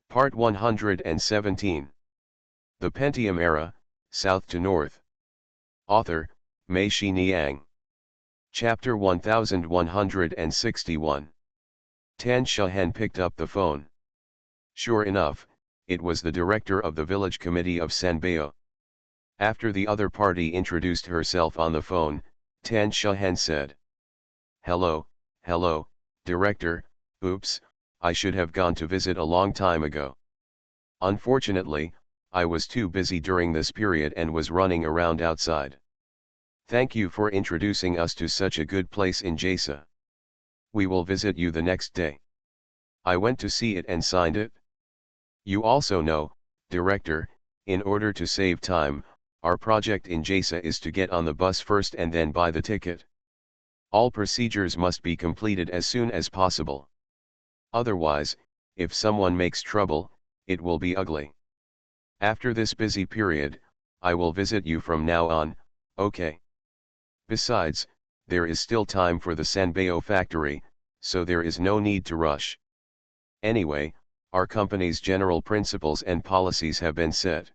Part 117. The Pentium Era, South to North. Author, Mei Shi Niang. Chapter 1161. Tan Shahen picked up the phone. Sure enough, it was the director of the village committee of Sanbeo. After the other party introduced herself on the phone, Tan Shahen said, hello, director, oops, I should have gone to visit a long time ago. Unfortunately, I was too busy during this period and was running around outside. Thank you for introducing us to such a good place in Jasa. We will visit you the next day. I went to see it and signed it. You also know, director, in order to save time, our project in Jasa is to get on the bus first and then buy the ticket. All procedures must be completed as soon as possible. Otherwise, if someone makes trouble, it will be ugly. After this busy period, I will visit you from now on, okay? Besides, there is still time for the Sanbeo factory, so there is no need to rush. Anyway, our company's general principles and policies have been set.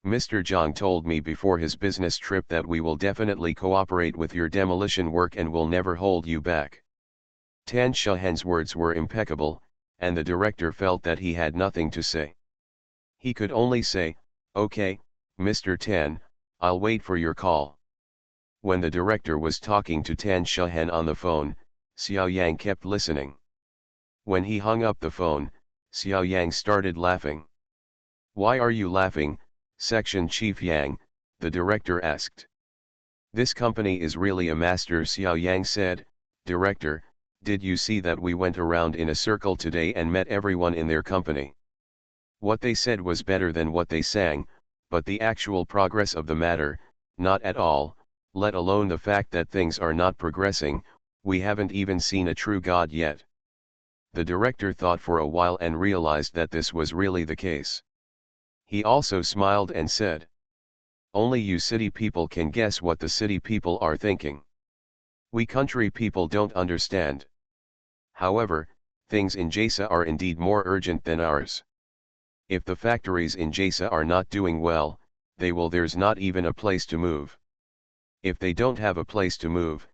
Mr. Zhang told me before his business trip that we will definitely cooperate with your demolition work and will never hold you back. Tan Shahen's words were impeccable, and the director felt that he had nothing to say. He could only say, okay, Mr. Tan, I'll wait for your call. When the director was talking to Tan Shahen on the phone, Xiao Yang kept listening. When he hung up the phone, Xiao Yang started laughing. Why are you laughing, Section Chief Yang? The director asked. This company is really a master, Xiao Yang said. Director, did you see that we went around in a circle today and met everyone in their company? What they said was better than what they sang, but the actual progress of the matter, not at all, let alone the fact that things are not progressing, we haven't even seen a true God yet. The director thought for a while and realized that this was really the case. He also smiled and said, only you city people can guess what the city people are thinking. We country people don't understand. However, things in Jasa are indeed more urgent than ours. If the factories in Jasa are not doing well, there's not even a place to move. If they don't have a place to move,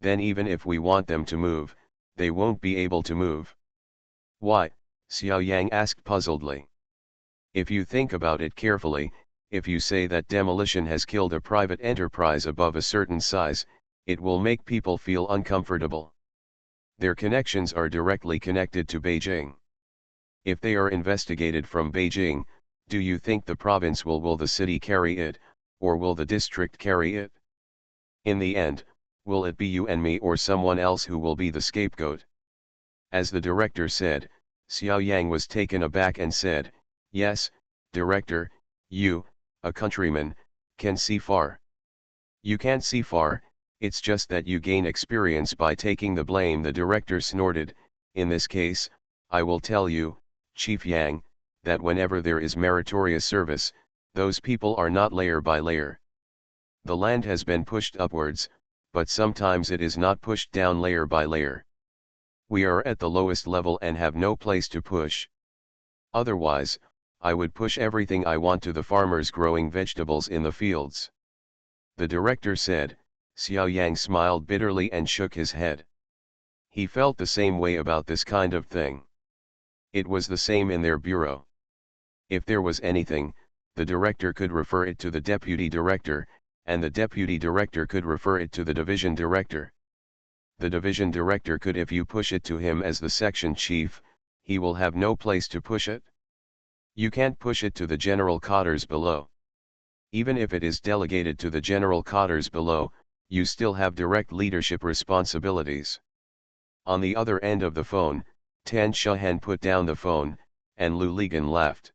then even if we want them to move, they won't be able to move. Why? Xiao Yang asked puzzledly. If you think about it carefully, if you say that demolition has killed a private enterprise above a certain size, it will make people feel uncomfortable. Their connections are directly connected to Beijing. If they are investigated from Beijing, do you think the province will the city carry it, or will the district carry it? In the end, will it be you and me or someone else who will be the scapegoat? As the director said, Xiao Yang was taken aback and said, yes, director, you, a countryman, can see far. You can't see far, it's just that you gain experience by taking the blame. The director snorted. In this case, I will tell you, Chief Yang, that whenever there is meritorious service, those people are not layer by layer. The land has been pushed upwards, but sometimes it is not pushed down layer by layer. We are at the lowest level and have no place to push. Otherwise, I would push everything I want to the farmers growing vegetables in the fields. The director said. Xiao Yang smiled bitterly and shook his head. He felt the same way about this kind of thing. It was the same in their bureau. If there was anything, the director could refer it to the deputy director, and the deputy director could refer it to the division director. The division director could, if you push it to him as the section chief, he will have no place to push it. You can't push it to the general cadres below. Even if it is delegated to the general cadres below, you still have direct leadership responsibilities. On the other end of the phone, Tan Shahen put down the phone, and Lu Ligan laughed.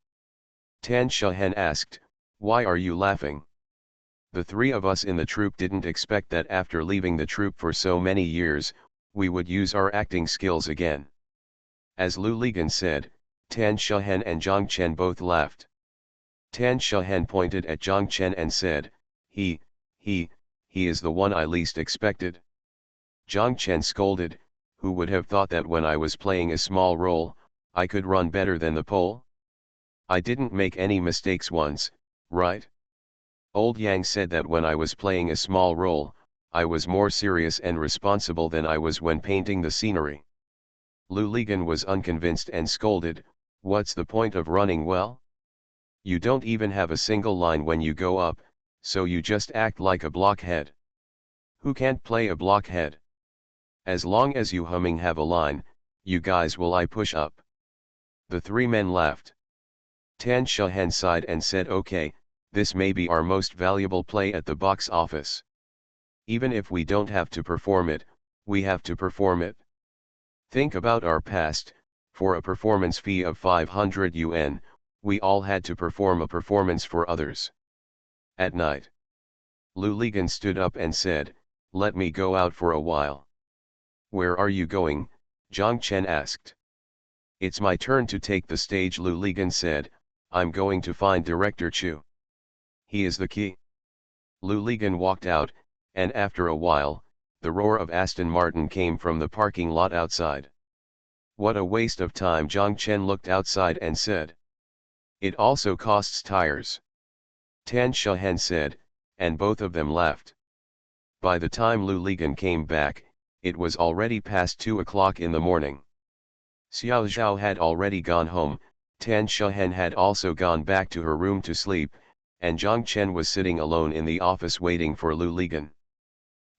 Tan Shahen asked, why are you laughing? The three of us in the troupe didn't expect that after leaving the troupe for so many years, we would use our acting skills again. As Lu Ligan said, Tan Shahen and Zhang Chen both laughed. Tan Shahen pointed at Zhang Chen and said, he is the one I least expected. Zhang Chen scolded, who would have thought that when I was playing a small role, I could run better than the pole? I didn't make any mistakes once, right? Old Yang said that when I was playing a small role, I was more serious and responsible than I was when painting the scenery. Lu Ligan was unconvinced and scolded, "What's the point of running well? You don't even have a single line when you go up, so you just act like a blockhead. Who can't play a blockhead? As long as you humming have a line, you guys will I push up." The three men laughed. Tan Shahen sighed and said, "Okay, this may be our most valuable play at the box office. Even if we don't have to perform it, we have to perform it. Think about our past, for a performance fee of 500 yuan, we all had to perform a performance for others." At night, Lu Ligan stood up and said, "Let me go out for a while." "Where are you going?" Zhang Chen asked. "It's my turn to take the stage," Lu Ligan said. "I'm going to find Director Chu. He is the key." Lu Ligan walked out, and after a while, the roar of Aston Martin came from the parking lot outside. "What a waste of time," Zhang Chen looked outside and said. "It also costs tires." Tan Shahen said, and both of them left. By the time Lu Ligan came back, it was already past 2 o'clock in the morning. Xiao Zhao had already gone home, Tan Shahen had also gone back to her room to sleep, and Zhang Chen was sitting alone in the office waiting for Lu Ligan.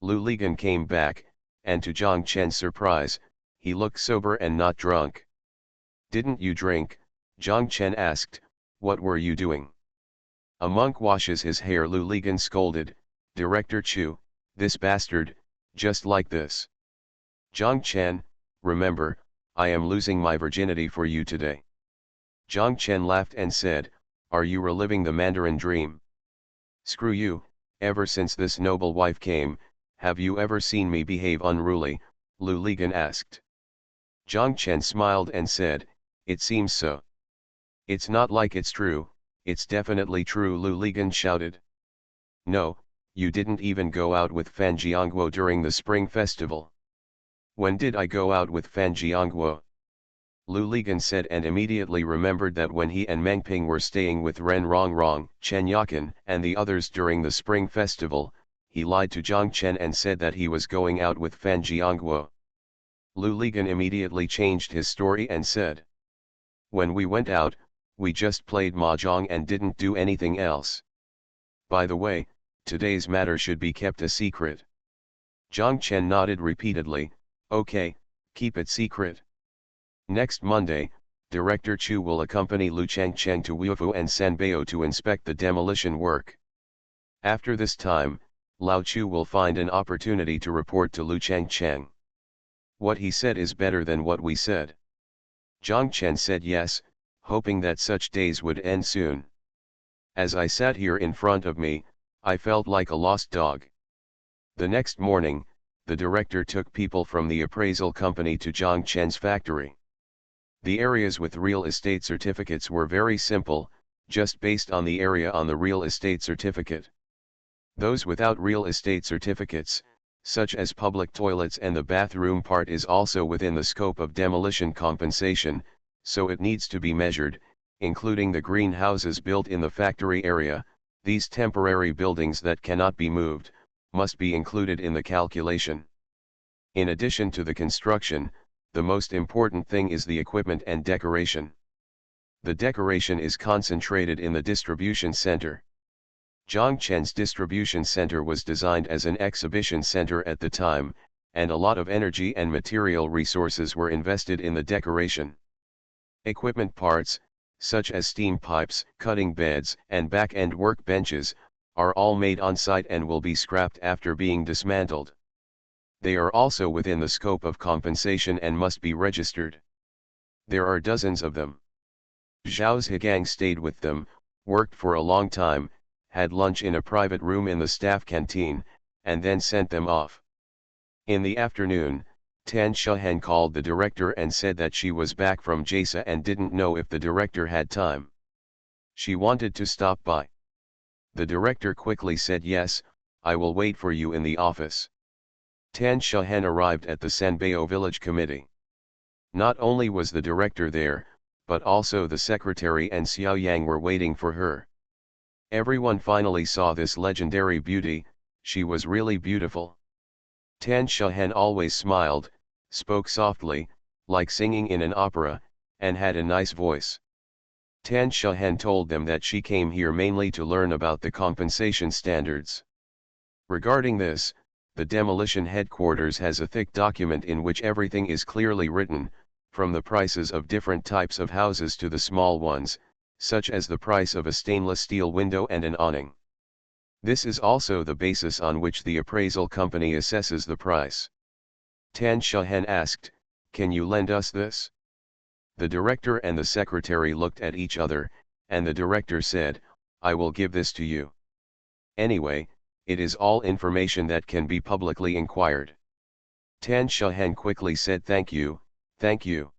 Lu Ligan came back, and to Zhang Chen's surprise, he looked sober and not drunk. "Didn't you drink?" Zhang Chen asked. "What were you doing?" "A monk washes his hair," Lu Ligan scolded. "Director Chu, this bastard, just like this." "Zhang Chen, remember, I am losing my virginity for you today." Zhang Chen laughed and said, "Are you reliving the Mandarin dream?" "Screw you, ever since this noble wife came, have you ever seen me behave unruly?" Lu Ligan asked. Zhang Chen smiled and said, "It seems so." "It's not like it's true, it's definitely true," Lu Ligan shouted. "No, you didn't even go out with Fan Jiangguo during the Spring Festival." "When did I go out with Fan Jiangguo?" Lu Ligan said, and immediately remembered that when he and Meng Ping were staying with Ren Rongrong, Chen Yakan, and the others during the Spring Festival, he lied to Zhang Chen and said that he was going out with Fan Jiangguo. Lu Ligan immediately changed his story and said, "When we went out, we just played mahjong and didn't do anything else. By the way, today's matter should be kept a secret." Zhang Chen nodded repeatedly, "Okay, keep it secret." Next Monday, Director Chu will accompany Lu Changcheng to Wufu and Sanbeo to inspect the demolition work. After this time, Lao Chu will find an opportunity to report to Lu Changcheng. "What he said is better than what we said." Zhang Chen said yes, hoping that such days would end soon. "As I sat here in front of me, I felt like a lost dog." The next morning, the director took people from the appraisal company to Zhang Chen's factory. The areas with real estate certificates were very simple, just based on the area on the real estate certificate. Those without real estate certificates, such as public toilets and the bathroom part, is also within the scope of demolition compensation, so it needs to be measured, including the greenhouses built in the factory area. These temporary buildings that cannot be moved, must be included in the calculation. In addition to the construction, the most important thing is the equipment and decoration. The decoration is concentrated in the distribution center. Zhang Chen's distribution center was designed as an exhibition center at the time, and a lot of energy and material resources were invested in the decoration. Equipment parts, such as steam pipes, cutting beds, and back-end workbenches, are all made on site and will be scrapped after being dismantled. They are also within the scope of compensation and must be registered. There are dozens of them. Zhao Zhigang stayed with them, worked for a long time, had lunch in a private room in the staff canteen, and then sent them off. In the afternoon, Tan Shahen called the director and said that she was back from JASA and didn't know if the director had time. She wanted to stop by. The director quickly said, "Yes, I will wait for you in the office." Tan Shahen arrived at the Sanbeo village committee. Not only was the director there, but also the secretary and Xiao Yang were waiting for her. Everyone finally saw this legendary beauty. She was really beautiful. Tan Shahen always smiled, spoke softly, like singing in an opera, and had a nice voice. Tan Shahen told them that she came here mainly to learn about the compensation standards. Regarding this, the demolition headquarters has a thick document in which everything is clearly written, from the prices of different types of houses to the small ones, such as the price of a stainless steel window and an awning. This is also the basis on which the appraisal company assesses the price. Tan Shahen asked, "Can you lend us this?" The director and the secretary looked at each other, and the director said, "I will give this to you. Anyway, it is all information that can be publicly inquired." Tan Shahen quickly said, "Thank you, thank you."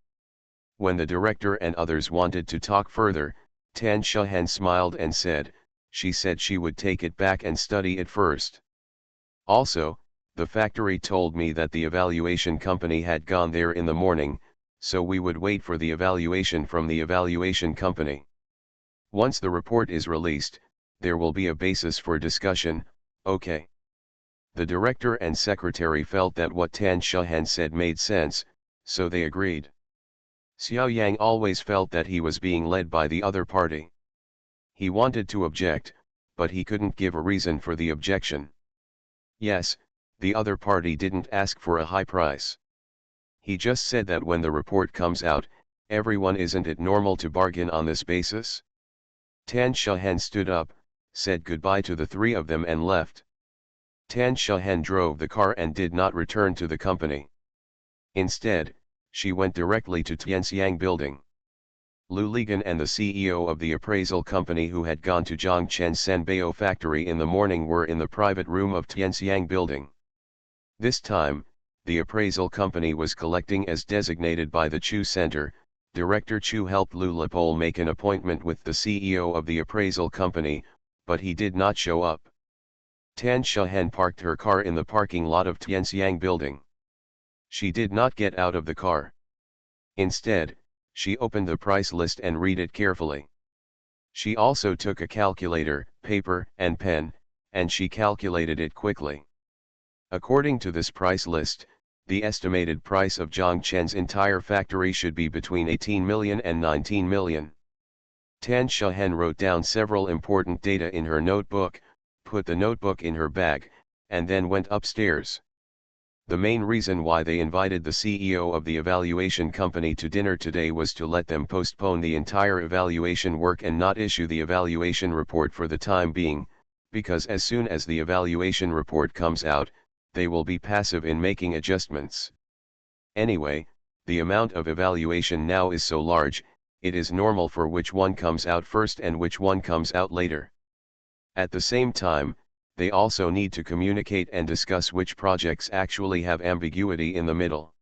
When the director and others wanted to talk further, Tan Shahen smiled and said, "She said she would take it back and study it first. Also, the factory told me that the evaluation company had gone there in the morning, so we would wait for the evaluation from the evaluation company. Once the report is released, there will be a basis for discussion, okay?" The director and secretary felt that what Tan Shahen said made sense, so they agreed. Xiao Yang always felt that he was being led by the other party. He wanted to object, but he couldn't give a reason for the objection. Yes, the other party didn't ask for a high price. He just said that when the report comes out, everyone, isn't it normal to bargain on this basis? Tan Shahen stood up, said goodbye to the three of them and left. Tan Shahen drove the car and did not return to the company. Instead, she went directly to Tianxiang building. Lu Ligan and the CEO of the appraisal company who had gone to Zhongchen's Sanbeo factory in the morning were in the private room of Tianxiang building. This time, the appraisal company was collecting as designated by the Chu Center. Director Chu helped Lu Lepol make an appointment with the CEO of the appraisal company, but he did not show up. Tan Shahen parked her car in the parking lot of Tianxiang building. She did not get out of the car. Instead, she opened the price list and read it carefully. She also took a calculator, paper, and pen, and she calculated it quickly. According to this price list, the estimated price of Zhongchen's entire factory should be between 18 million and 19 million. Tan Shahen wrote down several important data in her notebook, put the notebook in her bag, and then went upstairs. The main reason why they invited the CEO of the evaluation company to dinner today was to let them postpone the entire evaluation work and not issue the evaluation report for the time being, because as soon as the evaluation report comes out, they will be passive in making adjustments. Anyway, the amount of evaluation now is so large, it is normal for which one comes out first and which one comes out later. At the same time, they also need to communicate and discuss which projects actually have ambiguity in the middle.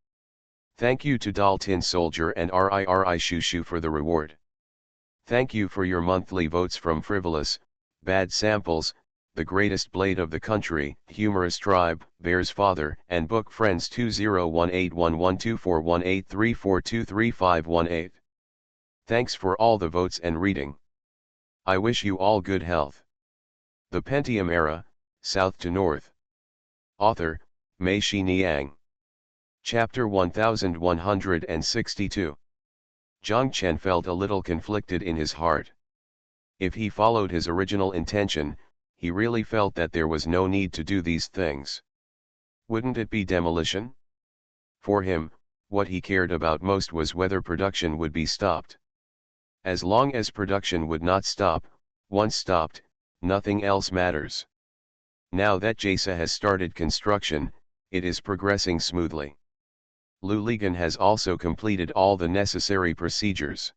Thank you to Dal Tin Soldier and RIRI Shushu for the reward. Thank you for your monthly votes from Frivolous, Bad Samples, The Greatest Blade of the Country, Humorous Tribe, Bear's Father, and Book Friends 201811241834233518. Thanks for all the votes and reading. I wish you all good health. The Pentium Era, South to North. Author, Mei Shi Niang. Chapter 1162. Zhongchen felt a little conflicted in his heart. If he followed his original intention, he really felt that there was no need to do these things. Wouldn't it be demolition? For him, what he cared about most was whether production would be stopped. As long as production would not stop, once stopped, nothing else matters. Now that JASA has started construction, it is progressing smoothly. Lu Ligan has also completed all the necessary procedures.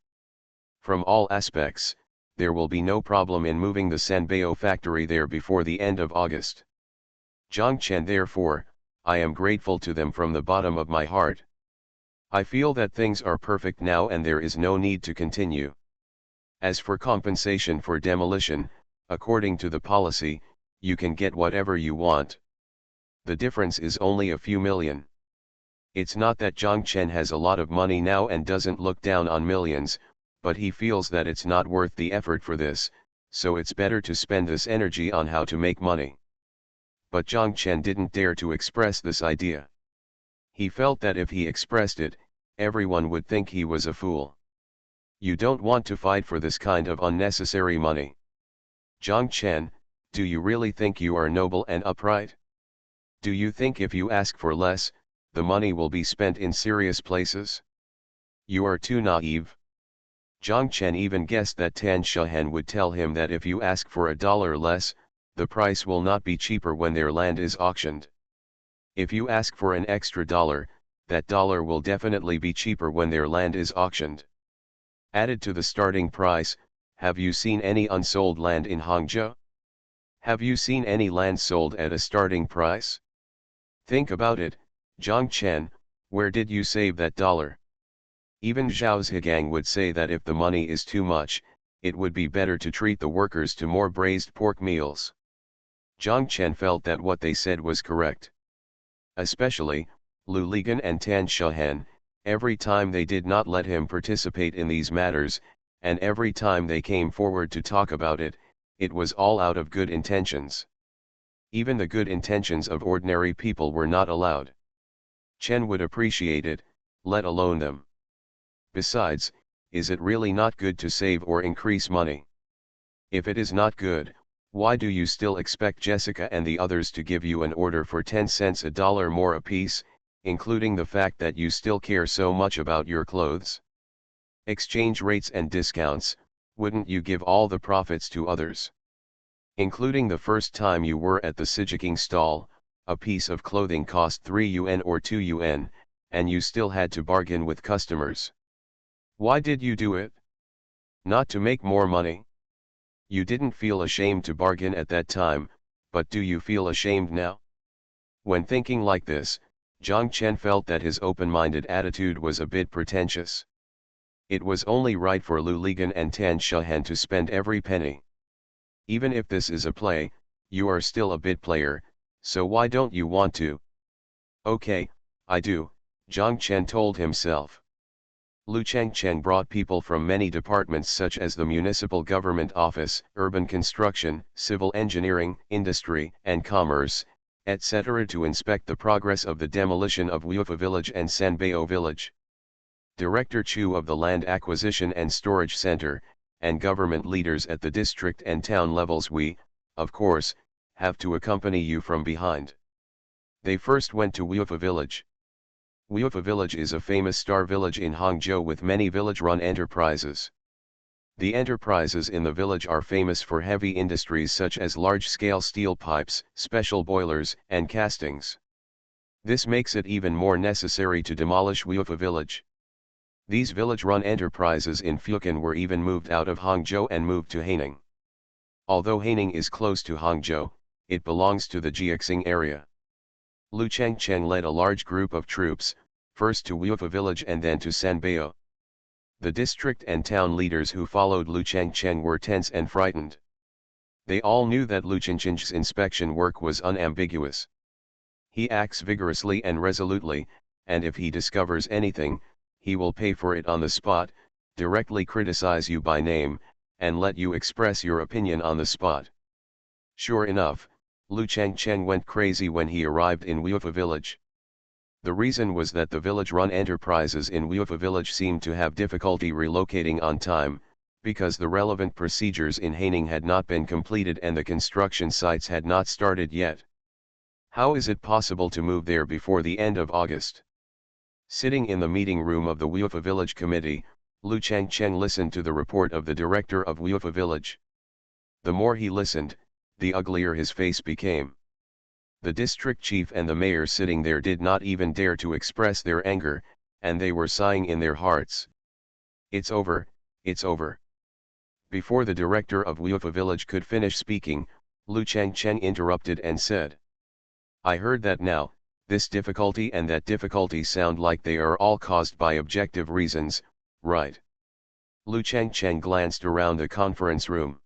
From all aspects, there will be no problem in moving the Sanbeo factory there before the end of August. Zhongchen, therefore, I am grateful to them from the bottom of my heart. I feel that things are perfect now and there is no need to continue. As for compensation for demolition, according to the policy, you can get whatever you want. The difference is only a few million. It's not that Zhang Chen has a lot of money now and doesn't look down on millions, but he feels that it's not worth the effort for this, so it's better to spend this energy on how to make money. But Zhang Chen didn't dare to express this idea. He felt that if he expressed it, everyone would think he was a fool. You don't want to fight for this kind of unnecessary money. Zhang Chen, do you really think you are noble and upright? Do you think if you ask for less, the money will be spent in serious places? You are too naive. Zhang Chen even guessed that Tan Shahan would tell him that if you ask for $1 less, the price will not be cheaper when their land is auctioned. If you ask for an extra dollar, that dollar will definitely be cheaper when their land is auctioned. Added to the starting price, have you seen any unsold land in Hangzhou? Have you seen any land sold at a starting price? Think about it, Zhang Chen, where did you save that dollar? Even Zhao Zhigang would say that if the money is too much, it would be better to treat the workers to more braised pork meals. Zhang Chen felt that what they said was correct. Especially, Lu Ligan and Tan Shahan, every time they did not let him participate in these matters, and every time they came forward to talk about it, it was all out of good intentions. Even the good intentions of ordinary people were not allowed. Chen would appreciate it, let alone them. Besides, is it really not good to save or increase money? If it is not good, why do you still expect Jessica and the others to give you an order for 10 cents a dollar more apiece, including the fact that you still care so much about your clothes? Exchange rates and discounts, wouldn't you give all the profits to others? Including the first time you were at the Sijiking stall, a piece of clothing cost 3 yuan or 2 yuan, and you still had to bargain with customers. Why did you do it? Not to make more money. You didn't feel ashamed to bargain at that time, but do you feel ashamed now? When thinking like this, Zhang Chen felt that his open-minded attitude was a bit pretentious. It was only right for Lu Ligan and Tan Shahan to spend every penny. Even if this is a play, you are still a bit player, so why don't you want to? Okay, I do, Zhang Chen told himself. Lu Changcheng brought people from many departments such as the Municipal Government Office, Urban Construction, Civil Engineering, Industry and Commerce, etc. to inspect the progress of the demolition of Wufa Village and Sanbeo Village. Director Chu of the Land Acquisition and Storage Center, and government leaders at the district and town levels of course, have to accompany you from behind. They first went to Wufa Village. Wufa Village is a famous star village in Hangzhou with many village-run enterprises. The enterprises in the village are famous for heavy industries such as large-scale steel pipes, special boilers, and castings. This makes it even more necessary to demolish Wufa Village. These village-run enterprises in Fujian were even moved out of Hangzhou and moved to Haining. Although Haining is close to Hangzhou, it belongs to the Jiaxing area. Lu Changcheng led a large group of troops, first to Wufa Village and then to Sanbeo. The district and town leaders who followed Lu Changcheng were tense and frightened. They all knew that Lu Changcheng's inspection work was unambiguous. He acts vigorously and resolutely, and if he discovers anything, he will pay for it on the spot, directly criticize you by name, and let you express your opinion on the spot. Sure enough, Lu Changcheng went crazy when he arrived in Wufa Village. The reason was that the village-run enterprises in Wufa Village seemed to have difficulty relocating on time, because the relevant procedures in Haining had not been completed and the construction sites had not started yet. How is it possible to move there before the end of August? Sitting in the meeting room of the Wufa Village Committee, Lu Changcheng listened to the report of the director of Wufa Village. The more he listened, the uglier his face became. The district chief and the mayor sitting there did not even dare to express their anger, and they were sighing in their hearts. It's over, it's over. Before the director of Wufa Village could finish speaking, Lu Changcheng interrupted and said, I heard that now, this difficulty and that difficulty sound like they are all caused by objective reasons, right? Lu Changcheng glanced around the conference room.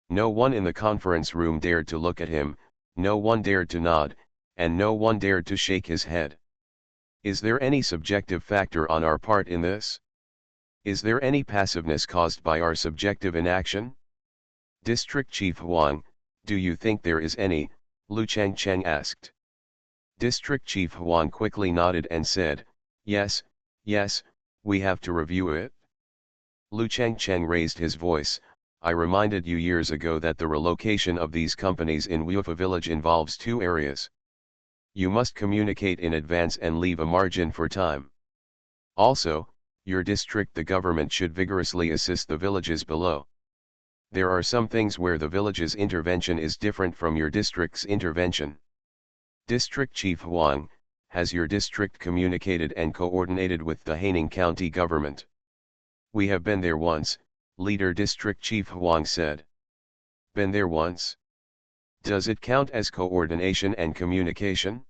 No one in the conference room dared to look at him, no one dared to nod, and no one dared to shake his head. Is there any subjective factor on our part in this? Is there any passiveness caused by our subjective inaction? District Chief Huang, do you think there is any? Lu Changcheng asked. District Chief Huang quickly nodded and said, yes, we have to review it. Lu Changcheng raised his voice, I reminded you years ago that the relocation of these companies in Wufa village involves two areas. You must communicate in advance and leave a margin for time. Also, your district the government should vigorously assist the villages below. There are some things where the village's intervention is different from your district's intervention. District Chief Huang, has your district communicated and coordinated with the Haining County government? We have been there once, Leader District Chief Huang said. Been there once? Does it count as coordination and communication?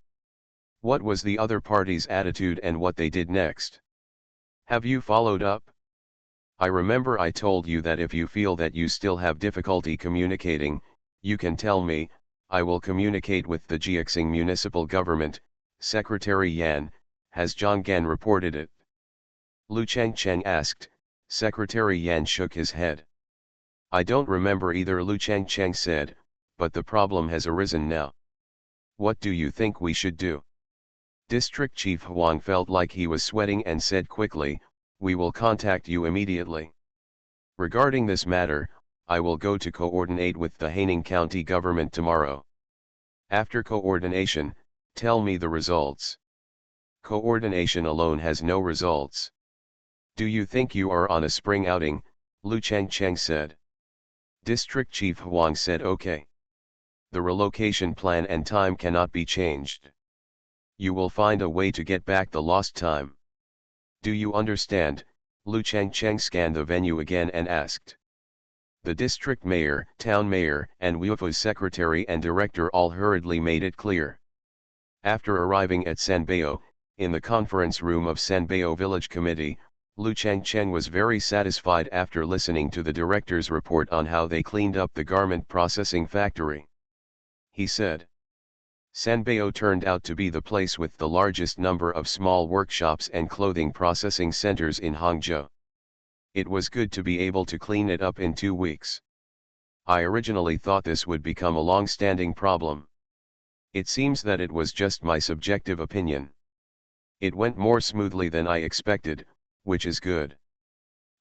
What was the other party's attitude and what they did next? Have you followed up? I remember I told you that if you feel that you still have difficulty communicating, you can tell me, I will communicate with the Jiaxing municipal government. Secretary Yan, has Zhonggan reported it? Lu Changcheng asked. Secretary Yan shook his head. I don't remember either, Lu Changcheng said, but the problem has arisen now. What do you think we should do? District Chief Huang felt like he was sweating and said quickly, we will contact you immediately. Regarding this matter, I will go to coordinate with the Haining County government tomorrow. After coordination, tell me the results. Coordination alone has no results. Do you think you are on a spring outing? Lu Changcheng said. District Chief Huang said okay. The relocation plan and time cannot be changed. You will find a way to get back the lost time. Do you understand? Lu Changcheng scanned the venue again and asked. The district mayor, town mayor, and Wufu's secretary and director all hurriedly made it clear. After arriving at Sanbeo, in the conference room of Sanbeo Village Committee, Lu Changcheng was very satisfied after listening to the director's report on how they cleaned up the garment processing factory. He said, Sanbeo turned out to be the place with the largest number of small workshops and clothing processing centers in Hangzhou. It was good to be able to clean it up in 2 weeks. I originally thought this would become a long-standing problem. It seems that it was just my subjective opinion. It went more smoothly than I expected, which is good.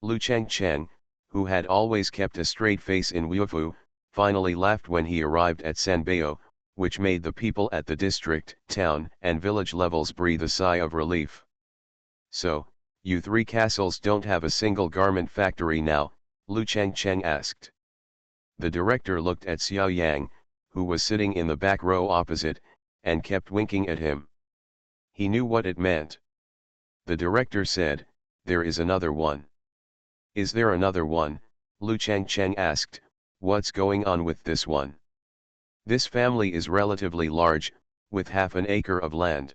Lu Changcheng, who had always kept a straight face in Wufu, finally laughed when he arrived at Sanbeo, which made the people at the district, town, and village levels breathe a sigh of relief. So, you three castles don't have a single garment factory now? Lu Changcheng asked. The director looked at Xiao Yang, who was sitting in the back row opposite, and kept winking at him. He knew what it meant. The director said, there is another one. Is there another one? Lu Changcheng asked, what's going on with this one? This family is relatively large, with half an acre of land.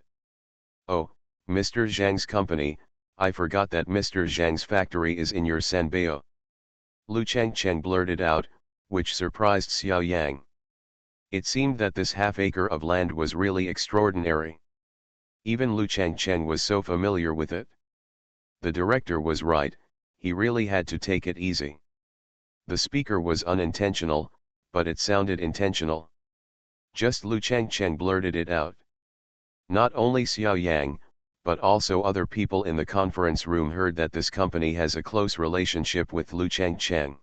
Oh, Mr. Zhang's company, I forgot that Mr. Zhang's factory is in your Sanbeo. Lu Changcheng blurted out, which surprised Xiao Yang. It seemed that this half-acre of land was really extraordinary. Even Lu Changcheng was so familiar with it. The director was right, he really had to take it easy. The speaker was unintentional, but it sounded intentional. Just Lu Changcheng blurted it out. Not only Xiao Yang, but also other people in the conference room heard that this company has a close relationship with Lu Changcheng.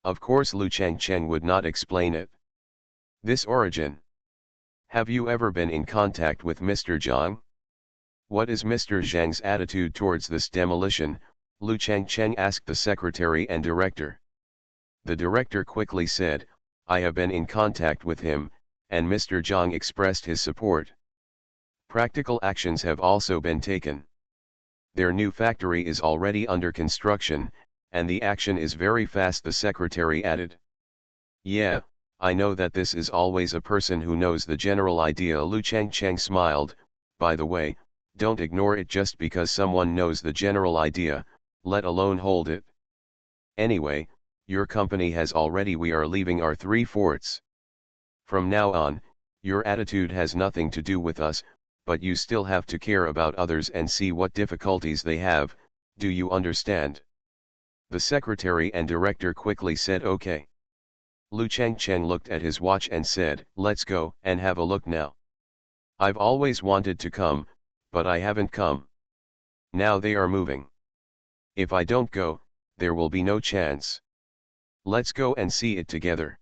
Of course Lu Changcheng would not explain it. This origin. Have you ever been in contact with Mr. Zhang? What is Mr. Zhang's attitude towards this demolition? Lu Changcheng asked the secretary and director. The director quickly said, I have been in contact with him, and Mr. Zhang expressed his support. Practical actions have also been taken. Their new factory is already under construction, and the action is very fast, the secretary added. Yeah, I know that this is always a person who knows the general idea. Lu Changcheng smiled. By the way, don't ignore it just because someone knows the general idea, let alone hold it. Anyway, your company has already. We are leaving our 3 forts. From now on, your attitude has nothing to do with us, but you still have to care about others and see what difficulties they have, do you understand? The secretary and director quickly said okay. Lu Changcheng looked at his watch and said, let's go and have a look now. I've always wanted to come, but I haven't come. Now they are moving. If I don't go, there will be no chance. Let's go and see it together.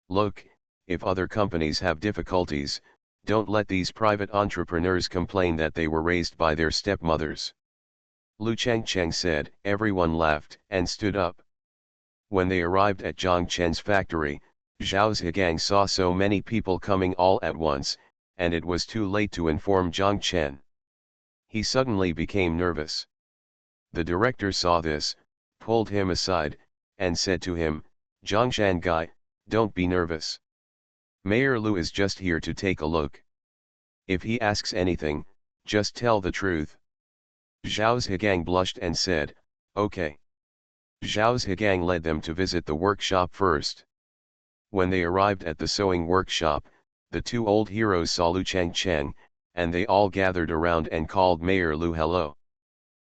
Look, if other companies have difficulties, don't let these private entrepreneurs complain that they were raised by their stepmothers. Lu Changcheng said. Everyone laughed and stood up. When they arrived at Zhang Chen's factory, Zhao Zhigang saw so many people coming all at once, and it was too late to inform Zhang Chen. He suddenly became nervous. The director saw this, pulled him aside, and said to him, Zhang Shangai, don't be nervous. Mayor Lu is just here to take a look. If he asks anything, just tell the truth. Zhao Zhigang blushed and said, okay. Zhao Zhigang led them to visit the workshop first. When they arrived at the sewing workshop, the two old heroes saw Lu Changcheng, and they all gathered around and called Mayor Lu hello.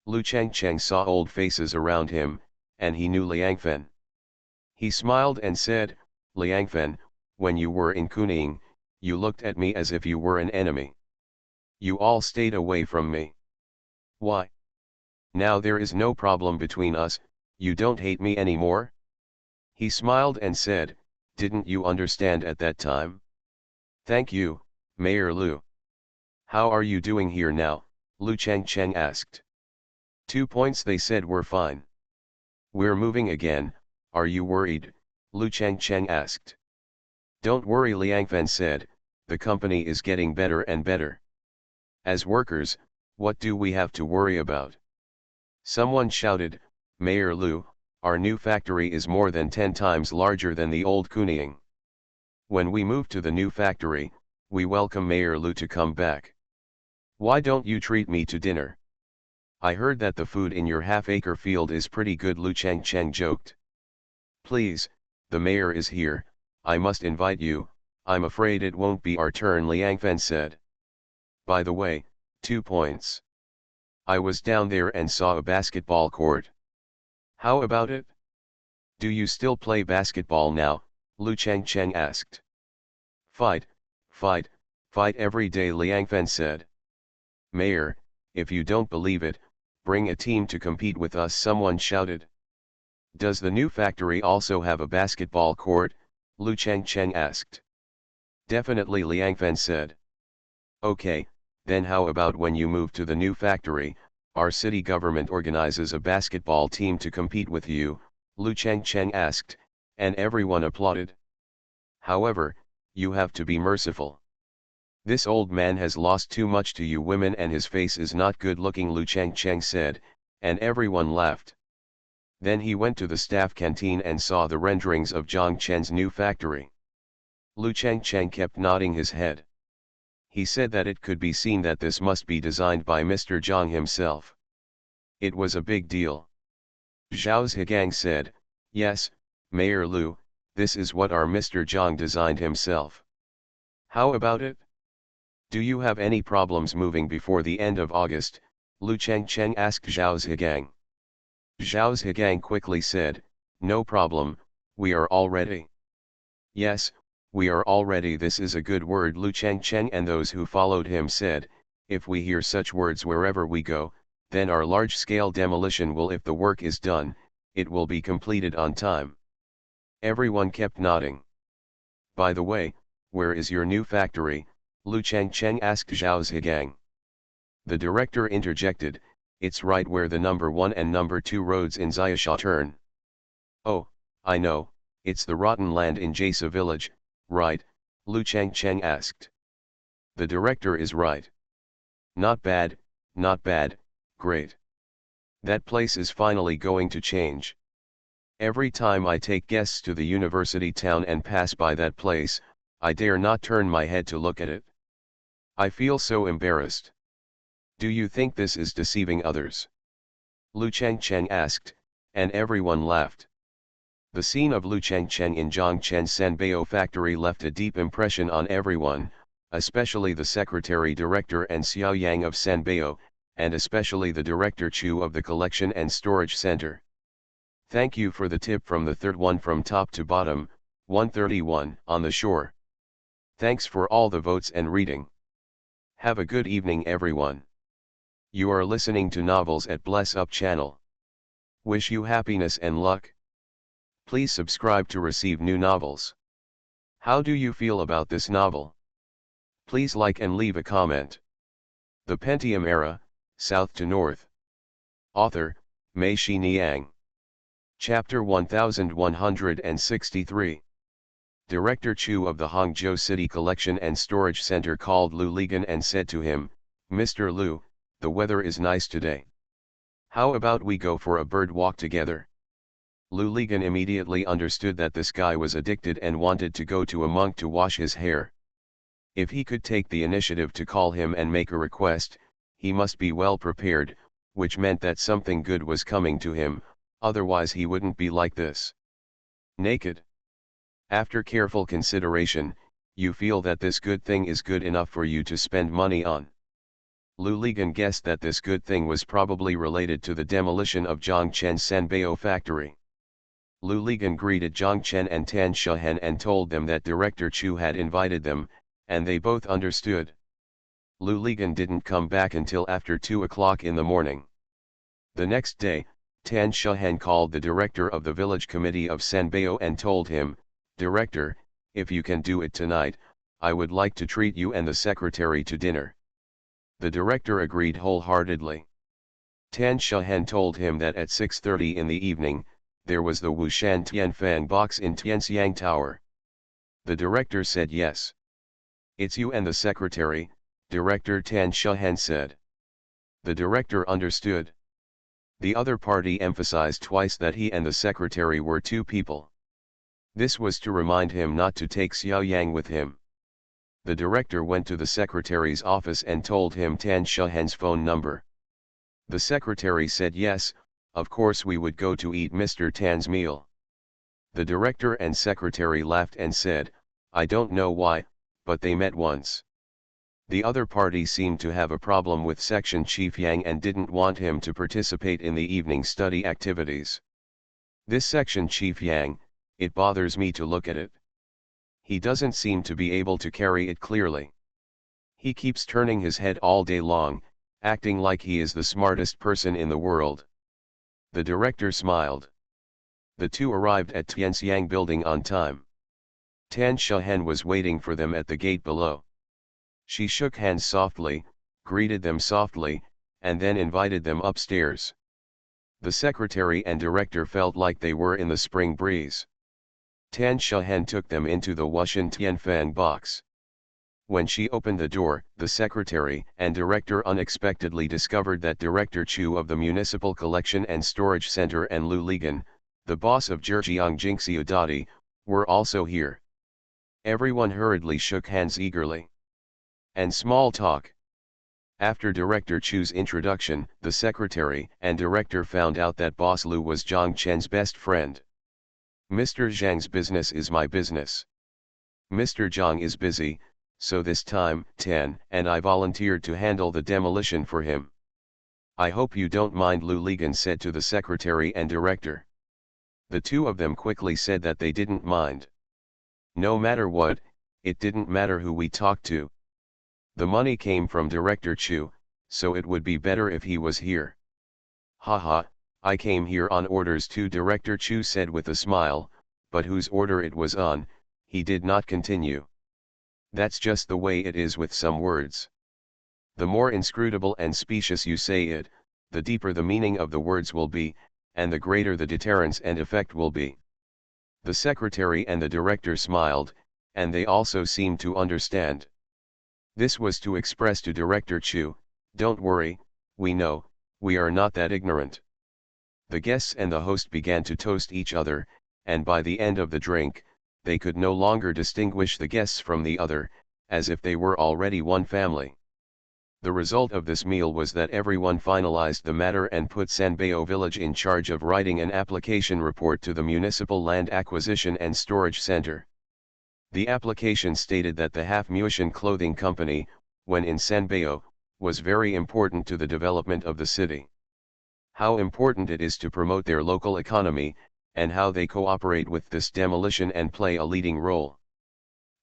Lu Changcheng saw old faces around him, and he knew Liangfen. He smiled and said, Liangfen, when you were in Kuning, you looked at me as if you were an enemy. You all stayed away from me. Why? Now there is no problem between us, you don't hate me anymore? He smiled and said, didn't you understand at that time? Thank you, Mayor Lu. How are you doing here now? Lu Changcheng asked. 2 points they said were fine. We're moving again, are you worried? Lu Changcheng asked. Don't worry, Liangfen said, the company is getting better and better. As workers, what do we have to worry about? Someone shouted, Mayor Lu, our new factory is more than 10 times larger than the old Kuning. When we move to the new factory, we welcome Mayor Lu to come back. Why don't you treat me to dinner? I heard that the food in your half-acre field is pretty good, Lu Changcheng joked. Please, the mayor is here, I must invite you, I'm afraid it won't be our turn, Liangfen said. By the way, 2 points. I was down there and saw a basketball court. How about it? Do you still play basketball now? Lu Changcheng asked. Fight, fight, fight every day, Liangfen said. Mayor, if you don't believe it, bring a team to compete with us, someone shouted. Does the new factory also have a basketball court? Lu Changcheng asked. Definitely, Liangfen said. Okay, then how about when you move to the new factory, our city government organizes a basketball team to compete with you, Lu Changcheng asked, and everyone applauded. However, you have to be merciful. This old man has lost too much to you women and his face is not good looking, Lu Changcheng said, and everyone laughed. Then he went to the staff canteen and saw the renderings of Zhang Chen's new factory. Lu Changcheng kept nodding his head. He said that it could be seen that this must be designed by Mr. Zhang himself. It was a big deal. Zhao Zhigang said, yes, Mayor Lu, this is what our Mr. Zhang designed himself. How about it? Do you have any problems moving before the end of August? Lu Changcheng asked Zhao Zhigang. Zhao Zhigang quickly said, no problem, we are all ready. Yes, we are all ready, this is a good word, Lu Changcheng and those who followed him said, if we hear such words wherever we go, then our large-scale demolition will, if the work is done, it will be completed on time. Everyone kept nodding. By the way, where is your new factory? Lu Changcheng asked Zhao Zhigang. The director interjected, it's right where the number 1 and number 2 roads in Xiaosha turn. Oh, I know, it's the rotten land in Jasa village, right? Lu Changcheng asked. The director is right. Not bad, great. That place is finally going to change. Every time I take guests to the university town and pass by that place, I dare not turn my head to look at it. I feel so embarrassed. Do you think this is deceiving others? Lu Changcheng asked, and everyone laughed. The scene of Lu Changcheng in Zhang Chen's Sanbeo factory left a deep impression on everyone, especially the Secretary Director and Xiao Yang of Sanbeo, and especially the Director Chu of the Collection and Storage Center. Thank you for the tip from the third one from top to bottom, 131, on the shore. Thanks for all the votes and reading. Have a good evening everyone. You are listening to Novels at Bless Up channel. Wish you happiness and luck. Please subscribe to receive new novels. How do you feel about this novel? Please like and leave a comment. The Pentium Era, South to North. Author, Mei Shi Niang. Chapter 1163. Director Chu of the Hangzhou City Collection and Storage Center called Lu Ligan and said to him, "Mr. Lu, the weather is nice today. How about we go for a bird walk together?" Lu Ligan immediately understood that this guy was addicted and wanted to go to a monk to wash his hair. If he could take the initiative to call him and make a request, he must be well prepared, which meant that something good was coming to him, otherwise he wouldn't be like this. Naked. After careful consideration, you feel that this good thing is good enough for you to spend money on. Lu Ligan guessed that this good thing was probably related to the demolition of Zhang Chen's Sanbeo factory. Lu Ligan greeted Zhang Chen and Tan Shahen and told them that Director Chu had invited them, and they both understood. Lu Ligan didn't come back until after 2 o'clock in the morning. The next day, Tan Shahen called the director of the village committee of Sanbeo and told him, "Director, if you can do it tonight, I would like to treat you and the secretary to dinner." The director agreed wholeheartedly. Tan Shahen told him that at 6:30 in the evening, there was the Wushan Tianfang box in Tianxiang Tower. The director said yes. "It's you and the secretary," Director Tan Shahen said. The director understood. The other party emphasized twice that he and the secretary were two people. This was to remind him not to take Xiao Yang with him. The director went to the secretary's office and told him Tan Shahen's phone number. The secretary said yes, of course we would go to eat Mr. Tan's meal. The director and secretary laughed and said, "I don't know why, but they met once." The other party seemed to have a problem with Section Chief Yang and didn't want him to participate in the evening study activities. This Section Chief Yang, it bothers me to look at it. He doesn't seem to be able to carry it clearly. He keeps turning his head all day long, acting like he is the smartest person in the world. The director smiled. The two arrived at Tianxiang building on time. Tan Shahen was waiting for them at the gate below. She shook hands softly, greeted them softly, and then invited them upstairs. The secretary and director felt like they were in the spring breeze. Tan Shahen took them into the Wushan Tianfang box. When she opened the door, the secretary and director unexpectedly discovered that Director Chu of the Municipal Collection and Storage Center and Lu Ligan, the boss of Zhejiang Jingxiudadi, were also here. Everyone hurriedly shook hands eagerly. And small talk. After Director Chu's introduction, the secretary and director found out that Boss Lu was Zhang Chen's best friend. "Mr. Zhang's business is my business. Mr. Zhang is busy, so this time, Tan and I volunteered to handle the demolition for him. I hope you don't mind," Lu Ligan said to the secretary and director. The two of them quickly said that they didn't mind. No matter what, it didn't matter who we talked to. The money came from Director Chu, so it would be better if he was here. "Haha, I came here on orders too," Director Chu said with a smile, but whose order it was on, he did not continue. That's just the way it is with some words. The more inscrutable and specious you say it, the deeper the meaning of the words will be, and the greater the deterrence and effect will be. The secretary and the director smiled, and they also seemed to understand. This was to express to Director Chu, "Don't worry, we know, we are not that ignorant." The guests and the host began to toast each other, and by the end of the drink, they could no longer distinguish the guests from the other, as if they were already one family. The result of this meal was that everyone finalized the matter and put Sanbeo village in charge of writing an application report to the Municipal Land Acquisition and Storage Center. The application stated that the half-Muishan clothing company, when in Sanbeo, was very important to the development of the city. How important it is to promote their local economy, and how they cooperate with this demolition and play a leading role.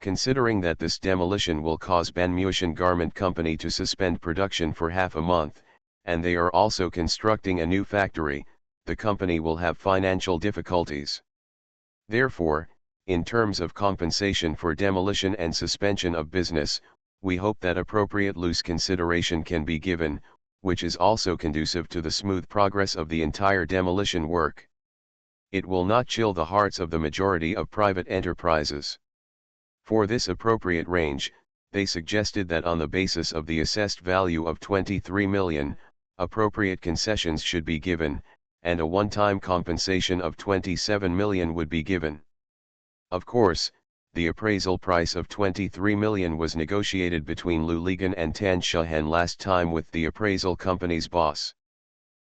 Considering that this demolition will cause Banmuishan Garment Company to suspend production for half a month, and they are also constructing a new factory, the company will have financial difficulties. Therefore, in terms of compensation for demolition and suspension of business, we hope that appropriate loose consideration can be given, which is also conducive to the smooth progress of the entire demolition work. It will not chill the hearts of the majority of private enterprises. For this appropriate range, they suggested that on the basis of the assessed value of 23 million, appropriate concessions should be given, and a one-time compensation of 27 million would be given. Of course, the appraisal price of 23 million was negotiated between Luligan and Tan Shahan last time with the appraisal company's boss.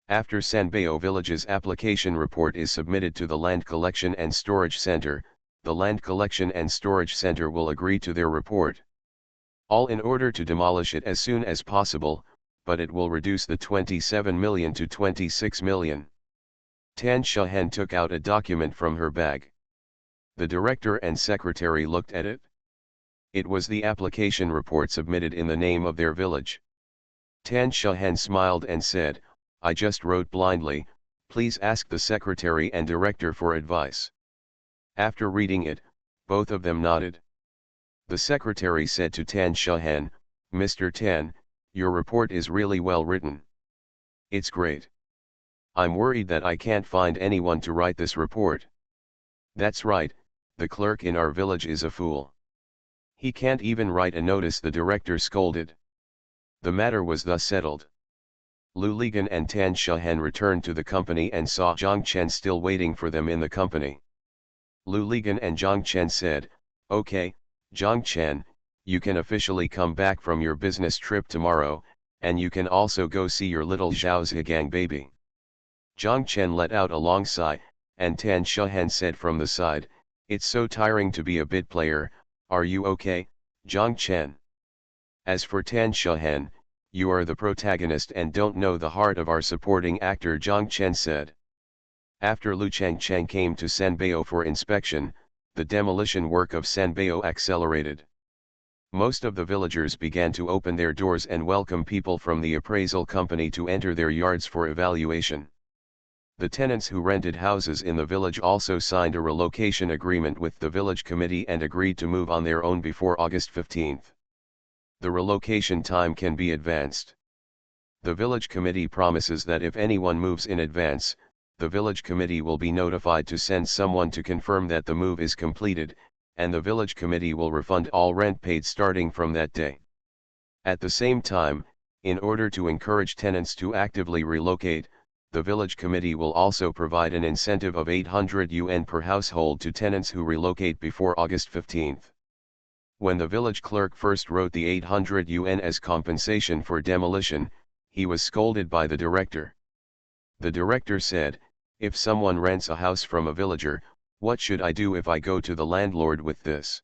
After Sanbeo Village's application report is submitted to the Land Collection and Storage Center, the Land Collection and Storage Center will agree to their report. All in order to demolish it as soon as possible, but it will reduce the 27 million to 26 million. Tan Shahan took out a document from her bag. The director and secretary looked at it. It was the application report submitted in the name of their village. Tan Shahan smiled and said, "I just wrote blindly, please ask the secretary and director for advice." After reading it, both of them nodded. The secretary said to Tan Shahan, "Mr. Tan, your report is really well written. It's great. I'm worried that I can't find anyone to write this report." "That's right, the clerk in our village is a fool. He can't even write a notice," the director scolded. The matter was thus settled. Luligan and Tan Shahan returned to the company and saw Zhang Chen still waiting for them in the company. Luligan and Zhang Chen said, "Okay, Zhang Chen, you can officially come back from your business trip tomorrow, and you can also go see your little Zhao Zigang baby." Zhang Chen let out a long sigh, and Tan Shahan said from the side, "It's so tiring to be a bit player, are you okay, Zhang Chen?" As for Tan Shahan, "You are the protagonist and don't know the heart of our supporting actor," Zhang Chen said. After Lu Changcheng came to Sanbeo for inspection, the demolition work of Sanbeo accelerated. Most of the villagers began to open their doors and welcome people from the appraisal company to enter their yards for evaluation. The tenants who rented houses in the village also signed a relocation agreement with the village committee and agreed to move on their own before August 15. The relocation time can be advanced. The village committee promises that if anyone moves in advance, the village committee will be notified to send someone to confirm that the move is completed, and the village committee will refund all rent paid starting from that day. At the same time, in order to encourage tenants to actively relocate, the village committee will also provide an incentive of 800 yuan per household to tenants who relocate before August 15. When the village clerk first wrote the 800 yuan as compensation for demolition, he was scolded by the director. The director said, "If someone rents a house from a villager, what should I do if I go to the landlord with this?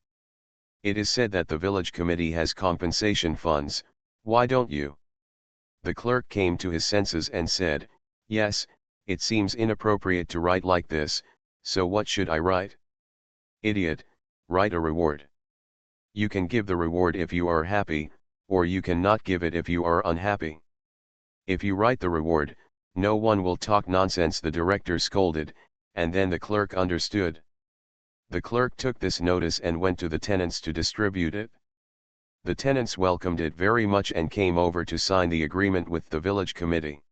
It is said that the village committee has compensation funds, why don't you?" The clerk came to his senses and said, "Yes, it seems inappropriate to write like this, so what should I write?" "Idiot, write a reward. You can give the reward if you are happy, or you can not give it if you are unhappy. If you write the reward, no one will talk nonsense," the director scolded, and then the clerk understood. The clerk took this notice and went to the tenants to distribute it. The tenants welcomed it very much and came over to sign the agreement with the village committee.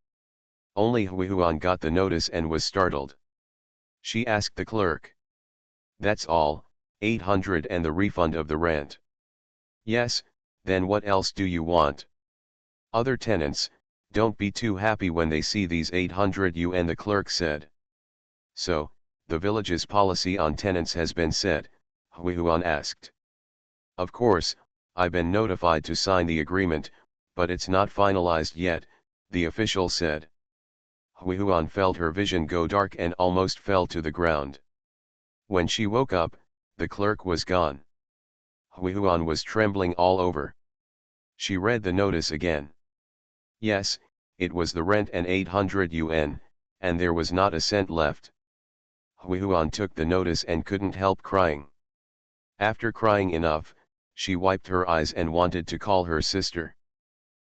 Only Hui Huan got the notice and was startled. She asked the clerk, "That's all, 800 and the refund of the rent?" "Yes, then what else do you want?" "Other tenants, don't be too happy when they see these 800 yuan," the clerk said. "So, the village's policy on tenants has been set?" Hui Huan asked. "Of course, I've been notified to sign the agreement, but it's not finalized yet," the official said. Hui Huan felt her vision go dark and almost fell to the ground. When she woke up, the clerk was gone. Huihuan was trembling all over. She read the notice again. Yes, it was the rent and 800 yuan, and there was not a cent left. Huihuan took the notice and couldn't help crying. After crying enough, she wiped her eyes and wanted to call her sister.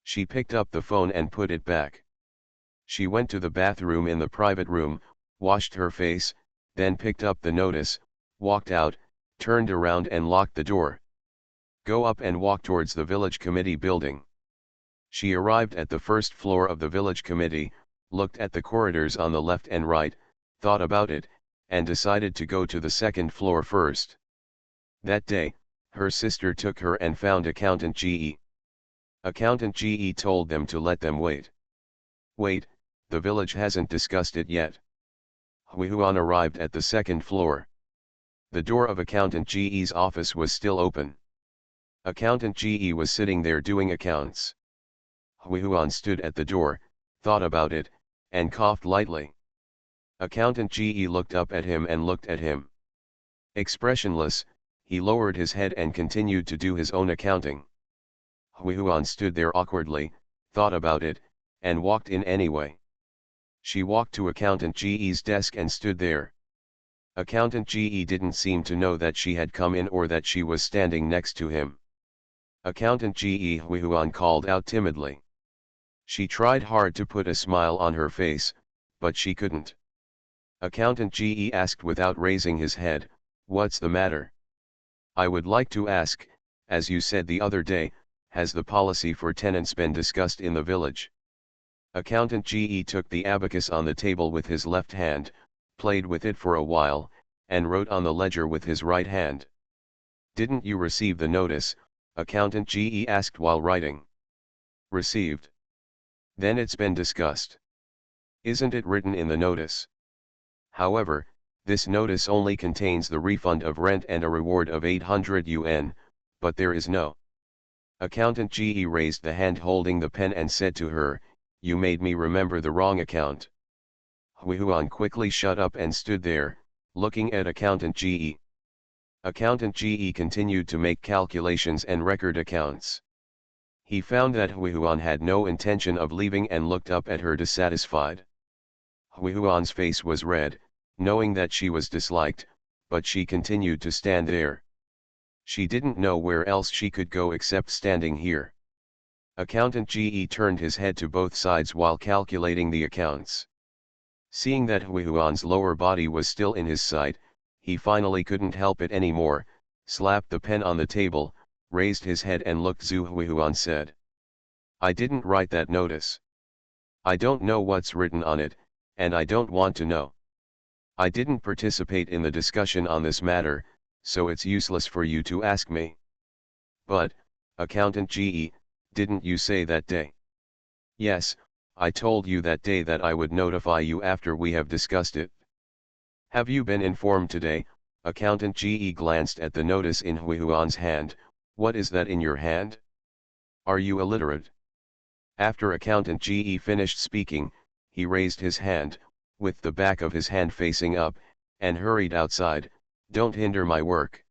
She picked up the phone and put it back. She went to the bathroom in the private room, washed her face, then picked up the notice, walked out, turned around and locked the door. Go up and walk towards the village committee building. She arrived at the first floor of the village committee, looked at the corridors on the left and right, thought about it, and decided to go to the second floor first. That day, her sister took her and found Accountant GE. Accountant GE told them to let them wait. Wait, the village hasn't discussed it yet. Huihuan arrived at the second floor. The door of Accountant GE's office was still open. Accountant GE was sitting there doing accounts. Huihuan stood at the door, thought about it, and coughed lightly. Accountant GE looked up at him and looked at him. Expressionless, he lowered his head and continued to do his own accounting. Huihuan stood there awkwardly, thought about it, and walked in anyway. She walked to Accountant GE's desk and stood there. Accountant GE didn't seem to know that she had come in or that she was standing next to him. Accountant GE, Huihuan called out timidly. She tried hard to put a smile on her face, but she couldn't. Accountant GE asked without raising his head, "What's the matter?" "I would like to ask, as you said the other day, has the policy for tenants been discussed in the village?" Accountant GE took the abacus on the table with his left hand, played with it for a while, and wrote on the ledger with his right hand. "Didn't you receive the notice?" Accountant GE asked while writing. "Received." "Then it's been discussed. Isn't it written in the notice? However, this notice only contains the refund of rent and a reward of 800 yuan, but there is no." Accountant GE raised the hand holding the pen and said to her, "You made me remember the wrong account." Huihuan quickly shut up and stood there, looking at Accountant GE. Accountant GE continued to make calculations and record accounts. He found that Huihuan had no intention of leaving and looked up at her dissatisfied. Huihuan's face was red, knowing that she was disliked, but she continued to stand there. She didn't know where else she could go except standing here. Accountant GE turned his head to both sides while calculating the accounts. Seeing that Huihuan's lower body was still in his sight, he finally couldn't help it anymore, slapped the pen on the table, raised his head and looked Zhu. Huihuan said, "I didn't write that notice. I don't know what's written on it, and I don't want to know. I didn't participate in the discussion on this matter, so it's useless for you to ask me." "But, Accountant GE, didn't you say that day?" "Yes, I told you that day that I would notify you after we have discussed it." "Have you been informed today?" Accountant GE glanced at the notice in Huihuan's hand. "What is that in your hand? Are you illiterate?" After Accountant GE finished speaking, he raised his hand, with the back of his hand facing up, and hurried outside. "Don't hinder my work."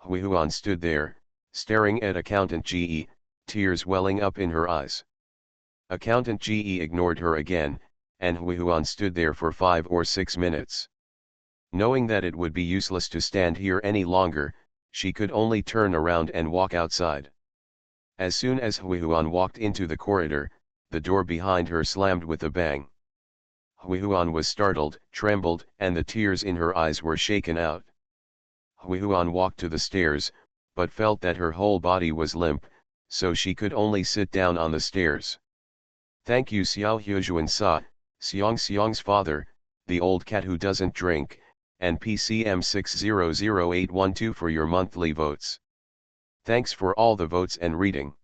Huihuan stood there, staring at Accountant GE, tears welling up in her eyes. Accountant GE ignored her again, and Huihuan stood there for 5 or 6 minutes. Knowing that it would be useless to stand here any longer, she could only turn around and walk outside. As soon as Huihuan walked into the corridor, the door behind her slammed with a bang. Huihuan was startled, trembled, and the tears in her eyes were shaken out. Huihuan walked to the stairs, but felt that her whole body was limp, so she could only sit down on the stairs. "Thank you Xiao Hujuan Sa, Xiong's father, the old cat who doesn't drink, and PCM 600812 for your monthly votes. Thanks for all the votes and reading.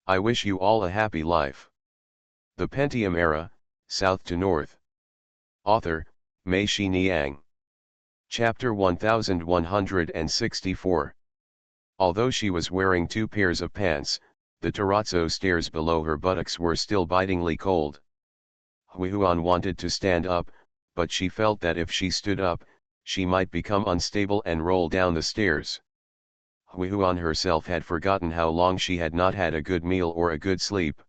I wish you all a happy life." The Pentium Era, South to North. Author, Mei Shi Niang. Chapter 1164. Although she was wearing 2 pairs of pants, the terrazzo stairs below her buttocks were still bitingly cold. Huihuan wanted to stand up, but she felt that if she stood up, she might become unstable and roll down the stairs. Huihuan herself had forgotten how long she had not had a good meal or a good sleep.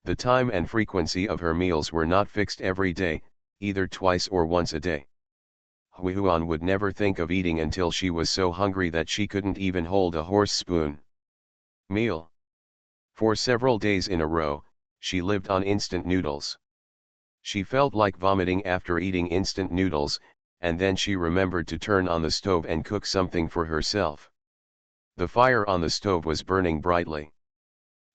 The time and frequency of her meals were not fixed every day, either twice or once a day. Huihuan would never think of eating until she was so hungry that she couldn't even hold a horse spoon. Meal. For several days in a row, she lived on instant noodles. She felt like vomiting after eating instant noodles, and then she remembered to turn on the stove and cook something for herself. The fire on the stove was burning brightly.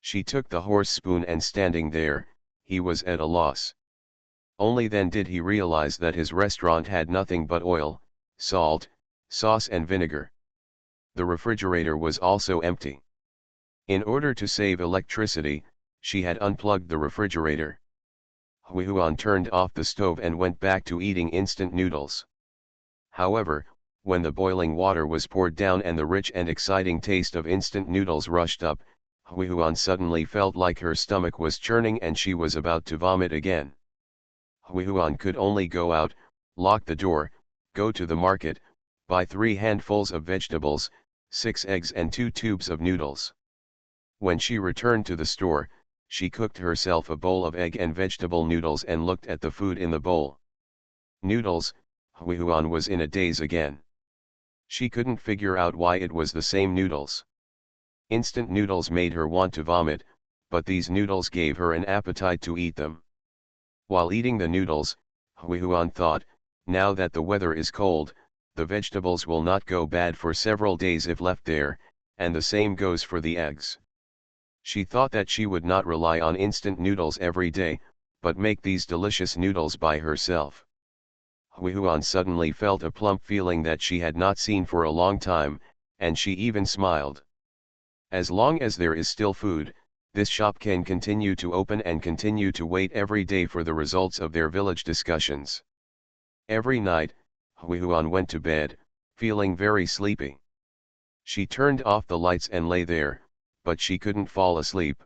She took the horse spoon and standing there, he was at a loss. Only then did he realize that his restaurant had nothing but oil, salt, sauce and vinegar. The refrigerator was also empty. In order to save electricity, she had unplugged the refrigerator. Huihuan turned off the stove and went back to eating instant noodles. However, when the boiling water was poured down and the rich and exciting taste of instant noodles rushed up, Huihuan suddenly felt like her stomach was churning and she was about to vomit again. Huihuan could only go out, lock the door, go to the market, buy 3 handfuls of vegetables, 6 eggs and 2 tubes of noodles. When she returned to the store, she cooked herself a bowl of egg and vegetable noodles and looked at the food in the bowl. Noodles, Huihuan was in a daze again. She couldn't figure out why it was the same noodles. Instant noodles made her want to vomit, but these noodles gave her an appetite to eat them. While eating the noodles, Huihuan thought, now that the weather is cold, the vegetables will not go bad for several days if left there, and the same goes for the eggs. She thought that she would not rely on instant noodles every day, but make these delicious noodles by herself. Huihuan suddenly felt a plump feeling that she had not seen for a long time, and she even smiled. As long as there is still food, this shop can continue to open and continue to wait every day for the results of their village discussions. Every night, Huihuan went to bed, feeling very sleepy. She turned off the lights and lay there, but she couldn't fall asleep.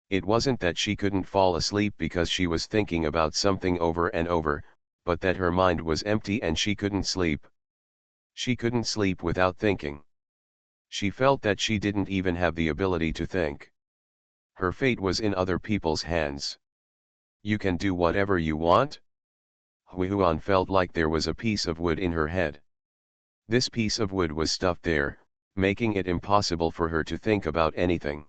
It wasn't that she couldn't fall asleep because she was thinking about something over and over, but that her mind was empty and she couldn't sleep. She couldn't sleep without thinking. She felt that she didn't even have the ability to think. Her fate was in other people's hands. You can do whatever you want? Huihuan felt like there was a piece of wood in her head. This piece of wood was stuffed there, making it impossible for her to think about anything.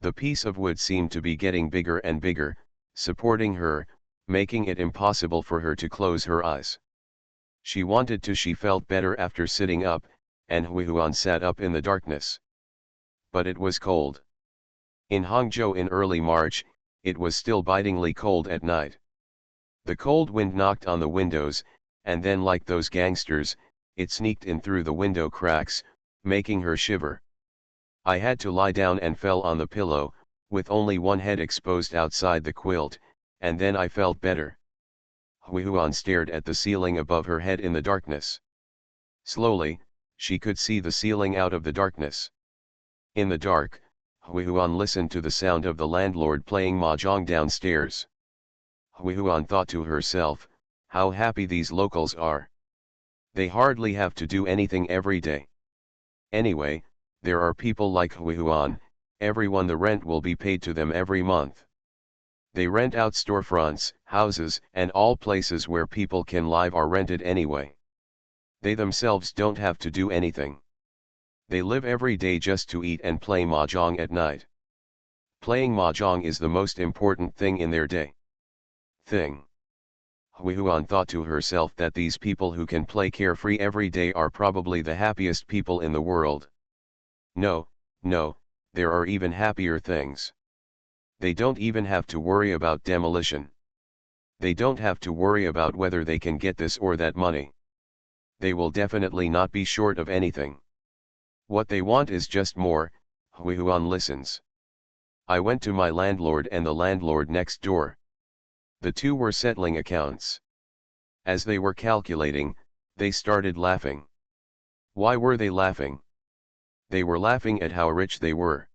The piece of wood seemed to be getting bigger and bigger, supporting her, making it impossible for her to close her eyes. She wanted to. She felt better after sitting up, and Huihuan sat up in the darkness. But it was cold. In Hangzhou in early March, it was still bitingly cold at night. The cold wind knocked on the windows, and then like those gangsters, it sneaked in through the window cracks, making her shiver. I had to lie down and fell on the pillow, with only one head exposed outside the quilt, and then I felt better. Huihuan stared at the ceiling above her head in the darkness. Slowly, she could see the ceiling out of the darkness. In the dark, Huihuan listened to the sound of the landlord playing mahjong downstairs. Huihuan thought to herself, how happy these locals are. They hardly have to do anything every day. Anyway, there are people like Huihuan, everyone. The rent will be paid to them every month. They rent out storefronts, houses, and all places where people can live are rented anyway. They themselves don't have to do anything. They live every day just to eat and play mahjong at night. Playing mahjong is the most important thing in their day. Huihuan thought to herself that these people who can play carefree every day are probably the happiest people in the world. No, there are even happier things. They don't even have to worry about demolition. They don't have to worry about whether they can get this or that money. They will definitely not be short of anything. What they want is just more. Huihuan listens. I went to my landlord and the landlord next door. The two were settling accounts. As they were calculating, they started laughing. Why were they laughing? They were laughing at how rich they were.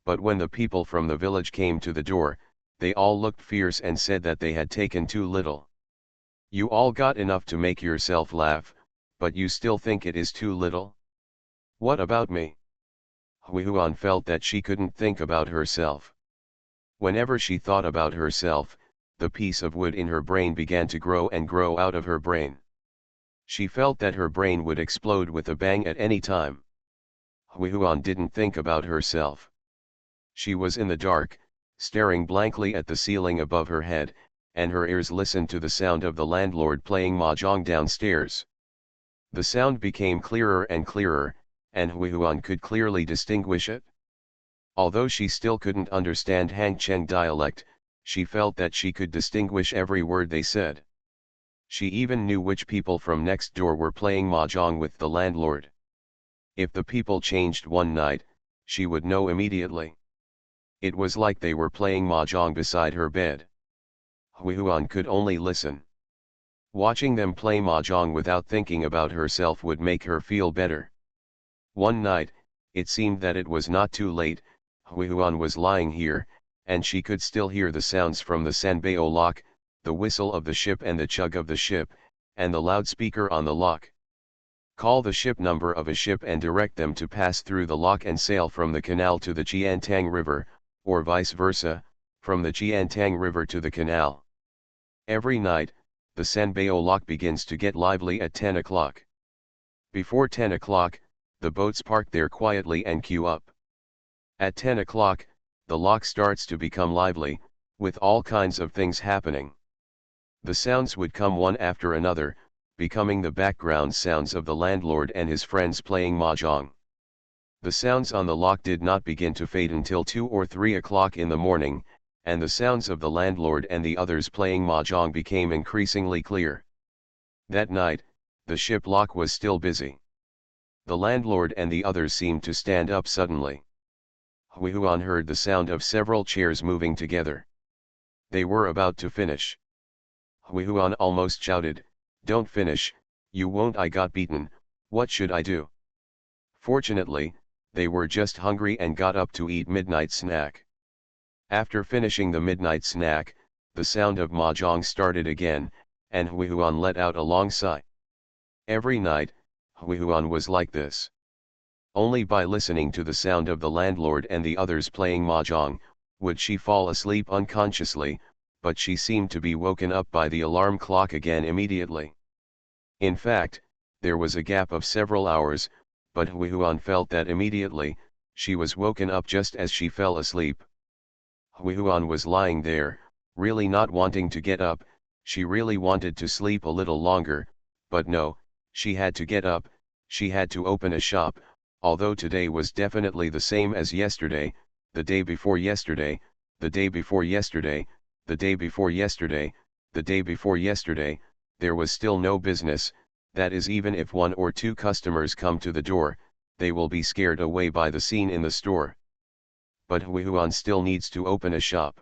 But when the people from the village came to the door, they all looked fierce and said that they had taken too little. You all got enough to make yourself laugh, but you still think it is too little? What about me? Huihuan felt that she couldn't think about herself. Whenever she thought about herself, the piece of wood in her brain began to grow and grow out of her brain. She felt that her brain would explode with a bang at any time. Huihuan didn't think about herself. She was in the dark, staring blankly at the ceiling above her head, and her ears listened to the sound of the landlord playing mahjong downstairs. The sound became clearer and clearer, and Huihuan could clearly distinguish it. Although she still couldn't understand Hangcheng dialect, she felt that she could distinguish every word they said. She even knew which people from next door were playing mahjong with the landlord. If the people changed one night, she would know immediately. It was like they were playing mahjong beside her bed. Huihuan could only listen. Watching them play mahjong without thinking about herself would make her feel better. One night, it seemed that it was not too late. Huihuan was lying here, and she could still hear the sounds from the Sanbeo lock, the whistle of the ship and the chug of the ship, and the loudspeaker on the lock. Call the ship number of a ship and direct them to pass through the lock and sail from the canal to the Qiantang River, or vice versa, from the Qiantang River to the canal. Every night, the Sanbeo lock begins to get lively at 10 o'clock. Before 10 o'clock, the boats park there quietly and queue up. At 10 o'clock, the lock starts to become lively, with all kinds of things happening. The sounds would come one after another, becoming the background sounds of the landlord and his friends playing mahjong. The sounds on the lock did not begin to fade until 2 or 3 o'clock in the morning, and the sounds of the landlord and the others playing mahjong became increasingly clear. That night, the ship lock was still busy. The landlord and the others seemed to stand up suddenly. Huihuan heard the sound of several chairs moving together. They were about to finish. Huihuan almost shouted, "Don't finish, you won't, I got beaten, what should I do?" Fortunately, they were just hungry and got up to eat midnight snack. After finishing the midnight snack, the sound of mahjong started again, and Huihuan let out a long sigh. Every night, Huihuan was like this. Only by listening to the sound of the landlord and the others playing mahjong, would she fall asleep unconsciously, but she seemed to be woken up by the alarm clock again immediately. In fact, there was a gap of several hours, but Huihuan felt that immediately, she was woken up just as she fell asleep. Huihuan was lying there, really not wanting to get up. She really wanted to sleep a little longer, but no, she had to get up. She had to open a shop, although today was definitely the same as yesterday, the day before yesterday, the day before yesterday, the day before yesterday, the day before yesterday, there was still no business. That is, even if 1 or 2 customers come to the door, they will be scared away by the scene in the store. But Huihuan still needs to open a shop.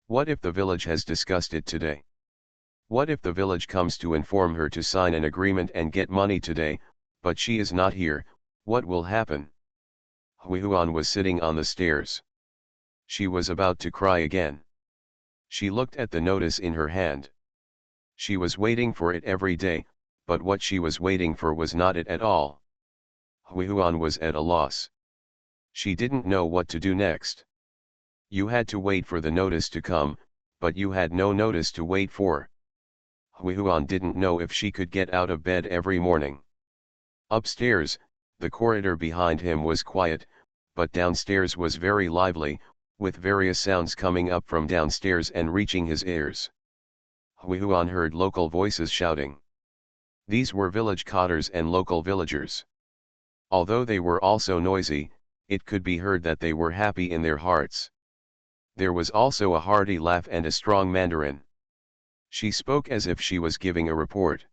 What if the village has discussed it today? What if the village comes to inform her to sign an agreement and get money today, but she is not here? What will happen? Huihuan was sitting on the stairs. She was about to cry again. She looked at the notice in her hand. She was waiting for it every day, but what she was waiting for was not it at all. Huihuan was at a loss. She didn't know what to do next. You had to wait for the notice to come, but you had no notice to wait for. Huihuan didn't know if she could get out of bed every morning. Upstairs, the corridor behind him was quiet, but downstairs was very lively, with various sounds coming up from downstairs and reaching his ears. Huihuan heard local voices shouting. These were village cotters and local villagers. Although they were also noisy, it could be heard that they were happy in their hearts. There was also a hearty laugh and a strong Mandarin. She spoke as if she was giving a report.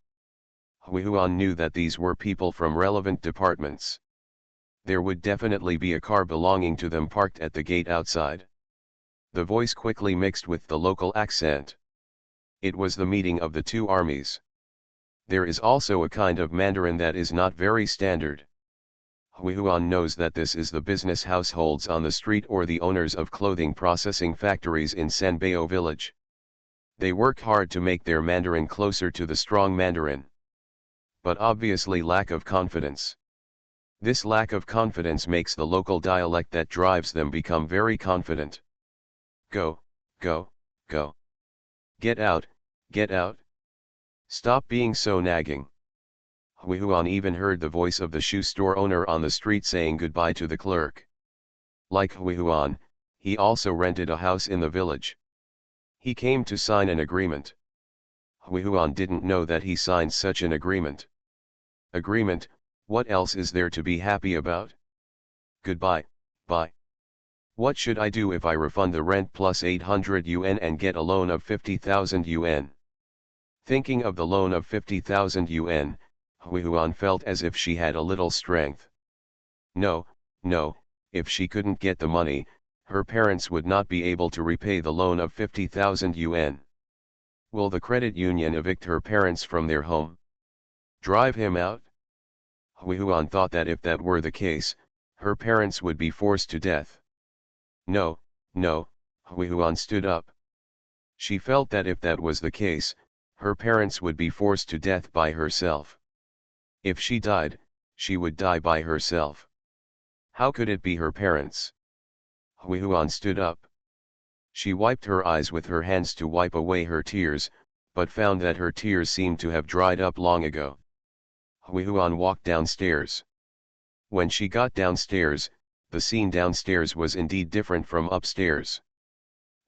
Huihuan knew that these were people from relevant departments. There would definitely be a car belonging to them parked at the gate outside. The voice quickly mixed with the local accent. It was the meeting of the 2 armies. There is also a kind of Mandarin that is not very standard. Huihuan knows that this is the business households on the street or the owners of clothing processing factories in Sanbeo village. They work hard to make their Mandarin closer to the strong Mandarin. But obviously lack of confidence. This lack of confidence makes the local dialect that drives them become very confident. Go, go, go. Get out, get out. Stop being so nagging. Hui Huan even heard the voice of the shoe store owner on the street saying goodbye to the clerk. Like Hui Huan, he also rented a house in the village. He came to sign an agreement. Hui Huan didn't know that he signed such an agreement. Agreement, what else is there to be happy about? Goodbye, bye. What should I do if I refund the rent plus 800 yuan and get a loan of 50,000 yuan? Thinking of the loan of 50,000 yuan, Hui Huan felt as if she had a little strength. No, no, if she couldn't get the money, her parents would not be able to repay the loan of 50,000 yuan. Will the credit union evict her parents from their home? Drive him out? Hui Huan thought that if that were the case, her parents would be forced to death. No, no, Hui Huan stood up. She felt that if that was the case, her parents would be forced to death by herself. If she died, she would die by herself. How could it be her parents? Hui Huan stood up. She wiped her eyes with her hands to wipe away her tears, but found that her tears seemed to have dried up long ago. Hui Huan walked downstairs. When she got downstairs, the scene downstairs was indeed different from upstairs.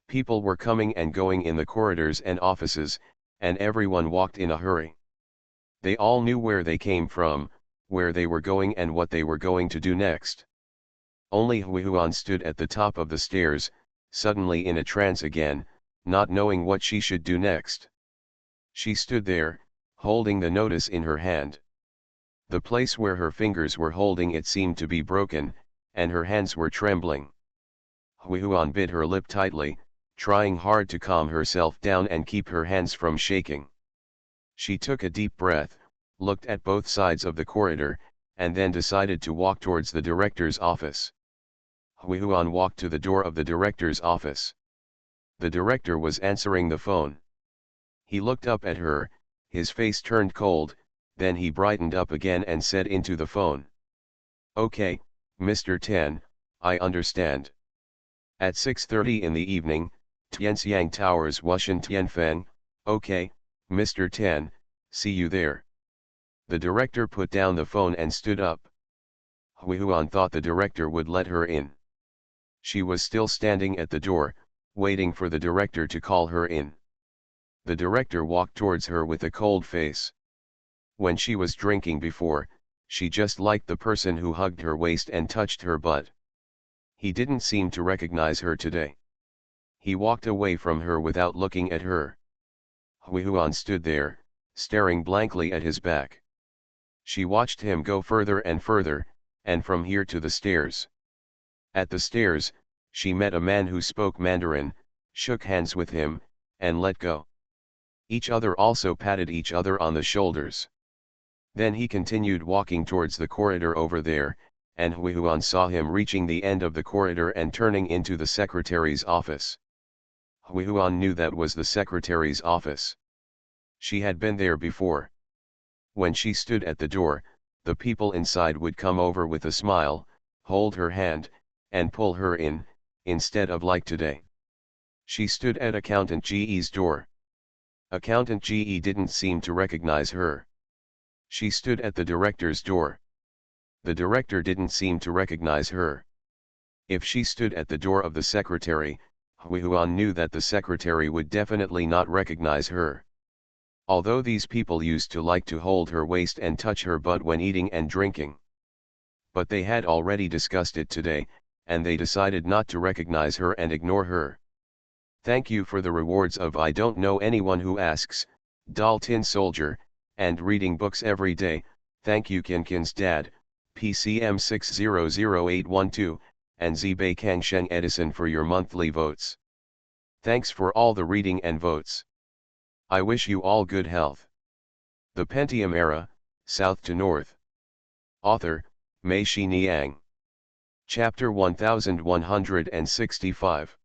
People were coming and going in the corridors and offices, and everyone walked in a hurry. They all knew where they came from, where they were going and what they were going to do next. Only Hui Huan stood at the top of the stairs, suddenly in a trance again, not knowing what she should do next. She stood there, holding the notice in her hand. The place where her fingers were holding it seemed to be broken, and her hands were trembling. Hui Huan bit her lip tightly, trying hard to calm herself down and keep her hands from shaking. She took a deep breath, looked at both sides of the corridor, and then decided to walk towards the director's office. Hui Huan walked to the door of the director's office. The director was answering the phone. He looked up at her, his face turned cold, then he brightened up again and said into the phone. Okay, Mr. Tan, I understand. At 6:30 in the evening, Tianxiang Towers, Wushan Tianfeng. Okay, Mr. Tan, see you there. The director put down the phone and stood up. Hui Huan thought the director would let her in. She was still standing at the door, waiting for the director to call her in. The director walked towards her with a cold face. When she was drinking before, she just liked the person who hugged her waist and touched her butt. He didn't seem to recognize her today. He walked away from her without looking at her. Hui Huan stood there, staring blankly at his back. She watched him go further and further, and from here to the stairs. At the stairs, she met a man who spoke Mandarin, shook hands with him, and let go. Each other also patted each other on the shoulders. Then he continued walking towards the corridor over there, and Hui Huan saw him reaching the end of the corridor and turning into the secretary's office. Hui Huan knew that was the secretary's office. She had been there before. When she stood at the door, the people inside would come over with a smile, hold her hand, and pull her in, instead of like today. She stood at Accountant Ge's door. Accountant Ge didn't seem to recognize her. She stood at the director's door. The director didn't seem to recognize her. If she stood at the door of the secretary, Hui Huan knew that the secretary would definitely not recognize her. Although these people used to like to hold her waist and touch her butt when eating and drinking. But they had already discussed it today, and they decided not to recognize her and ignore her. Thank you for the rewards of I don't know anyone who asks, Dal Tin Soldier, and reading books every day. Thank you Kinkin's dad, PCM 600812, and Zibei Kangsheng Edison for your monthly votes. Thanks for all the reading and votes. I wish you all good health. The Pentium Era, South to North. Author, Mei Shi Niang. Chapter 1165.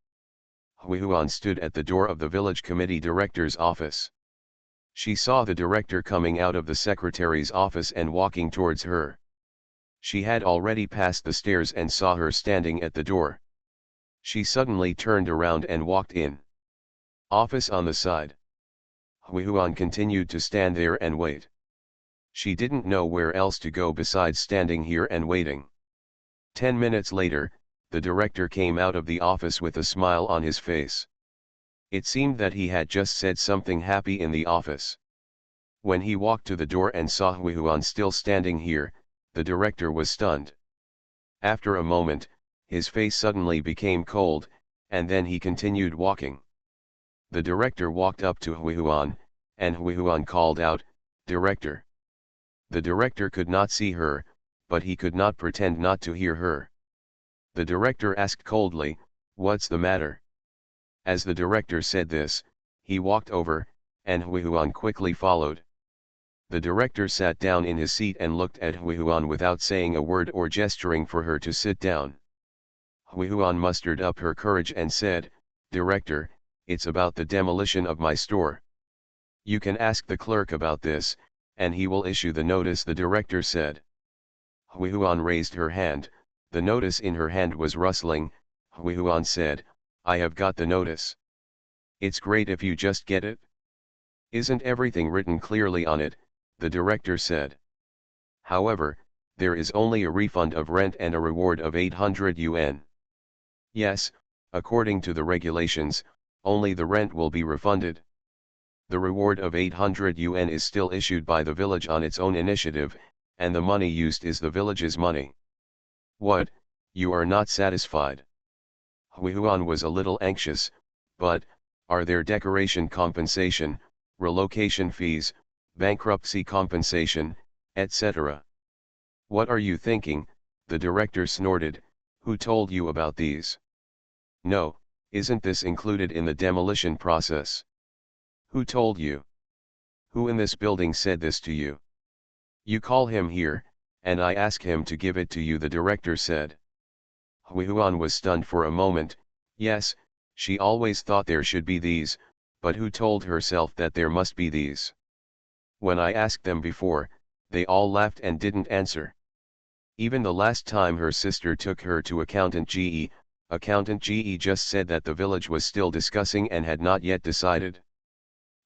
Hui Huan stood at the door of the village committee director's office. She saw the director coming out of the secretary's office and walking towards her. She had already passed the stairs and saw her standing at the door. She suddenly turned around and walked in. Office on the side. Hui Huan continued to stand there and wait. She didn't know where else to go besides standing here and waiting. 10 minutes later, the director came out of the office with a smile on his face. It seemed that he had just said something happy in the office. When he walked to the door and saw Hui Huan still standing here, the director was stunned. After a moment, his face suddenly became cold, and then he continued walking. The director walked up to Hui Huan, and Hui Huan called out, "Director." The director could not see her, but he could not pretend not to hear her. The director asked coldly, "What's the matter?" As the director said this, he walked over, and Hui Huan quickly followed. The director sat down in his seat and looked at Hui Huan without saying a word or gesturing for her to sit down. Hui Huan mustered up her courage and said, "Director, it's about the demolition of my store. You can ask the clerk about this, and he will issue the notice," the director said. Hui Huan raised her hand, the notice in her hand was rustling. Hui Huan said, "I have got the notice. It's great if you just get it." "Isn't everything written clearly on it?" the director said. "However, there is only a refund of rent and a reward of 800 yuan. "Yes, according to the regulations, only the rent will be refunded. The reward of 800 yuan is still issued by the village on its own initiative, and the money used is the village's money." "What, you are not satisfied?" Hui Huan was a little anxious, but, are there decoration compensation, relocation fees, bankruptcy compensation, etc.? "What are you thinking?" the director snorted. "Who told you about these?" "No, isn't this included in the demolition process?" "Who told you? Who in this building said this to you?" "You call him here, and I ask him to give it to you," the director said. Hui Huan was stunned for a moment. Yes, she always thought there should be these, but who told herself that there must be these? When I asked them before, they all laughed and didn't answer. Even the last time her sister took her to Accountant GE just said that the village was still discussing and had not yet decided.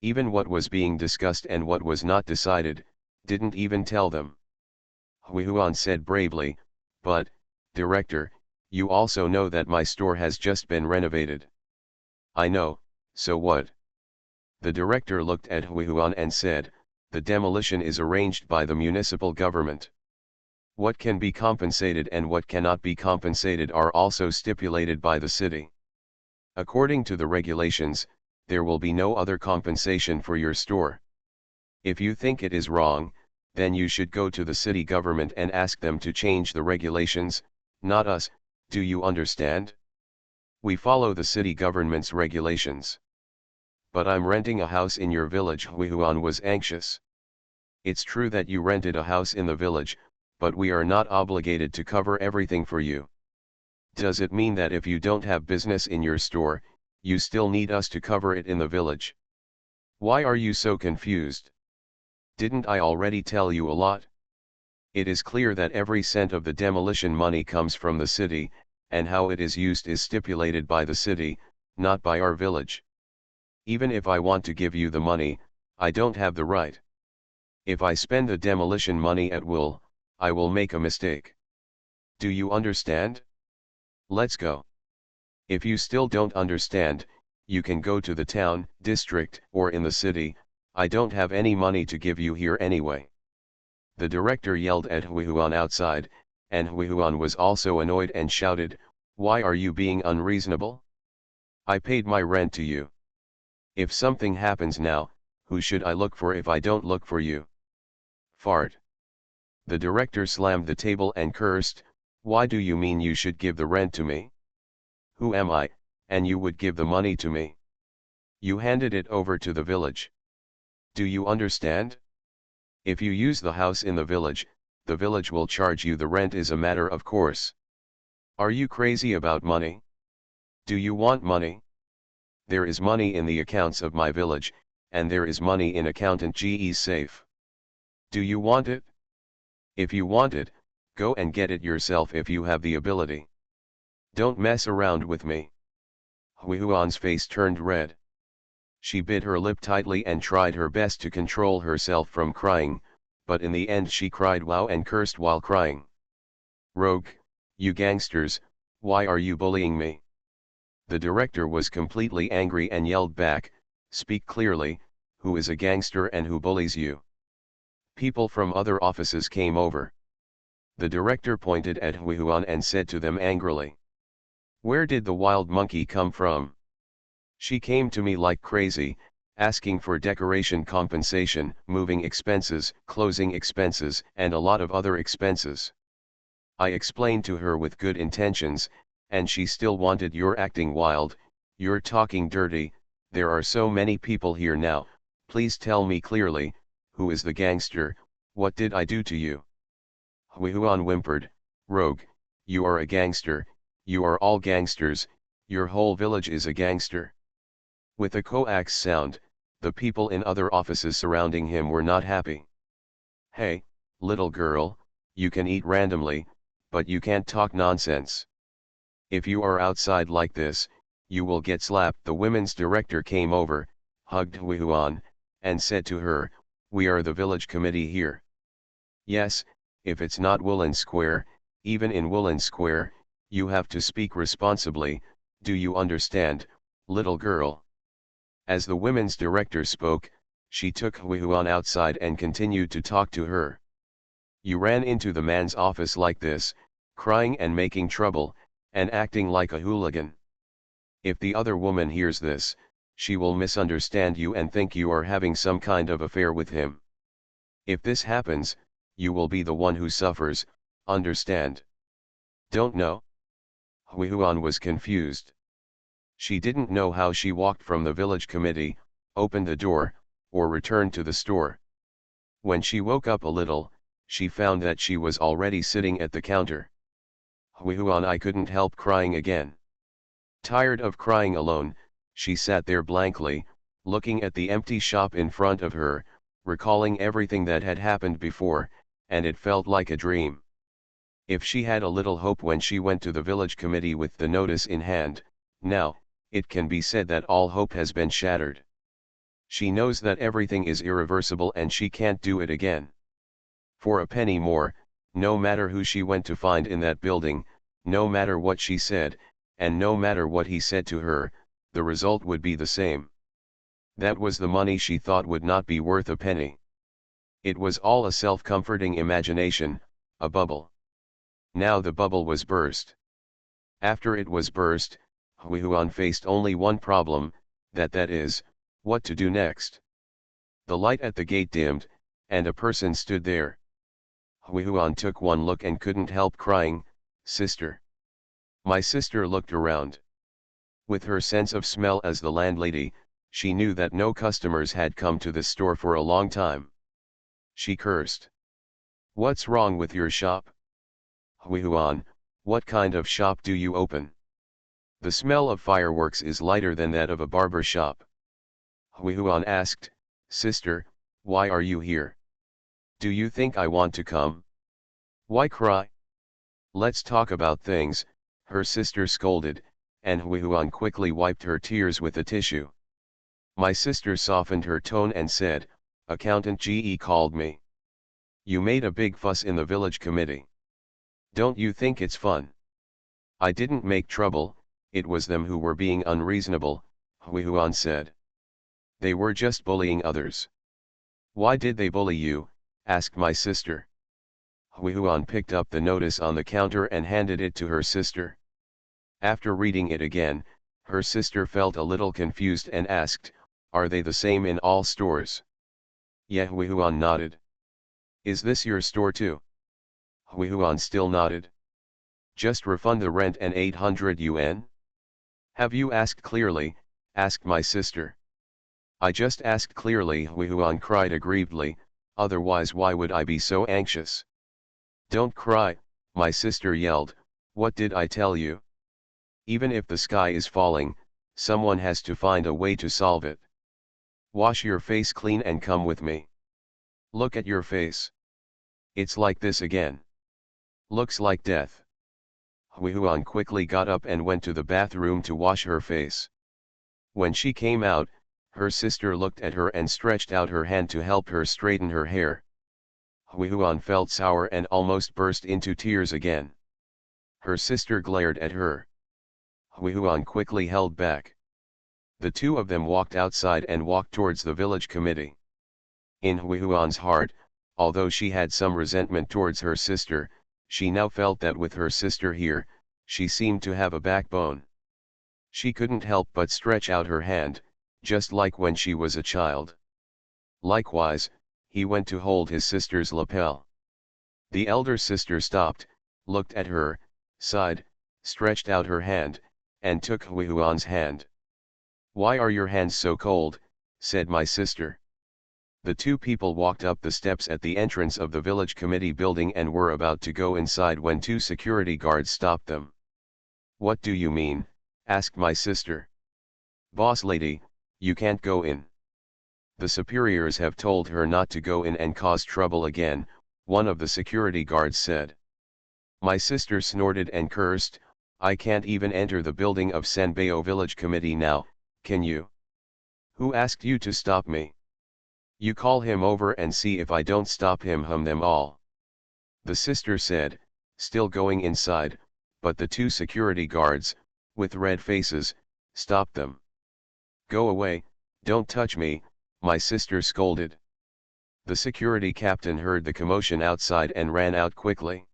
Even what was being discussed and what was not decided, didn't even tell them. Hui Huan said bravely, "But, director, you also know that my store has just been renovated." "I know, so what?" The director looked at Hui Huan and said, "The demolition is arranged by the municipal government. What can be compensated and what cannot be compensated are also stipulated by the city. According to the regulations, there will be no other compensation for your store. If you think it is wrong, then you should go to the city government and ask them to change the regulations, not us, do you understand? We follow the city government's regulations." "But I'm renting a house in your village." Hui Huan was anxious. "It's true that you rented a house in the village, but we are not obligated to cover everything for you. Does it mean that if you don't have business in your store, you still need us to cover it in the village? Why are you so confused? Didn't I already tell you a lot? It is clear that every cent of the demolition money comes from the city, and how it is used is stipulated by the city, not by our village. Even if I want to give you the money, I don't have the right. If I spend the demolition money at will, I will make a mistake. Do you understand? Let's go. If you still don't understand, you can go to the town, district, or in the city. I don't have any money to give you here anyway." The director yelled at Hui Huan outside, and Hui Huan was also annoyed and shouted, "Why are you being unreasonable? I paid my rent to you. If something happens now, who should I look for if I don't look for you? Fart." The director slammed the table and cursed, "Why do you mean you should give the rent to me? Who am I, and you would give the money to me? You handed it over to the village. Do you understand? If you use the house in the village will charge you the rent is a matter of course. Are you crazy about money? Do you want money? There is money in the accounts of my village, and there is money in Accountant GE's safe. Do you want it? If you want it, Go and get it yourself if you have the ability. Don't mess around with me. Hui Huan's face turned red. She bit her lip tightly and tried her best to control herself from crying, but in the end she cried wow and cursed while crying. Rogue, you gangsters, why are you bullying me? The director was completely angry and yelled back, speak clearly, who is a gangster and who bullies you? People from other offices came over. The director pointed at Hui Huan and said to them angrily, where did the wild monkey come from? She came to me like crazy, asking for decoration compensation, moving expenses, closing expenses, and a lot of other expenses. I explained to her with good intentions, and she still wanted. You're acting wild, you're talking dirty, there are so many people here now, please tell me clearly, who is the gangster, what did I do to you? Hui Huan whimpered, rogue, you are a gangster, you are all gangsters, your whole village is a gangster. With a coax sound, the people in other offices surrounding him were not happy. Hey, little girl, you can eat randomly, but you can't talk nonsense. If you are outside like this, you will get slapped. The women's director came over, hugged Hui Huan, and said to her, we are the village committee here. Yes, if it's not Woolen Square, even in Woolen Square, you have to speak responsibly, do you understand, little girl? As the women's director spoke, she took Hui Huan outside and continued to talk to her. You ran into the man's office like this, crying and making trouble, and acting like a hooligan. If the other woman hears this, she will misunderstand you and think you are having some kind of affair with him. If this happens, you will be the one who suffers, understand? Don't know? Hui Huan was confused. She didn't know how she walked from the village committee, opened the door, or returned to the store. When she woke up a little, she found that she was already sitting at the counter. Hui Huan, I couldn't help crying again. Tired of crying alone, she sat there blankly, looking at the empty shop in front of her, recalling everything that had happened before, and it felt like a dream. If she had a little hope when she went to the village committee with the notice in hand, now, it can be said that all hope has been shattered. She knows that everything is irreversible and she can't do it again. For a penny more, no matter who she went to find in that building, no matter what she said, and no matter what he said to her, the result would be the same. That was the money she thought would not be worth a penny. It was all a self-comforting imagination, a bubble. Now the bubble was burst. After it was burst, Hui Huan faced only one problem, that is, what to do next. The light at the gate dimmed, and a person stood there. Hui Huan took one look and couldn't help crying, sister. My sister looked around. With her sense of smell as the landlady, she knew that no customers had come to the store for a long time. She cursed. What's wrong with your shop? Hui Huan, what kind of shop do you open? The smell of fireworks is lighter than that of a barber shop. Hui Huan asked, sister, why are you here? Do you think I want to come? Why cry? Let's talk about things, her sister scolded, and Hui Huan quickly wiped her tears with a tissue. My sister softened her tone and said, Accountant GE called me. You made a big fuss in the village committee. Don't you think it's fun? I didn't make trouble, it was them who were being unreasonable, Hui Huan said. They were just bullying others. Why did they bully you? Asked my sister. Hui Huan picked up the notice on the counter and handed it to her sister. After reading it again, her sister felt a little confused and asked, are they the same in all stores? Yeah, Hui Huan nodded. Is this your store too? Hui Huan still nodded. Just refund the rent and 800 yuan? Have you asked clearly? Asked my sister. I just asked clearly, Hui Huan cried aggrievedly, otherwise why would I be so anxious? Don't cry, my sister yelled, what did I tell you? Even if the sky is falling, someone has to find a way to solve it. Wash your face clean and come with me. Look at your face. It's like this again. Looks like death. Huihuan quickly got up and went to the bathroom to wash her face. When she came out, her sister looked at her and stretched out her hand to help her straighten her hair. Huihuan felt sour and almost burst into tears again. Her sister glared at her. Huihuan quickly held back. The two of them walked outside and walked towards the village committee. In Huihuan's heart, although she had some resentment towards her sister, she now felt that with her sister here, she seemed to have a backbone. She couldn't help but stretch out her hand, just like when she was a child. Likewise, he went to hold his sister's lapel. The elder sister stopped, looked at her, sighed, stretched out her hand, and took Huihuan's hand. "Why are your hands so cold?" said my sister. The two people walked up the steps at the entrance of the village committee building and were about to go inside when two security guards stopped them. "What do you mean?" asked my sister. "Boss lady, you can't go in. The superiors have told her not to go in and cause trouble again," one of the security guards said. My sister snorted and cursed, "I can't even enter the building of Sanbeo village committee now, can you? Who asked you to stop me? You call him over and see if I don't stop him them all." The sister said, still going inside, but the two security guards, with red faces, stopped them. "Go away, don't touch me," my sister scolded. The security captain heard the commotion outside and ran out quickly.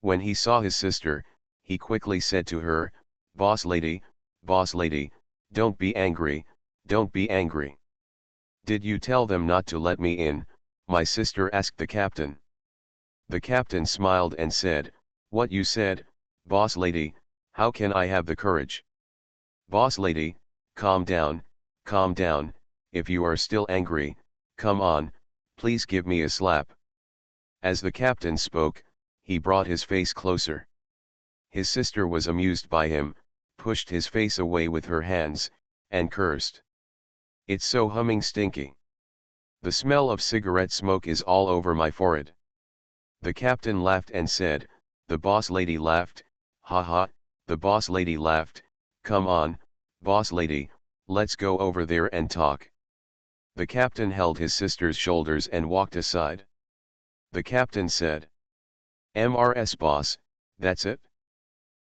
When he saw his sister, he quickly said to her, boss lady, don't be angry, don't be angry." "Did you tell them not to let me in?" my sister asked the captain. The captain smiled and said, "What you said, boss lady, how can I have the courage?" "Boss lady, calm down, if you are still angry, come on, please give me a slap." As the captain spoke, he brought his face closer. His sister was amused by him, pushed his face away with her hands, and cursed. "It's so humming stinky. The smell of cigarette smoke is all over my forehead." The captain laughed and said, "The boss lady laughed, ha ha, the boss lady laughed, come on, boss lady, let's go over there and talk." The captain held his sister's shoulders and walked aside. The captain said, "MRS boss, that's it.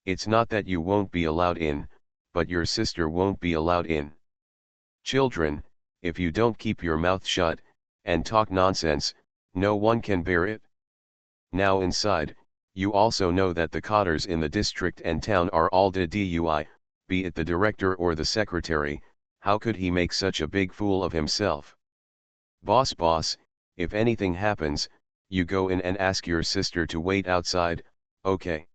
It's not that you won't be allowed in, but your sister won't be allowed in. Children, if you don't keep your mouth shut, and talk nonsense, no one can bear it. Now inside, you also know that the cotters in the district and town are all DUI, be it the director or the secretary, how could he make such a big fool of himself? Boss, if anything happens, you go in and ask your sister to wait outside, okay?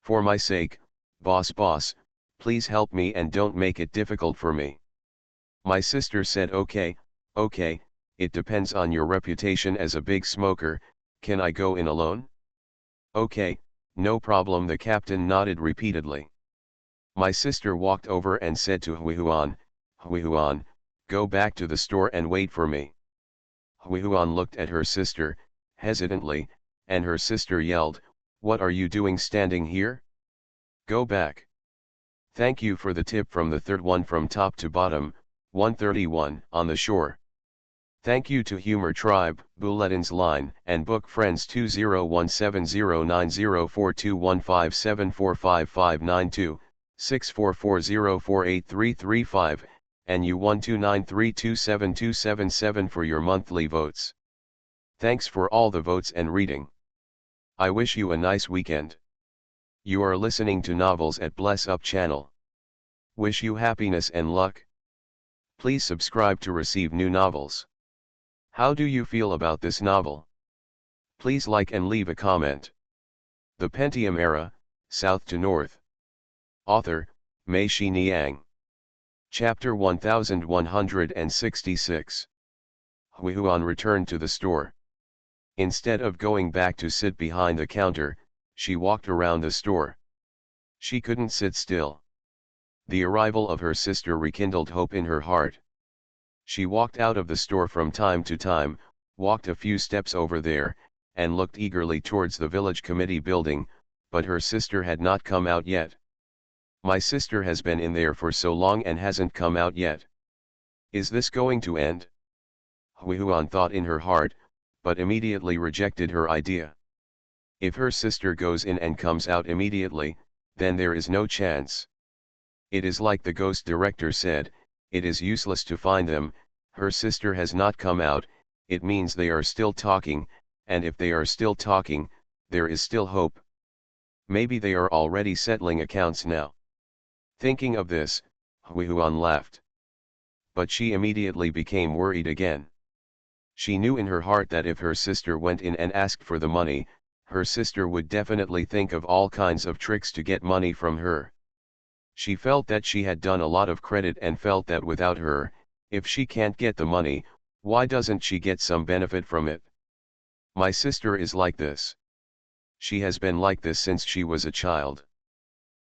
For my sake, boss, please help me and don't make it difficult for me." My sister said, okay, it depends on your reputation as a big smoker, can I go in alone?" "Okay, no problem," the captain nodded repeatedly. My sister walked over and said to Huihuan, "Go back to the store and wait for me." Huihuan looked at her sister, hesitantly, and her sister yelled, "What are you doing standing here? Go back." "Thank you for the tip from the third one from top to bottom, 131 on the shore. Thank you to Humor Tribe, Bulletin's Line, and Book Friends 201709042157455592, 6440483335, and U1293272777 for your monthly votes. Thanks for all the votes and reading. I wish you a nice weekend. You are listening to Novels at Bless Up channel. Wish you happiness and luck. Please subscribe to receive new novels. How do you feel about this novel? Please like and leave a comment. The Pentium Era, South to North. Author, Mei Shi Niang. Chapter 1166. Huihuan returned to the store. Instead of going back to sit behind the counter, she walked around the store. She couldn't sit still. The arrival of her sister rekindled hope in her heart. She walked out of the store from time to time, walked a few steps over there, and looked eagerly towards the village committee building, but her sister had not come out yet. My sister has been in there for so long and hasn't come out yet. Is this going to end? Hui Huan thought in her heart, but immediately rejected her idea. If her sister goes in and comes out immediately, then there is no chance. It is like the ghost director said, it is useless to find them. Her sister has not come out, it means they are still talking, and if they are still talking, there is still hope. Maybe they are already settling accounts now. Thinking of this, Hui Huan laughed. But she immediately became worried again. She knew in her heart that if her sister went in and asked for the money, her sister would definitely think of all kinds of tricks to get money from her. She felt that she had done a lot of credit and felt that without her, if she can't get the money, why doesn't she get some benefit from it? My sister is like this. She has been like this since she was a child.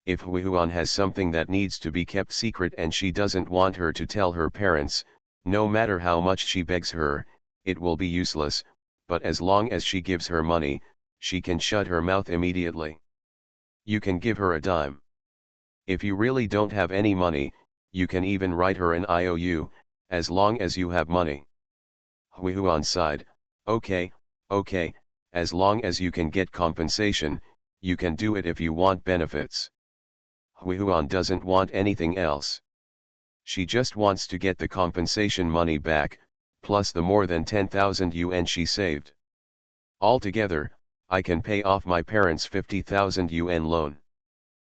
If Hui Huan has something that needs to be kept secret and she doesn't want her to tell her parents, no matter how much she begs her, it will be useless, but as long as she gives her money, she can shut her mouth immediately. You can give her a dime. If you really don't have any money, you can even write her an IOU, as long as you have money. Hui Huan sighed, okay, as long as you can get compensation, you can do it if you want benefits. Hui Huan doesn't want anything else. She just wants to get the compensation money back, plus the more than 10,000 yuan she saved. Altogether, I can pay off my parents' 50,000 yuan loan.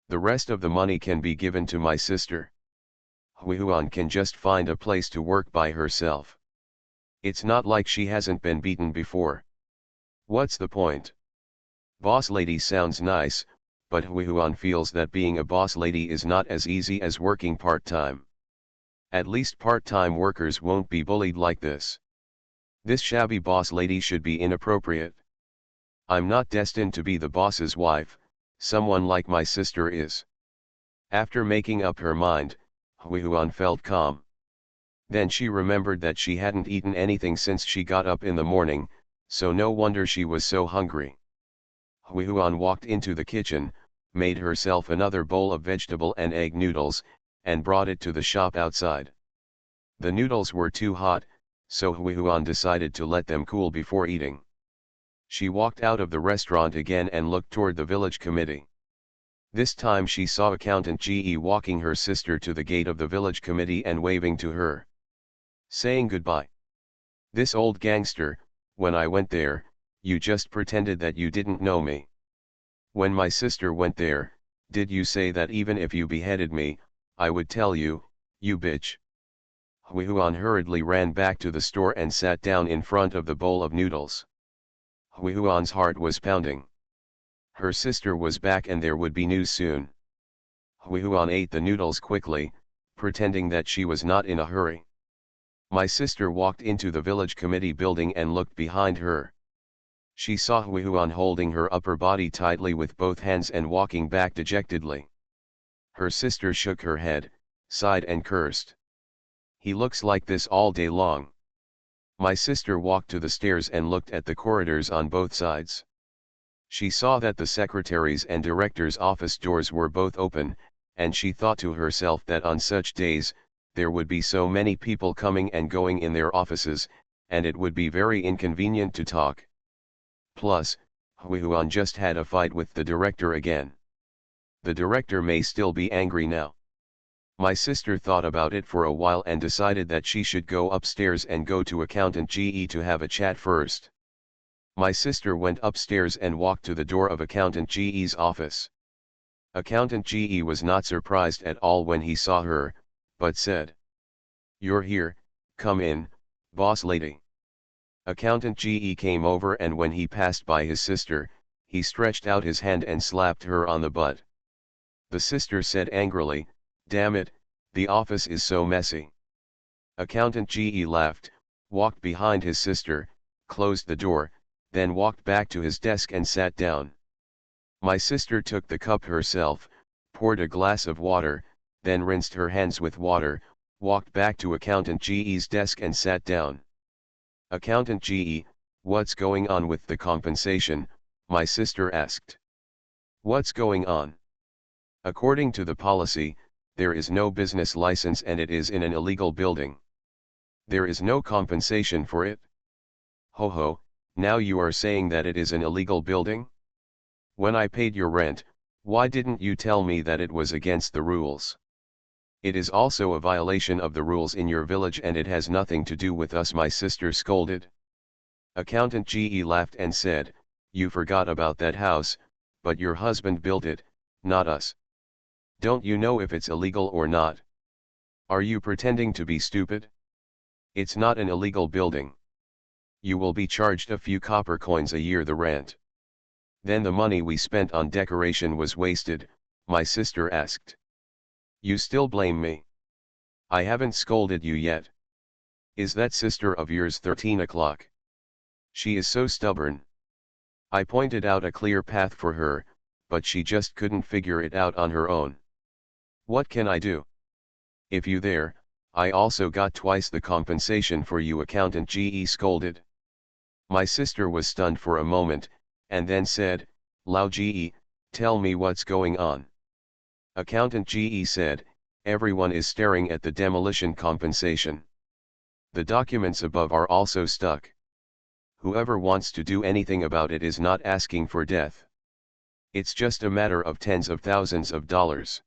The rest of the money can be given to my sister. Hui Huan can just find a place to work by herself. It's not like she hasn't been beaten before. What's the point? Boss lady sounds nice, but Hui Huan feels that being a boss lady is not as easy as working part-time. At least part-time workers won't be bullied like this. This shabby boss lady should be inappropriate. I'm not destined to be the boss's wife, someone like my sister is. After making up her mind, Hui Huan felt calm. Then she remembered that she hadn't eaten anything since she got up in the morning, so no wonder she was so hungry. Hui Huan walked into the kitchen, made herself another bowl of vegetable and egg noodles, and brought it to the shop outside. The noodles were too hot, so Hui Huan decided to let them cool before eating. She walked out of the restaurant again and looked toward the village committee. This time she saw Accountant Ge walking her sister to the gate of the village committee and waving to her. Saying goodbye. This old gangster, when I went there, you just pretended that you didn't know me. When my sister went there, did you say that even if you beheaded me, I would tell you, you bitch? Hui Huan hurriedly ran back to the store and sat down in front of the bowl of noodles. Hui Huan's heart was pounding. Her sister was back and there would be news soon. Hui Huan ate the noodles quickly, pretending that she was not in a hurry. My sister walked into the village committee building and looked behind her. She saw Hui Huan holding her upper body tightly with both hands and walking back dejectedly. Her sister shook her head, sighed and cursed. He looks like this all day long. My sister walked to the stairs and looked at the corridors on both sides. She saw that the secretary's and director's office doors were both open, and she thought to herself that on such days, there would be so many people coming and going in their offices, and it would be very inconvenient to talk. Plus, Hui Huan just had a fight with the director again. The director may still be angry now. My sister thought about it for a while and decided that she should go upstairs and go to Accountant Ge to have a chat first. My sister went upstairs and walked to the door of Accountant Ge's office. Accountant Ge was not surprised at all when he saw her, but said, "You're here, come in, boss lady." Accountant Ge came over and when he passed by his sister, he stretched out his hand and slapped her on the butt. The sister said angrily, "Damn it, the office is so messy." Accountant Ge laughed, walked behind his sister, closed the door, then walked back to his desk and sat down. My sister took the cup herself, poured a glass of water, then rinsed her hands with water, walked back to Accountant Ge's desk and sat down. "Accountant Ge, What's going on with the compensation? My sister asked. What's going on? According to the policy, there is no business license and it is in an illegal building. There is no compensation for it. Ho ho, now you are saying that it is an illegal building? When I paid your rent, why didn't you tell me that it was against the rules? It is also a violation of the rules in your village and it has nothing to do with us, my sister scolded. Accountant GE laughed and said, you forgot about that house, but your husband built it, not us. Don't you know if it's illegal or not? Are you pretending to be stupid? It's not an illegal building. You will be charged a few copper coins a year the rent. Then the money we spent on decoration was wasted, my sister asked. You still blame me? I haven't scolded you yet. Is that sister of yours 13 o'clock? She is so stubborn. I pointed out a clear path for her, but she just couldn't figure it out on her own. What can I do? If you there, I also got twice the compensation for you, Accountant GE scolded. My sister was stunned for a moment, and then said, Lao GE, tell me what's going on. Accountant GE said, everyone is staring at the demolition compensation. The documents above are also stuck. Whoever wants to do anything about it is not asking for death. It's just a matter of tens of thousands of dollars.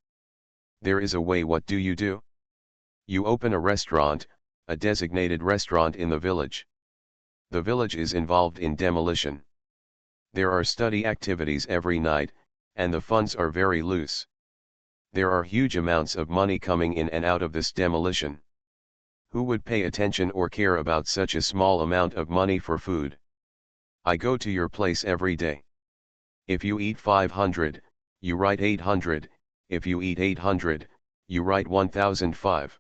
There is a way. What do? You open a restaurant, a designated restaurant in the village. The village is involved in demolition. There are study activities every night, and the funds are very loose. There are huge amounts of money coming in and out of this demolition. Who would pay attention or care about such a small amount of money for food? I go to your place every day. If you eat 500, you write 800, if you eat 800, you write 1005.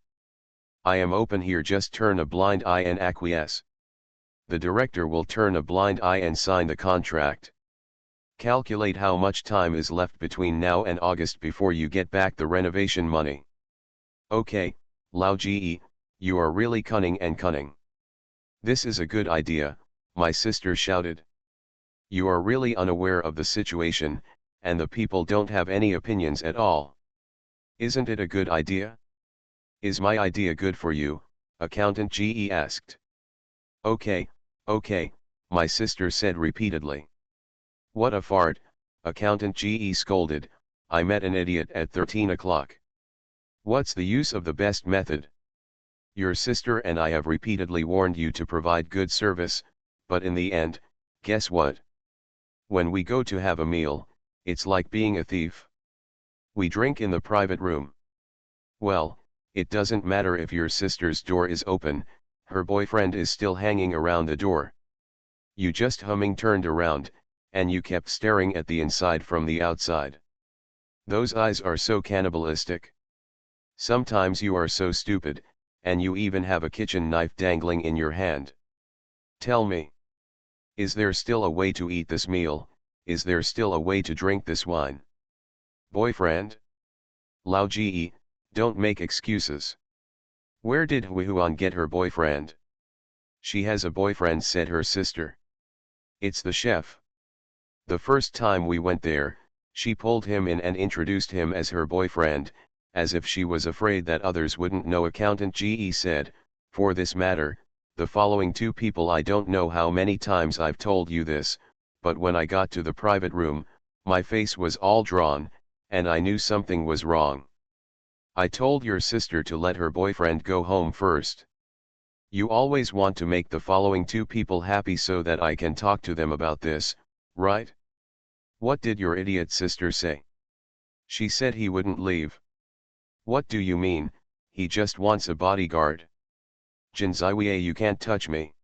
I am open here, just turn a blind eye and acquiesce. The director will turn a blind eye and sign the contract. Calculate how much time is left between now and August before you get back the renovation money. Okay, Lao GE, you are really cunning and cunning. This is a good idea, my sister shouted. You are really unaware of the situation, and the people don't have any opinions at all. Isn't it a good idea? Is my idea good for you? Accountant GE asked. Okay, my sister said repeatedly. What a fart, Accountant GE scolded, I met an idiot at 13 o'clock. What's the use of the best method? Your sister and I have repeatedly warned you to provide good service, but in the end, guess what? When we go to have a meal, it's like being a thief. We drink in the private room. Well, it doesn't matter if your sister's door is open, her boyfriend is still hanging around the door. You just humming turned around, and you kept staring at the inside from the outside. Those eyes are so cannibalistic. Sometimes you are so stupid, and you even have a kitchen knife dangling in your hand. Tell me. Is there still a way to eat this meal? Is there still a way to drink this wine? Boyfriend? Lao GE, don't make excuses. Where did Hui Huan get her boyfriend? She has a boyfriend, said her sister. It's the chef. The first time we went there, she pulled him in and introduced him as her boyfriend, as if she was afraid that others wouldn't know. Accountant GE said, for this matter, the following two people. I don't know how many times I've told you this, but when I got to the private room, my face was all drawn, and I knew something was wrong. I told your sister to let her boyfriend go home first. You always want to make the following two people happy so that I can talk to them about this, right? What did your idiot sister say? She said he wouldn't leave. What do you mean? He just wants a bodyguard. Jinzaiwie, you can't touch me.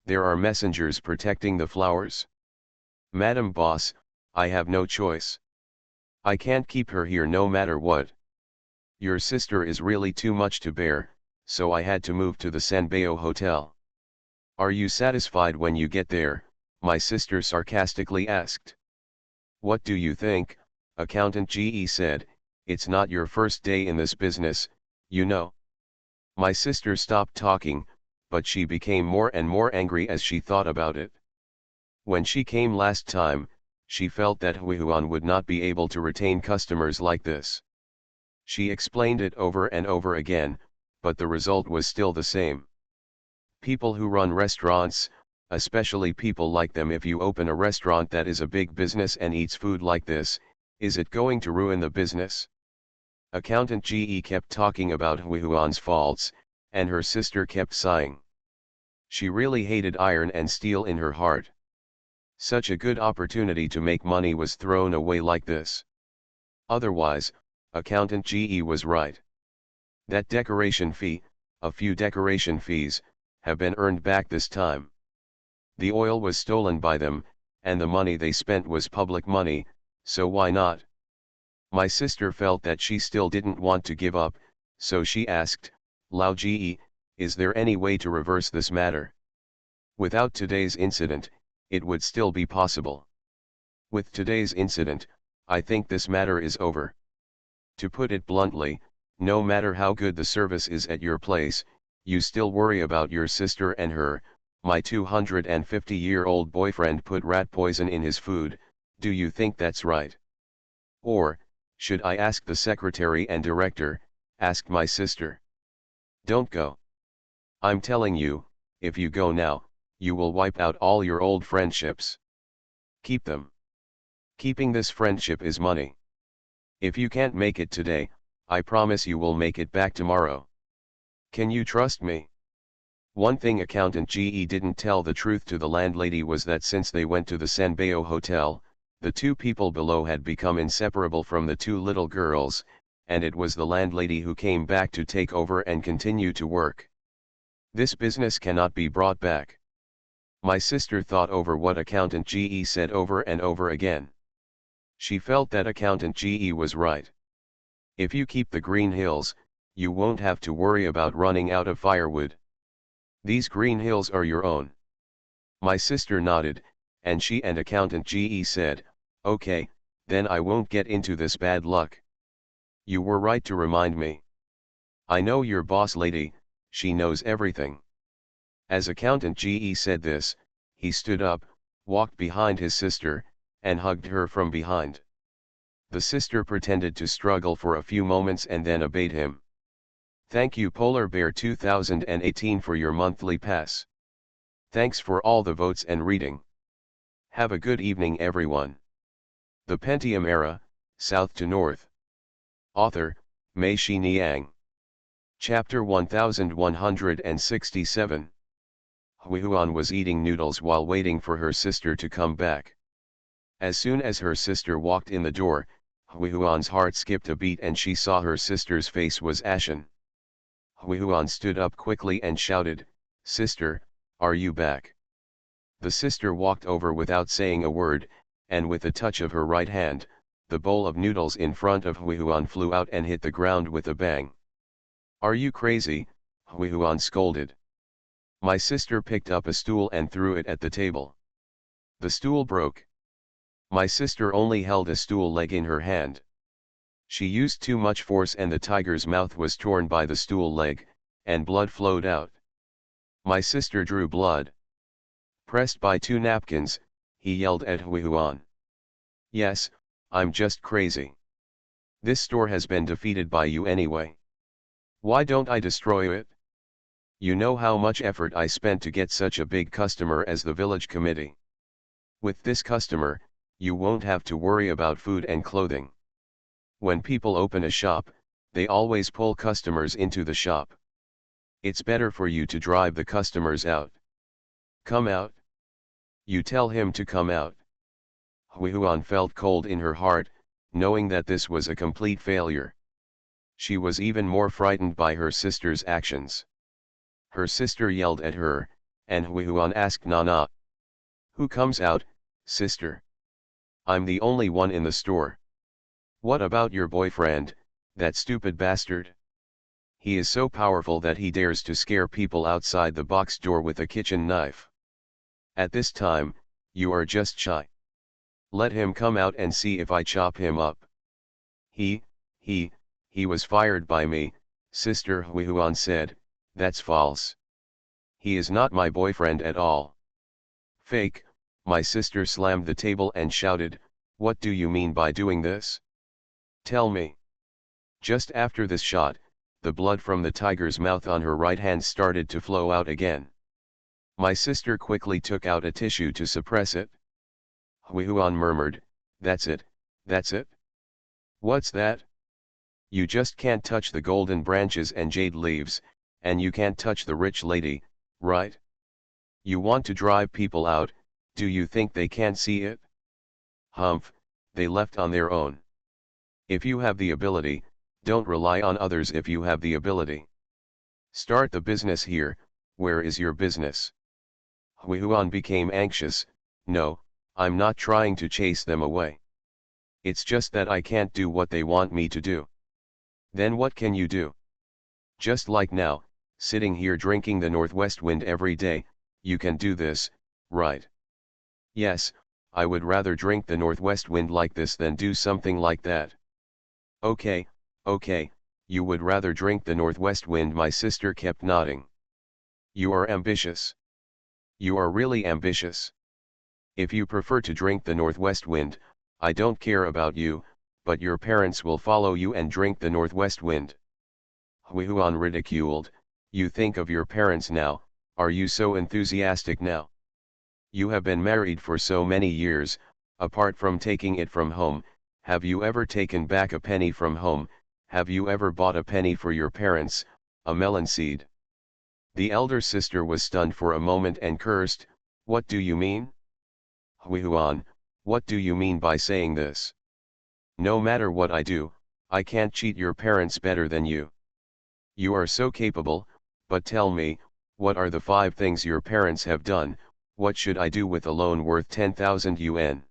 There are messengers protecting the flowers. Madam Boss, I have no choice. I can't keep her here no matter what. Your sister is really too much to bear, so I had to move to the Sanbeo Hotel. Are you satisfied when you get there? My sister sarcastically asked. What do you think? Accountant GE said, it's not your first day in this business, you know. My sister stopped talking, but she became more and more angry as she thought about it. When she came last time, she felt that Huihuan would not be able to retain customers like this. She explained it over and over again, but the result was still the same. People who run restaurants, especially people like them, if you open a restaurant that is a big business and eats food like this, is it going to ruin the business? Accountant Ge kept talking about Huihuan's faults, and her sister kept sighing. She really hated iron and steel in her heart. Such a good opportunity to make money was thrown away like this. Otherwise, Accountant Ge was right. That decoration fee, a few decoration fees, have been earned back this time. The oil was stolen by them, and the money they spent was public money, so why not? My sister felt that she still didn't want to give up, so she asked, Lao Ge, is there any way to reverse this matter? Without today's incident, it would still be possible. With today's incident, I think this matter is over. To put it bluntly, no matter how good the service is at your place, you still worry about your sister and her. My 250-year-old boyfriend put rat poison in his food, do you think that's right? Or, should I ask the secretary and director, ask my sister? Don't go. I'm telling you, if you go now, you will wipe out all your old friendships. Keep them. Keeping this friendship is money. If you can't make it today, I promise you will make it back tomorrow. Can you trust me? One thing Accountant Ge didn't tell the truth to the landlady was that since they went to the Sanbeo Hotel, the two people below had become inseparable from the two little girls, and it was the landlady who came back to take over and continue to work. This business cannot be brought back. My sister thought over what Accountant Ge said over and over again. She felt that Accountant Ge was right. If you keep the green hills, you won't have to worry about running out of firewood. These green hills are your own. My sister nodded, and she and Accountant Ge said, okay, then I won't get into this bad luck. You were right to remind me. I know your boss lady, she knows everything. As Accountant Ge said this, he stood up, walked behind his sister, and hugged her from behind. The sister pretended to struggle for a few moments and then obeyed him. Thank you Polar Bear 2018 for your monthly pass. Thanks for all the votes and reading. Have a good evening everyone. The Pentium Era, South to North. Author, Mei Shi Niang. Chapter 1167. Huihuan was eating noodles while waiting for her sister to come back. As soon as her sister walked in the door, Huihuan's heart skipped a beat and she saw her sister's face was ashen. Huihuan stood up quickly and shouted, Sister, are you back? The sister walked over without saying a word, and with a touch of her right hand, the bowl of noodles in front of Huihuan flew out and hit the ground with a bang. Are you crazy? Huihuan scolded. My sister picked up a stool and threw it at the table. The stool broke. My sister only held a stool leg in her hand. She used too much force and the tiger's mouth was torn by the stool leg, and blood flowed out. My sister drew blood. Pressed by two napkins, he yelled at Huihuan. Yes, I'm just crazy. This store has been defeated by you anyway. Why don't I destroy it? You know how much effort I spent to get such a big customer as the village committee. With this customer, you won't have to worry about food and clothing. When people open a shop, they always pull customers into the shop. It's better for you to drive the customers out. Come out. You tell him to come out. Huihuan felt cold in her heart, knowing that this was a complete failure. She was even more frightened by her sister's actions. Her sister yelled at her, and Huihuan asked Nana. Who comes out, sister? I'm the only one in the store. What about your boyfriend, that stupid bastard? He is so powerful that he dares to scare people outside the box door with a kitchen knife. At this time, you are just shy. Let him come out and see if I chop him up. He was fired by me, Sister Huihuan said, that's false. He is not my boyfriend at all. Fake. My sister slammed the table and shouted, "What do you mean by doing this? Tell me." Just after this shot, the blood from the tiger's mouth on her right hand started to flow out again. My sister quickly took out a tissue to suppress it. Hui Huan murmured, "That's it, that's it." "What's that?" "You just can't touch the golden branches and jade leaves, and you can't touch the rich lady, right? You want to drive people out, do you think they can't see it?" "Humph, they left on their own. If you have the ability, don't rely on others if you have the ability. Start the business here, where is your business?" Hui Huan became anxious. "No, I'm not trying to chase them away. It's just that I can't do what they want me to do." "Then what can you do?" "Just like now, sitting here drinking the northwest wind every day, you can do this, right?" "Yes, I would rather drink the northwest wind like this than do something like that." Okay, you would rather drink the northwest wind." My sister kept nodding. "You are ambitious. You are really ambitious. If you prefer to drink the northwest wind, I don't care about you, but your parents will follow you and drink the northwest wind." Hui Huan ridiculed, "You think of your parents now, are you so enthusiastic now? You have been married for so many years, apart from taking it from home, have you ever taken back a penny from home, have you ever bought a penny for your parents, a melon seed?" The elder sister was stunned for a moment and cursed, "What do you mean? Hui Huan, what do you mean by saying this? No matter what I do, I can't cheat your parents better than you. You are so capable, but tell me, what are the 5 things your parents have done? What should I do with a loan worth 10,000 yuan?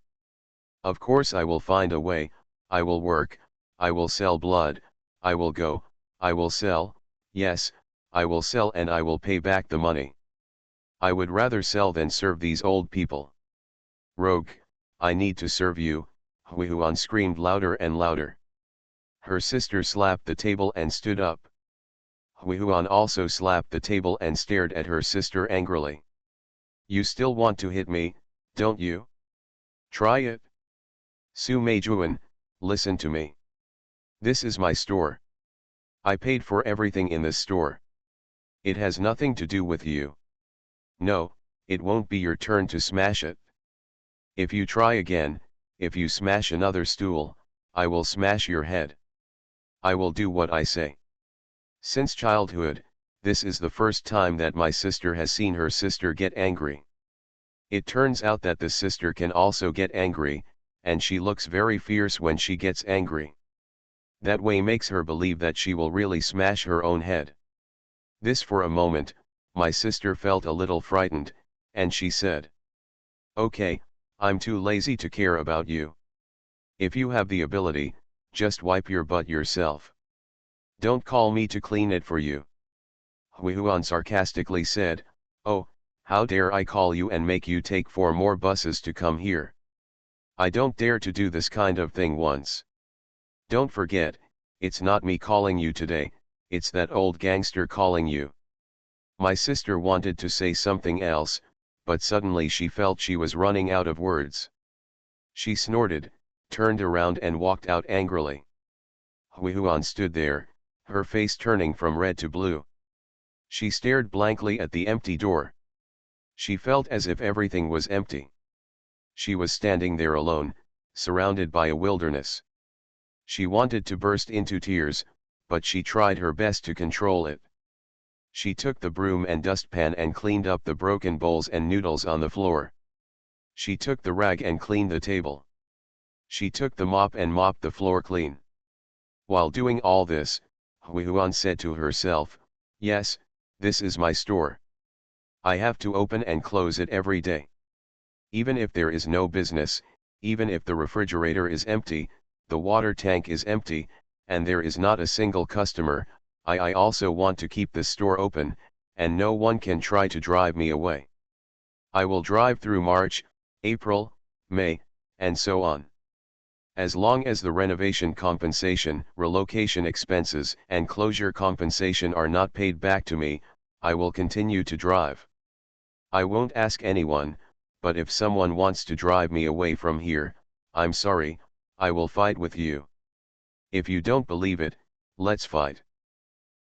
Of course I will find a way, I will work, I will sell blood, I will go, I will sell, yes, I will sell and I will pay back the money. I would rather sell than serve these old people." "Rogue, I need to serve you," Hui Huan screamed louder and louder. Her sister slapped the table and stood up. Hui Huan also slapped the table and stared at her sister angrily. "You still want to hit me, don't you? Try it. Su Meijuan, listen to me. This is my store. I paid for everything in this store. It has nothing to do with you. No, it won't be your turn to smash it. If you try again, if you smash another stool, I will smash your head. I will do what I say." Since childhood, this is the first time that my sister has seen her sister get angry. It turns out that the sister can also get angry, and she looks very fierce when she gets angry. That way makes her believe that she will really smash her own head. This for a moment, my sister felt a little frightened, and she said, "Okay, I'm too lazy to care about you. If you have the ability, just wipe your butt yourself. Don't call me to clean it for you." Hui Huan sarcastically said, "Oh, how dare I call you and make you take 4 more buses to come here? I don't dare to do this kind of thing once. Don't forget, it's not me calling you today, it's that old gangster calling you." My sister wanted to say something else, but suddenly she felt she was running out of words. She snorted, turned around and walked out angrily. Hui Huan stood there, her face turning from red to blue. She stared blankly at the empty door. She felt as if everything was empty. She was standing there alone, surrounded by a wilderness. She wanted to burst into tears, but she tried her best to control it. She took the broom and dustpan and cleaned up the broken bowls and noodles on the floor. She took the rag and cleaned the table. She took the mop and mopped the floor clean. While doing all this, Hui Huan said to herself, "Yes, this is my store. I have to open and close it every day. Even if there is no business, even if the refrigerator is empty, the water tank is empty, and there is not a single customer, I also want to keep the store open, and no one can try to drive me away. I will drive through March, April, May, and so on. As long as the renovation compensation, relocation expenses, and closure compensation are not paid back to me, I will continue to drive. I won't ask anyone, but if someone wants to drive me away from here, I'm sorry, I will fight with you. If you don't believe it, let's fight.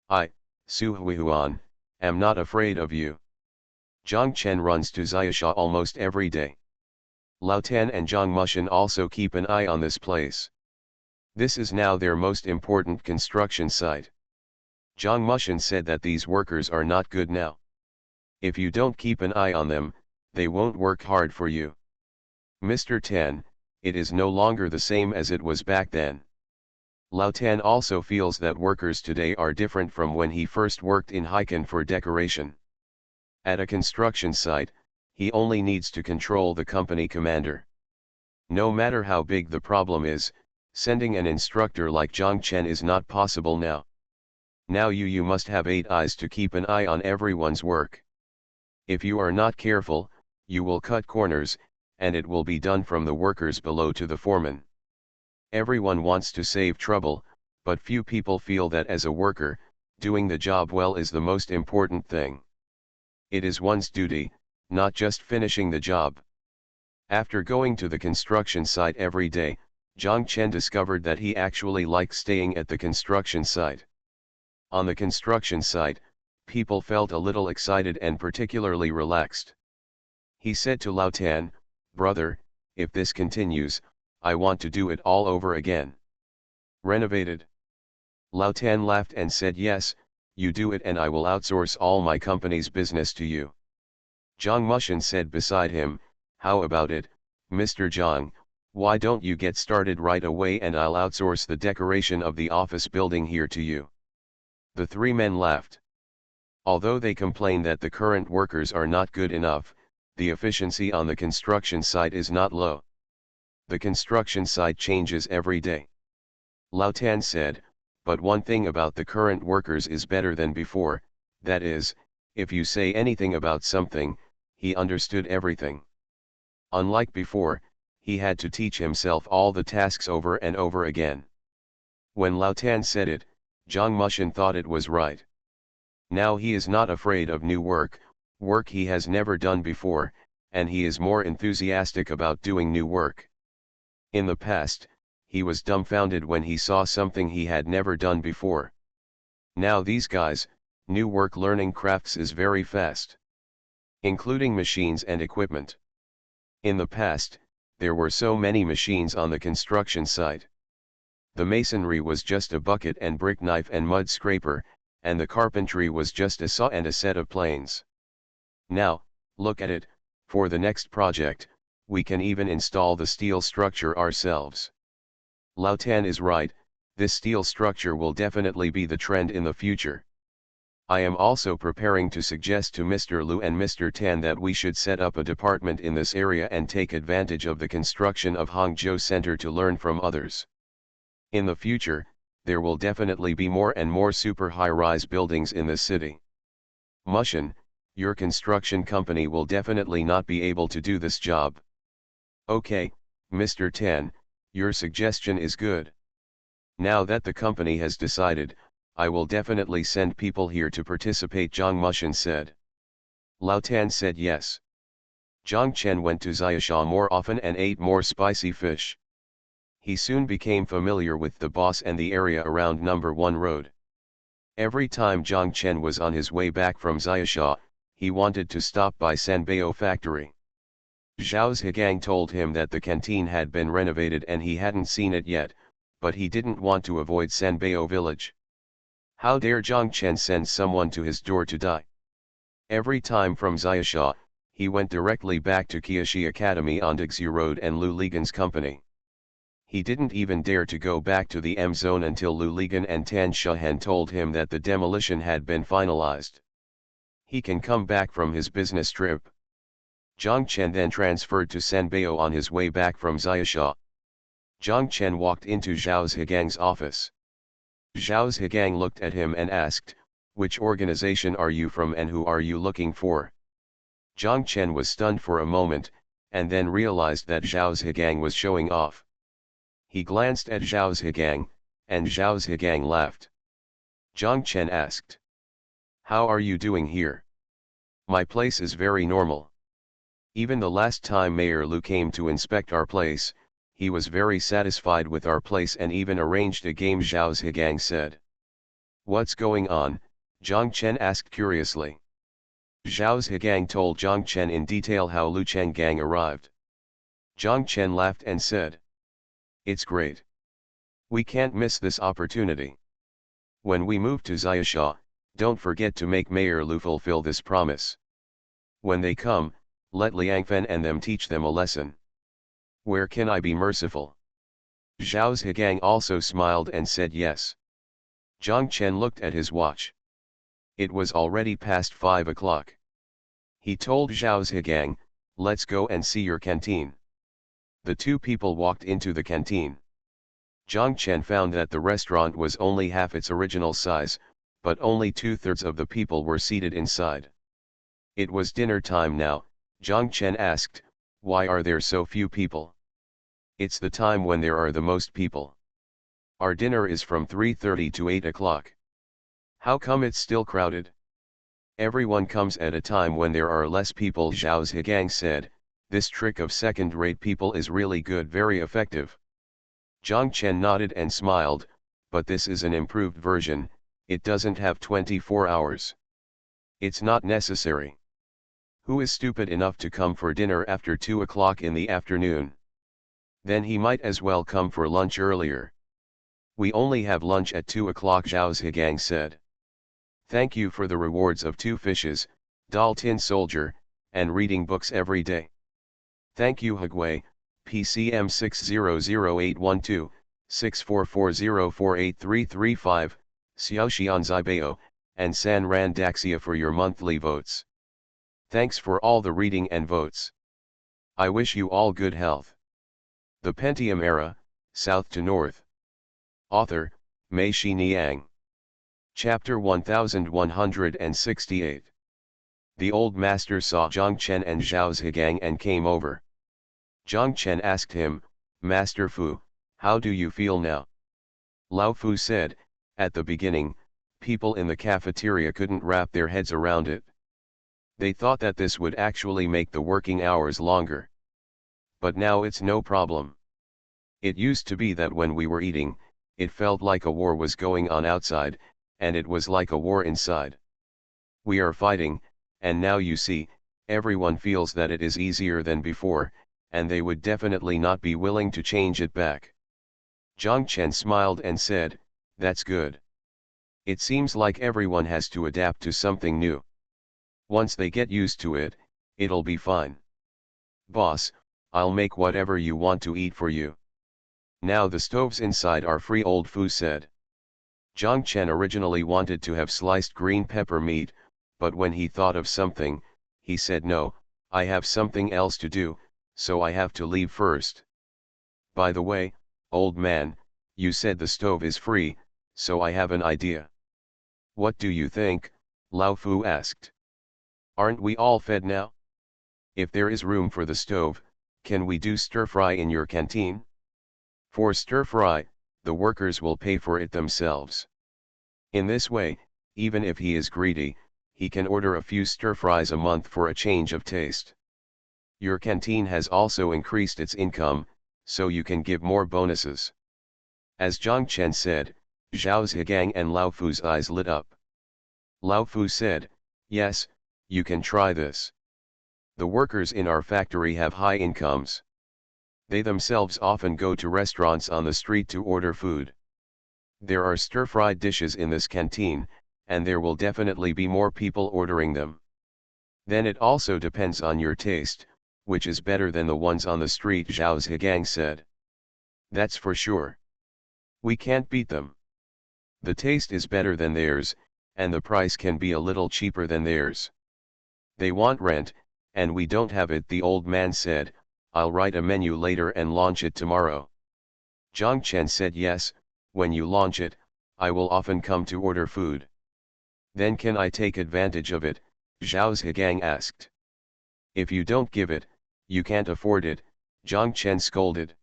I, Su Huihuan, am not afraid of you. Zhang Chen runs to Xiaosha almost every day. Lao Tan and Zhang Mushan also keep an eye on this place. This is now their most important construction site. Zhang Mushan said that these workers are not good now. If you don't keep an eye on them, they won't work hard for you. Mr. Tan, it is no longer the same as it was back then. Lao Tan also feels that workers today are different from when he first worked in Haikan for decoration. At a construction site, he only needs to control the company commander. No matter how big the problem is, sending an instructor like Zhang Chen is not possible now. Now you must have 8 eyes to keep an eye on everyone's work. If you are not careful, you will cut corners, and it will be done from the workers below to the foreman. Everyone wants to save trouble, but few people feel that as a worker, doing the job well is the most important thing. It is one's duty, not just finishing the job. After going to the construction site every day, Zhang Chen discovered that he actually likes staying at the construction site. On the construction site, people felt a little excited and particularly relaxed. He said to Lao Tan, "Brother, if this continues, I want to do it all over again." Renovated. Lao Tan laughed and said, "Yes, you do it and I will outsource all my company's business to you." Zhang Mushan said beside him, "How about it, Mr. Zhang, why don't you get started right away and I'll outsource the decoration of the office building here to you." The 3 men laughed. Although they complain that the current workers are not good enough, the efficiency on the construction site is not low. The construction site changes every day. Lao Tan said, "But one thing about the current workers is better than before, that is, if you say anything about something, he understood everything. Unlike before, he had to teach himself all the tasks over and over again." When Lao Tan said it, Zhang Mushan thought it was right. Now he is not afraid of new work he has never done before, and he is more enthusiastic about doing new work. In the past, he was dumbfounded when he saw something he had never done before. Now these guys, new work learning crafts is very fast. Including machines and equipment. In the past, there were so many machines on the construction site. The masonry was just a bucket and brick knife and mud scraper, and the carpentry was just a saw and a set of planes. Now, look at it, for the next project, we can even install the steel structure ourselves. Lao Tan is right, this steel structure will definitely be the trend in the future. I am also preparing to suggest to Mr. Lu and Mr. Tan that we should set up a department in this area and take advantage of the construction of Hangzhou Center to learn from others. In the future, there will definitely be more and more super high-rise buildings in the city. Mushan, your construction company will definitely not be able to do this job. Okay, Mr. Tan, your suggestion is good. Now that the company has decided, I will definitely send people here to participate, Zhang Mushan said. Lao Tan said yes. Zhang Chen went to Xiaosha more often and ate more spicy fish. He soon became familiar with the boss and the area around number 1 road. Every time Zhang Chen was on his way back from Xiaosha, he wanted to stop by Sanbeo factory. Zhao Zhigang told him that the canteen had been renovated and he hadn't seen it yet, but he didn't want to avoid Sanbeo village. How dare Zhang Chen send someone to his door to die? Every time from Xiaosha, he went directly back to Qiashi Academy on Dixu Road and Lu Ligan's company. He didn't even dare to go back to the M zone until Lu Ligan and Tan Shahan told him that the demolition had been finalized. He can come back from his business trip. Zhang Chen then transferred to Sanbeo on his way back from Xiaosha. Zhang Chen walked into Zhao Zhigang's office. Zhao Zhigang looked at him and asked, "Which organization are you from and who are you looking for?" Zhang Chen was stunned for a moment, and then realized that Zhao Zhigang was showing off. He glanced at Zhao Zhigang, and Zhao Zhigang laughed. Zhang Chen asked, How are you doing here? My place is very normal. Even the last time Mayor Lu came to inspect our place, he was very satisfied with our place and even arranged a game. Zhao Zhigang said. What's going on? Zhang Chen asked curiously. Zhao Zhigang told Zhang Chen in detail how Lu Chenggang arrived. Zhang Chen laughed and said. It's great. We can't miss this opportunity. When we move to Xiaosha, don't forget to make Mayor Lu fulfill this promise. When they come, let Liangfen and them teach them a lesson. Where can I be merciful? Zhao Zhigang also smiled and said yes. Zhang Chen looked at his watch. It was already past 5 o'clock. He told Zhao Zhigang, let's go and see your canteen. The two people walked into the canteen. Zhang Chen found that the restaurant was only half its original size, but only 2/3 of the people were seated inside. It was dinner time now. Zhang Chen asked, why are there so few people? It's the time when there are the most people. Our dinner is from 3:30 to 8 o'clock. How come it's still crowded? Everyone comes at a time when there are less people. Zhao Zhigang said, this trick of second-rate people is really good, very effective. Zhang Chen nodded and smiled, but this is an improved version, it doesn't have 24 hours. It's not necessary. Who is stupid enough to come for dinner after 2 o'clock in the afternoon? Then he might as well come for lunch earlier. We only have lunch at 2 o'clock, Zhao Zhigang said. Thank you for the rewards of 2 fishes, Dal Tin Soldier, and reading books every day. Thank you Hagwei, PCM 600812, 6440483335, Xiaoxian Zibao, and San Ran Daxia for your monthly votes. Thanks for all the reading and votes. I wish you all good health. The Pentium Era, South to North. Author, Mei Shi Niang. Chapter 1168. The old master saw Zhang Chen and Zhao Zhigang and came over. Zhang Chen asked him, Master Fu, how do you feel now? Lao Fu said, at the beginning, people in the cafeteria couldn't wrap their heads around it. They thought that this would actually make the working hours longer. But now it's no problem. It used to be that when we were eating, it felt like a war was going on outside, and it was like a war inside. We are fighting, and now you see, everyone feels that it is easier than before, and they would definitely not be willing to change it back. Zhang Chen smiled and said, that's good. It seems like everyone has to adapt to something new. Once they get used to it, it'll be fine. Boss, I'll make whatever you want to eat for you. Now the stoves inside are free, old Fu said. Zhang Chen originally wanted to have sliced green pepper meat, but when he thought of something, he said no, I have something else to do, so I have to leave first. By the way, old man, you said the stove is free, so I have an idea. What do you think? Lao Fu asked. Aren't we all fed now? If there is room for the stove, can we do stir-fry in your canteen? For stir-fry, the workers will pay for it themselves. In this way, even if he is greedy, he can order a few stir-fries a month for a change of taste. Your canteen has also increased its income, so you can give more bonuses. As Zhang Chen said, Zhao Zhigang and Lao Fu's eyes lit up. Lao Fu said, yes, you can try this. The workers in our factory have high incomes. They themselves often go to restaurants on the street to order food. There are stir-fried dishes in this canteen, and there will definitely be more people ordering them. Then it also depends on your taste, which is better than the ones on the street, Zhao Zhigang said. That's for sure. We can't beat them. The taste is better than theirs, and the price can be a little cheaper than theirs. They want rent, and we don't have it, the old man said. I'll write a menu later and launch it tomorrow. Zhang Chen said yes, when you launch it, I will often come to order food. Then can I take advantage of it? Zhao Zhigang asked. If you don't give it, you can't afford it, Zhang Chen scolded.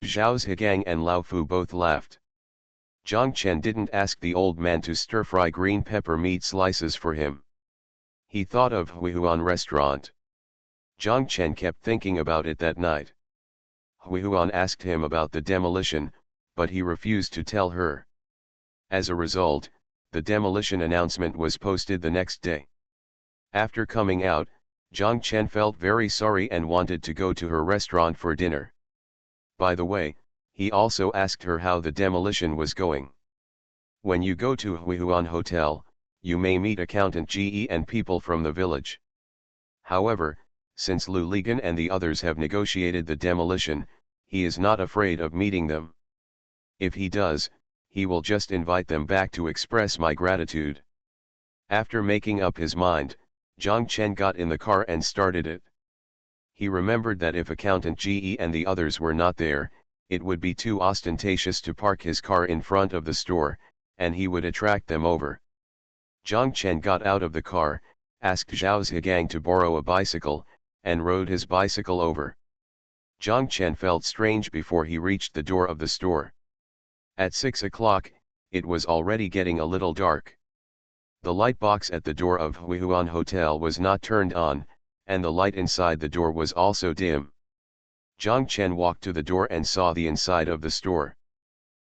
Zhao Zhigang and Lao Fu both laughed. Zhang Chen didn't ask the old man to stir-fry green pepper meat slices for him. He thought of Huihuan restaurant. Zhang Chen kept thinking about it that night. Huihuan asked him about the demolition, but he refused to tell her. As a result, the demolition announcement was posted the next day. After coming out, Zhang Chen felt very sorry and wanted to go to her restaurant for dinner. By the way, he also asked her how the demolition was going. When you go to Huihuan Hotel, you may meet accountant Ge and people from the village. However, since Lu Ligan and the others have negotiated the demolition, he is not afraid of meeting them. If he does, he will just invite them back to express my gratitude. After making up his mind, Zhang Chen got in the car and started it. He remembered that if accountant Ge and the others were not there, it would be too ostentatious to park his car in front of the store, and he would attract them over. Zhang Chen got out of the car, asked Zhao Zhigang to borrow a bicycle, and rode his bicycle over. Zhang Chen felt strange before he reached the door of the store. At 6 o'clock, it was already getting a little dark. The light box at the door of Huihuan Hotel was not turned on, and the light inside the door was also dim. Zhang Chen walked to the door and saw the inside of the store.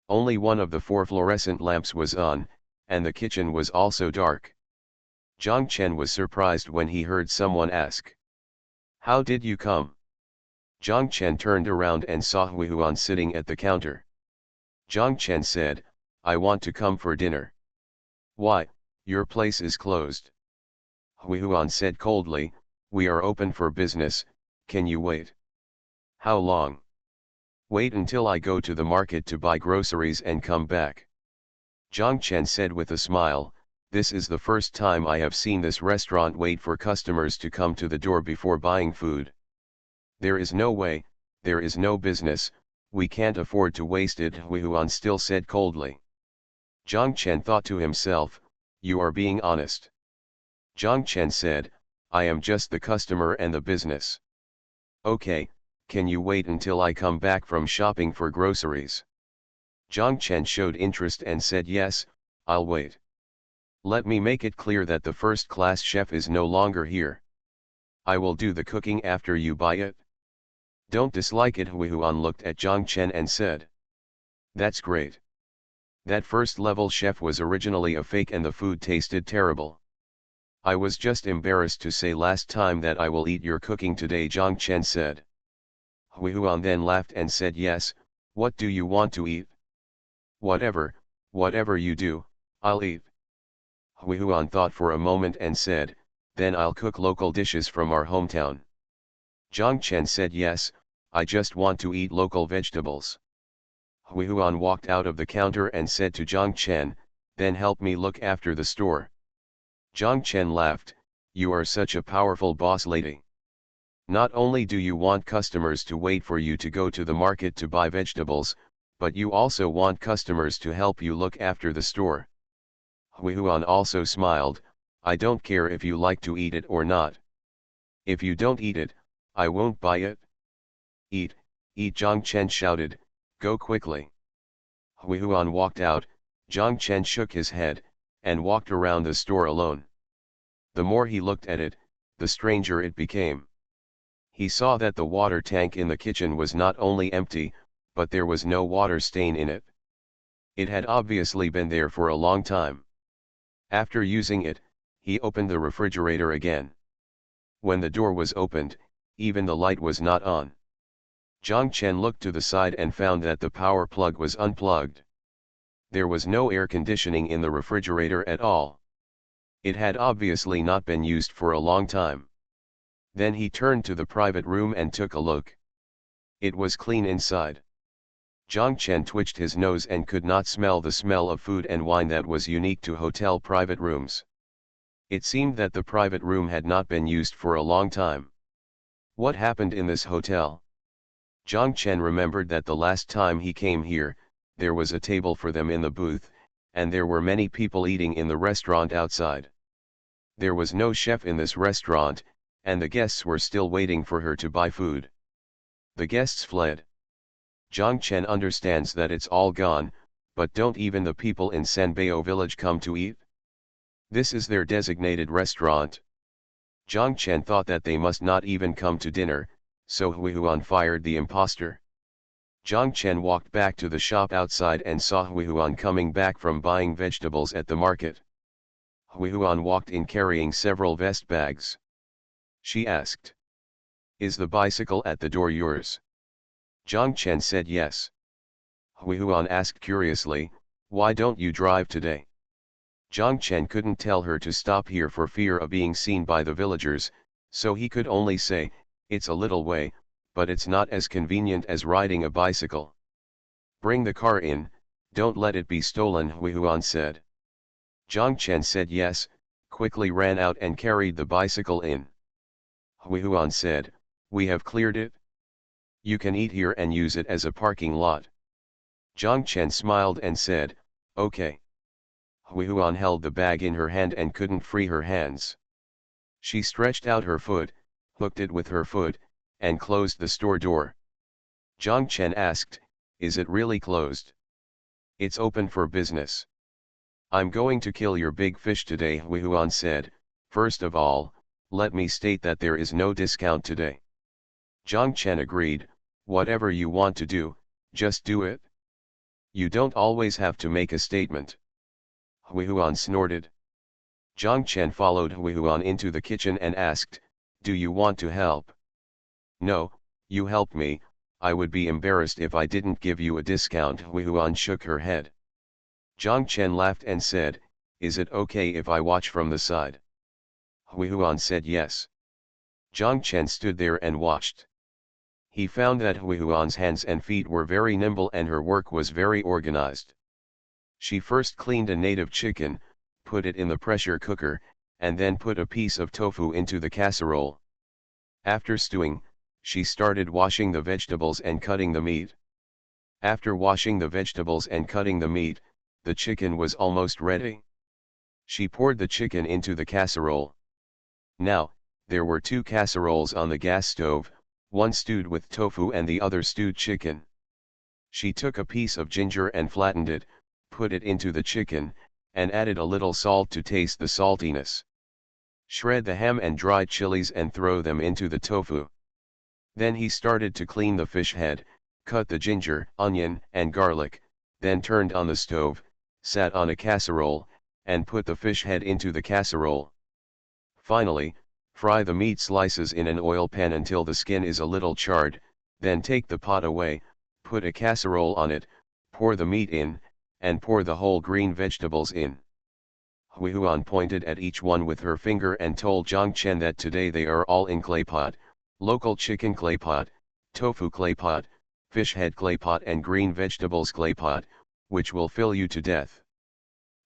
Only one of the 4 fluorescent lamps was on, and the kitchen was also dark. Zhang Chen was surprised when he heard someone ask, "How did you come?" Zhang Chen turned around and saw Huihuan sitting at the counter. Zhang Chen said, "I want to come for dinner." "Why, your place is closed." Huihuan said coldly, "We are open for business, can you wait?" "How long?" "Wait until I go to the market to buy groceries and come back." Zhang Chen said with a smile, "This is the first time I have seen this restaurant wait for customers to come to the door before buying food. There is no way, there is no business, we can't afford to waste it," Huihuan still said coldly. Zhang Chen thought to himself, "You are being honest." Zhang Chen said, "I am just the customer and the business." "Okay, can you wait until I come back from shopping for groceries?" Zhang Chen showed interest and said, "Yes, I'll wait. Let me make it clear that the first-class chef is no longer here. I will do the cooking after you buy it." "Don't dislike it." Huihuan looked at Zhang Chen and said, "That's great. That first-level chef was originally a fake and the food tasted terrible. I was just embarrassed to say last time that I will eat your cooking today," Zhang Chen said. Huihuan then laughed and said, "Yes, what do you want to eat?" Whatever you do, I'll eat." Huihuan thought for a moment and said, "Then I'll cook local dishes from our hometown." Zhang Chen said, "Yes, I just want to eat local vegetables." Huihuan walked out of the counter and said to Zhang Chen, "Then help me look after the store." Zhang Chen laughed, "You are such a powerful boss lady. Not only do you want customers to wait for you to go to the market to buy vegetables, but you also want customers to help you look after the store." Huihuan also smiled, "I don't care if you like to eat it or not. If you don't eat it, I won't buy it." "Eat, eat," Zhang Chen shouted, "go quickly." Huihuan walked out, Zhang Chen shook his head, and walked around the store alone. The more he looked at it, the stranger it became. He saw that the water tank in the kitchen was not only empty, but there was no water stain in it. It had obviously been there for a long time. After using it, he opened the refrigerator again. When the door was opened, even the light was not on. Zhang Chen looked to the side and found that the power plug was unplugged. There was no air conditioning in the refrigerator at all. It had obviously not been used for a long time. Then he turned to the private room and took a look. It was clean inside. Zhang Chen twitched his nose and could not smell the smell of food and wine that was unique to hotel private rooms. It seemed that the private room had not been used for a long time. What happened in this hotel? Zhang Chen remembered that the last time he came here, there was a table for them in the booth, and there were many people eating in the restaurant outside. There was no chef in this restaurant, and the guests were still waiting for her to buy food. The guests fled. Zhang Chen understands that it's all gone, But don't even the people in Sanbeo village come to eat? This is their designated restaurant. Zhang Chen thought that they must not even come to dinner, so Hui Huan fired the impostor. Zhang Chen walked back to the shop outside and saw Hui Huan coming back from buying vegetables at the market. Hui Huan walked in carrying several vest bags. She asked, "Is the bicycle at the door yours?" Zhang Chen said yes. Hui Huan asked curiously, "Why don't you drive today?" Zhang Chen couldn't tell her to stop here for fear of being seen by the villagers, so he could only say, "It's a little way, but it's not as convenient as riding a bicycle." "Bring the car in, don't let it be stolen," Hui Huan said. Zhang Chen said yes, quickly ran out and carried the bicycle in. Hui Huan said, "We have cleared it. You can eat here and use it as a parking lot." Zhang Chen smiled and said, "Okay." Hui Huan held the bag in her hand and couldn't free her hands. She stretched out her foot, hooked it with her foot, and closed the store door. Zhang Chen asked, "Is it really closed?" "It's open for business." "I'm going to kill your big fish today," Hui Huan said. "First of all, let me state that there is no discount today." Zhang Chen agreed, "Whatever you want to do, just do it. You don't always have to make a statement." Hui Huan snorted. Zhang Chen followed Hui Huan into the kitchen and asked, "Do you want to help?" "No, you help me, I would be embarrassed if I didn't give you a discount." Hui Huan shook her head. Zhang Chen laughed and said, "Is it okay if I watch from the side?" Hui Huan said yes. Zhang Chen stood there and watched. He found that Hui Huan's hands and feet were very nimble and her work was very organized. She first cleaned a native chicken, put it in the pressure cooker, and then put a piece of tofu into the casserole. After stewing, she started washing the vegetables and cutting the meat. After washing the vegetables and cutting the meat, the chicken was almost ready. She poured the chicken into the casserole. Now, there were two casseroles on the gas stove, one stewed with tofu and the other stewed chicken. She took a piece of ginger and flattened it, put it into the chicken, and added a little salt to taste the saltiness. Shred the ham and dried chilies and throw them into the tofu. Then he started to clean the fish head, cut the ginger, onion, and garlic, then turned on the stove, sat on a casserole, and put the fish head into the casserole. Finally, fry the meat slices in an oil pan until the skin is a little charred, then take the pot away, put a casserole on it, pour the meat in, and pour the whole green vegetables in. Hui Huan pointed at each one with her finger and told Zhang Chen that today they are all in clay pot, local chicken clay pot, tofu clay pot, fish head clay pot and green vegetables clay pot, which will fill you to death.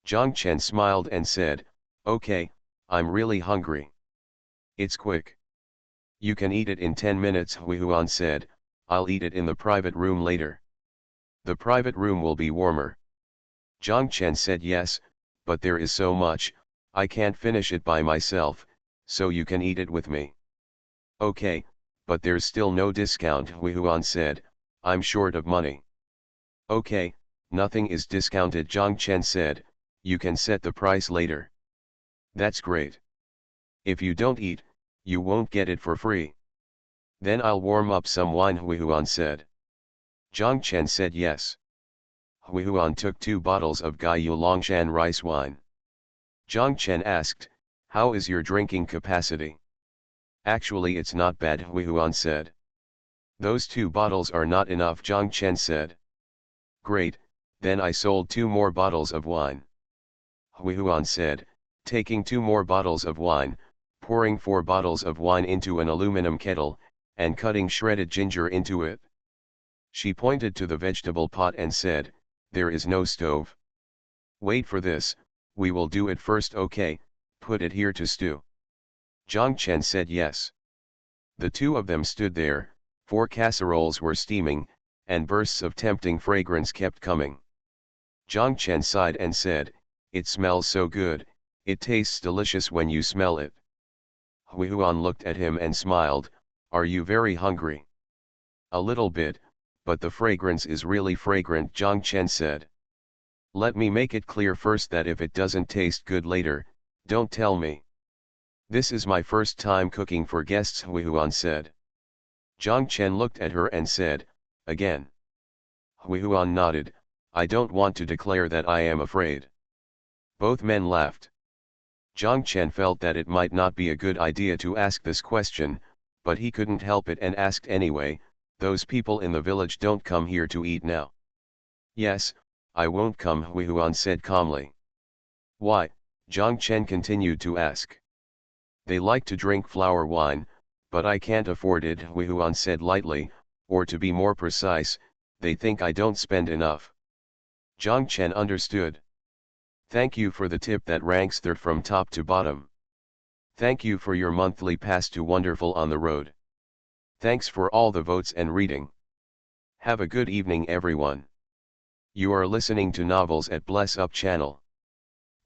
Zhang Chen smiled and said, "Okay, I'm really hungry." "It's quick. You can eat it in 10 minutes," Hui Huan said. "I'll eat it in the private room later." "The private room will be warmer." Zhang Chen said yes, "But there is so much, I can't finish it by myself, so you can eat it with me." "Okay, but there's still no discount," Hui Huan said. "I'm short of money." "Okay, nothing is discounted," Zhang Chen said. "You can set the price later." "That's great. If you don't eat, you won't get it for free." "Then I'll warm up some wine," Hui Huan said. Zhang Chen said yes. Hui Huan took 2 bottles of Gai Yu Longshan rice wine. Zhang Chen asked, "How is your drinking capacity?" "Actually it's not bad," Hui Huan said. "Those 2 bottles are not enough," Zhang Chen said. "Great, then I sold 2 more bottles of wine." Hui Huan said, taking 2 more bottles of wine, pouring 4 bottles of wine into an aluminum kettle, and cutting shredded ginger into it. She pointed to the vegetable pot and said, "There is no stove." "Wait for this, we will do it first." "Okay, put it here to stew." Zhang Chen said yes. The 2 of them stood there, 4 casseroles were steaming, and bursts of tempting fragrance kept coming. Zhang Chen sighed and said, "It smells so good, it tastes delicious when you smell it." Hui Huan looked at him and smiled, "Are you very hungry?" "A little bit, but the fragrance is really fragrant," Zhang Chen said. Let me make it clear first that if it doesn't taste good later, don't tell me. This is my first time cooking for guests, Hui Huan said. Zhang Chen looked at her and said, again. Hui Huan nodded, I don't want to declare that I am afraid. Both men laughed. Zhang Chen felt that it might not be a good idea to ask this question, but he couldn't help it and asked anyway, those people in the village don't come here to eat now. Yes, I won't come, Hui Huan said calmly. Why? Zhang Chen continued to ask. They like to drink flower wine, but I can't afford it, Hui Huan said lightly, or to be more precise, they think I don't spend enough. Zhang Chen understood. Thank you for the tip that ranks third from top to bottom. Thank you for your monthly pass to Wonderful on the Road. Thanks for all the votes and reading. Have a good evening everyone. You are listening to Novels at Bless Up channel.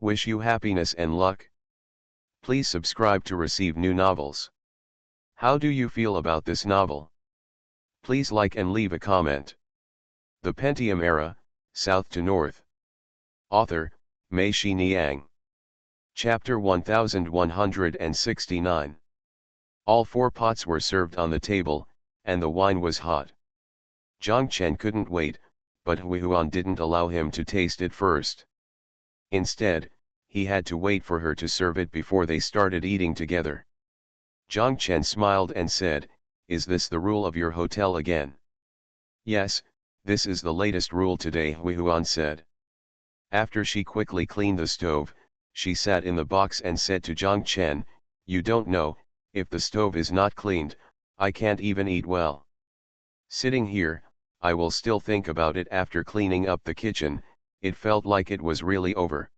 Wish you happiness and luck. Please subscribe to receive new novels. How do you feel about this novel? Please like and leave a comment. The Pentium Era, South to North. Author, Mei Shi Niang. Chapter 1169. All 4 pots were served on the table, and the wine was hot. Zhang Chen couldn't wait, but Hui Huan didn't allow him to taste it first. Instead, he had to wait for her to serve it before they started eating together. Zhang Chen smiled and said, Is this the rule of your hotel again? Yes, this is the latest rule today, Hui Huan said. After she quickly cleaned the stove, she sat in the box and said to Zhang Chen, You don't know, if the stove is not cleaned, I can't even eat well. Sitting here, I will still think about it after cleaning up the kitchen. It felt like it was really over.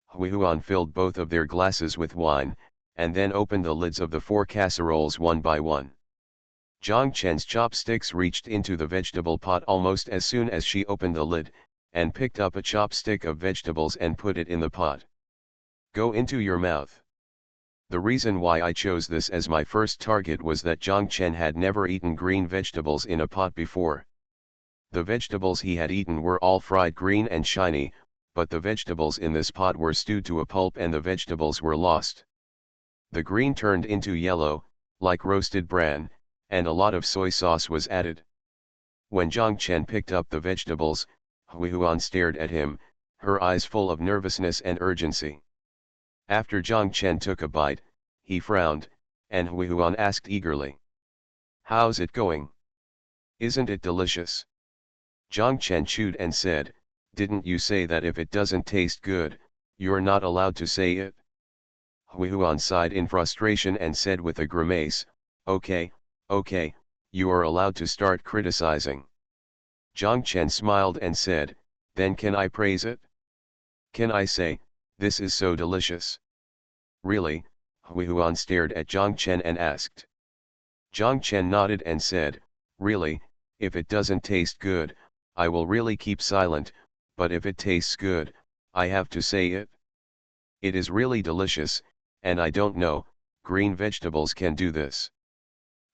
Hui Huan filled both of their glasses with wine, and then opened the lids of the 4 casseroles one by one. Zhang Chen's chopsticks reached into the vegetable pot almost as soon as she opened the lid, and picked up a chopstick of vegetables and put it in the pot. Go into your mouth. The reason why I chose this as my first target was that Zhang Chen had never eaten green vegetables in a pot before. The vegetables he had eaten were all fried green and shiny, but the vegetables in this pot were stewed to a pulp and the vegetables were lost. The green turned into yellow, like roasted bran, and a lot of soy sauce was added. When Zhang Chen picked up the vegetables, Hui Huan stared at him, her eyes full of nervousness and urgency. After Zhang Chen took a bite, he frowned, and Hui Huan asked eagerly. How's it going? Isn't it delicious? Zhang Chen chewed and said, Didn't you say that if it doesn't taste good, you're not allowed to say it? Hui Huan sighed in frustration and said with a grimace, Okay, you are allowed to start criticizing. Zhang Chen smiled and said, Then can I praise it? Can I say, this is so delicious? Really? Hui Huan stared at Zhang Chen and asked. Zhang Chen nodded and said, Really, if it doesn't taste good, I will really keep silent, but if it tastes good, I have to say it. It is really delicious, and I don't know, green vegetables can do this.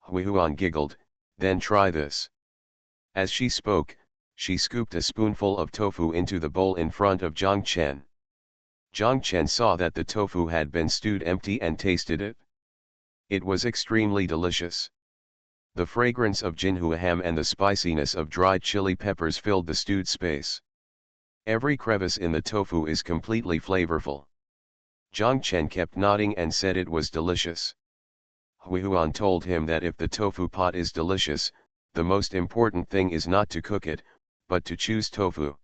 Hui Huan giggled, Then try this. As she spoke, she scooped a spoonful of tofu into the bowl in front of Zhang Chen. Zhang Chen saw that the tofu had been stewed empty and tasted it. It was extremely delicious. The fragrance of jinhua ham and the spiciness of dried chili peppers filled the stewed space. Every crevice in the tofu is completely flavorful. Zhang Chen kept nodding and said it was delicious. Hui Huan told him that if the tofu pot is delicious, the most important thing is not to cook it, but to choose tofu.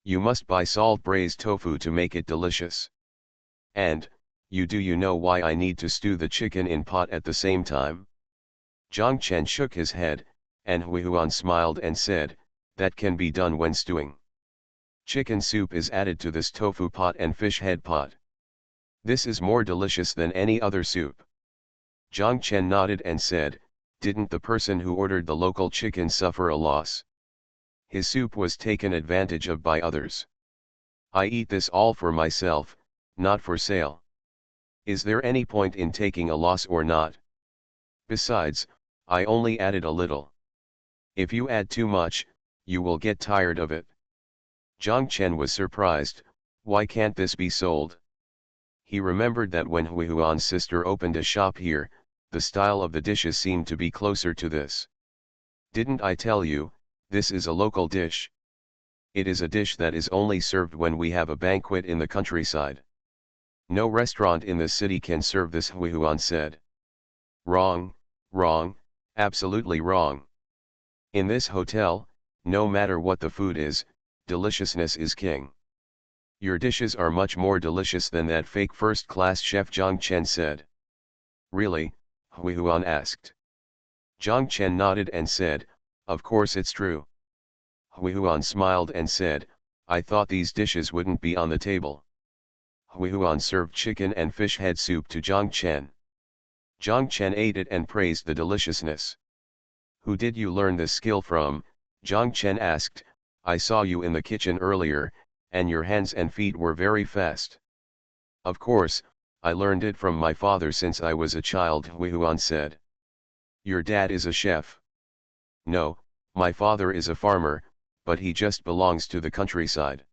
You must buy salt braised tofu to make it delicious. And, you know why I need to stew the chicken in pot at the same time? Zhang Chen shook his head, and Hui Huan smiled and said, That can be done when stewing. Chicken soup is added to this tofu pot and fish head pot. This is more delicious than any other soup. Zhang Chen nodded and said, Didn't the person who ordered the local chicken suffer a loss? His soup was taken advantage of by others. I eat this all for myself, not for sale. Is there any point in taking a loss or not? Besides, I only added a little. If you add too much, you will get tired of it. Zhang Chen was surprised. Why can't this be sold? He remembered that when Hui Huan's sister opened a shop here, the style of the dishes seemed to be closer to this. Didn't I tell you, this is a local dish? It is a dish that is only served when we have a banquet in the countryside. No restaurant in the city can serve this, Hui Huan said. Wrong, wrong, absolutely wrong. In this hotel, no matter what the food is, deliciousness is king. Your dishes are much more delicious than that fake first-class chef, Zhang Chen said. Really? Hui Huan asked. Zhang Chen nodded and said, of course it's true. Hui Huan smiled and said, I thought these dishes wouldn't be on the table. Hui Huan served chicken and fish head soup to Zhang Chen. Zhang Chen ate it and praised the deliciousness. Who did you learn this skill from? Zhang Chen asked. I saw you in the kitchen earlier, and your hands and feet were very fast. Of course, I learned it from my father since I was a child, Hui Huan said. Your dad is a chef? No, my father is a farmer, but he just belongs to the countryside.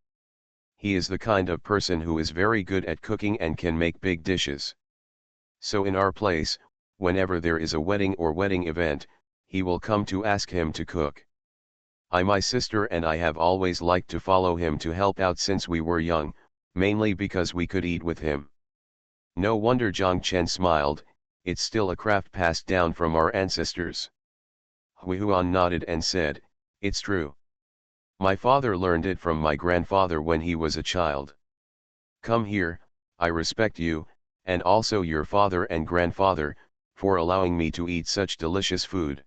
He is the kind of person who is very good at cooking and can make big dishes. So in our place, whenever there is a wedding or wedding event, he will come to ask him to cook. My sister and I have always liked to follow him to help out since we were young, mainly because we could eat with him. No wonder, Zhang Chen smiled, it's still a craft passed down from our ancestors. Hui Huan nodded and said, it's true. My father learned it from my grandfather when he was a child. Come here, I respect you, and also your father and grandfather, for allowing me to eat such delicious food.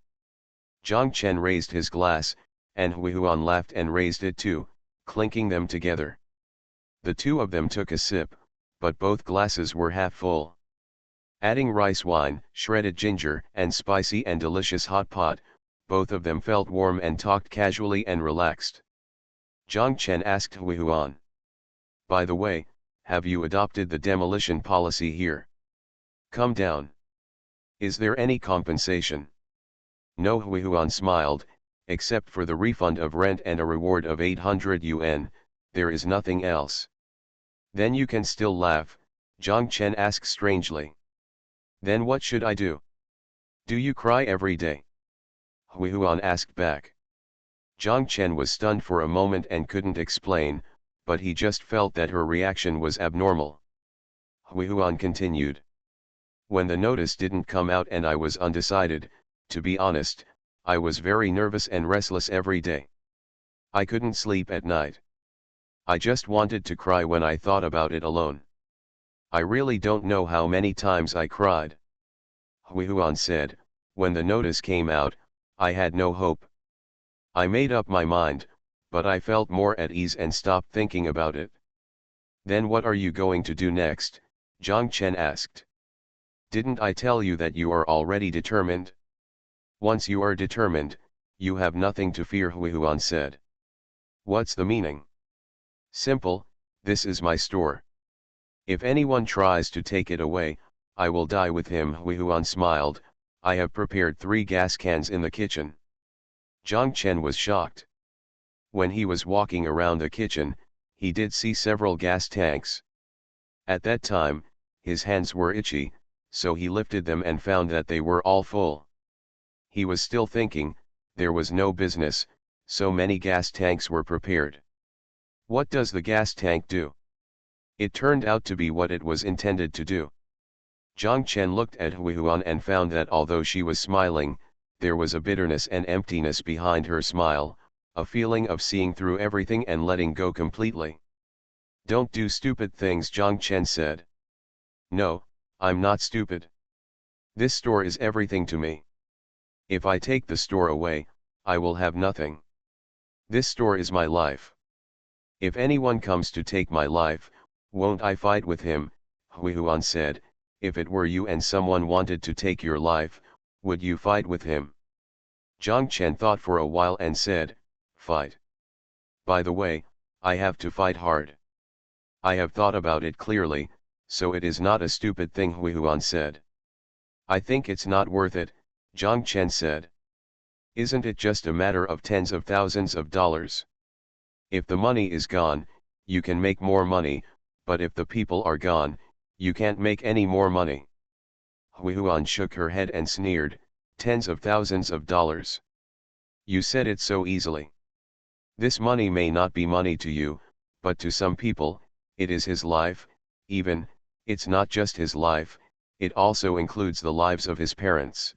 Zhang Chen raised his glass, and Hui Huan laughed and raised it too, clinking them together. The two of them took a sip, but both glasses were half full. Adding rice wine, shredded ginger, and spicy and delicious hot pot, both of them felt warm and talked casually and relaxed. Zhang Chen asked Hui Huan. By the way, have you adopted the demolition policy here? Come down. Is there any compensation? No, Hui Huan smiled, except for the refund of rent and a reward of 800 yuan, there is nothing else. Then you can still laugh, Zhang Chen asked strangely. Then what should I do? Do you cry every day? Hui Huan asked back. Zhang Chen was stunned for a moment and couldn't explain, but he just felt that her reaction was abnormal. Hui Huan continued. When the notice didn't come out and I was undecided, to be honest, I was very nervous and restless every day. I couldn't sleep at night. I just wanted to cry when I thought about it alone. I really don't know how many times I cried. Hui Huan said, when the notice came out, I had no hope. I made up my mind, but I felt more at ease and stopped thinking about it. Then what are you going to do next? Zhang Chen asked. Didn't I tell you that you are already determined? Once you are determined, you have nothing to fear, Hui Huan said. What's the meaning? Simple, this is my store. If anyone tries to take it away, I will die with him, Hui Huan smiled. I have prepared 3 gas cans in the kitchen. Zhang Chen was shocked. When he was walking around the kitchen, he did see several gas tanks. At that time, his hands were itchy, so he lifted them and found that they were all full. He was still thinking, there was no business, so many gas tanks were prepared. What does the gas tank do? It turned out to be what it was intended to do. Zhang Chen looked at Hui Huan and found that although she was smiling, there was a bitterness and emptiness behind her smile, a feeling of seeing through everything and letting go completely. Don't do stupid things, Zhang Chen said. No, I'm not stupid. This store is everything to me. If I take the store away, I will have nothing. This store is my life. If anyone comes to take my life, won't I fight with him? Hui Huan said. If it were you and someone wanted to take your life, would you fight with him? Zhang Chen thought for a while and said, fight. By the way, I have to fight hard. I have thought about it clearly, so it is not a stupid thing, Hui Huan said. I think it's not worth it, Zhang Chen said. Isn't it just a matter of tens of thousands of dollars? If the money is gone, you can make more money, but if the people are gone, you can't make any more money. Hui Huan shook her head and sneered, tens of thousands of dollars. You said it so easily. This money may not be money to you, but to some people, it is his life. Even, it's not just his life, it also includes the lives of his parents.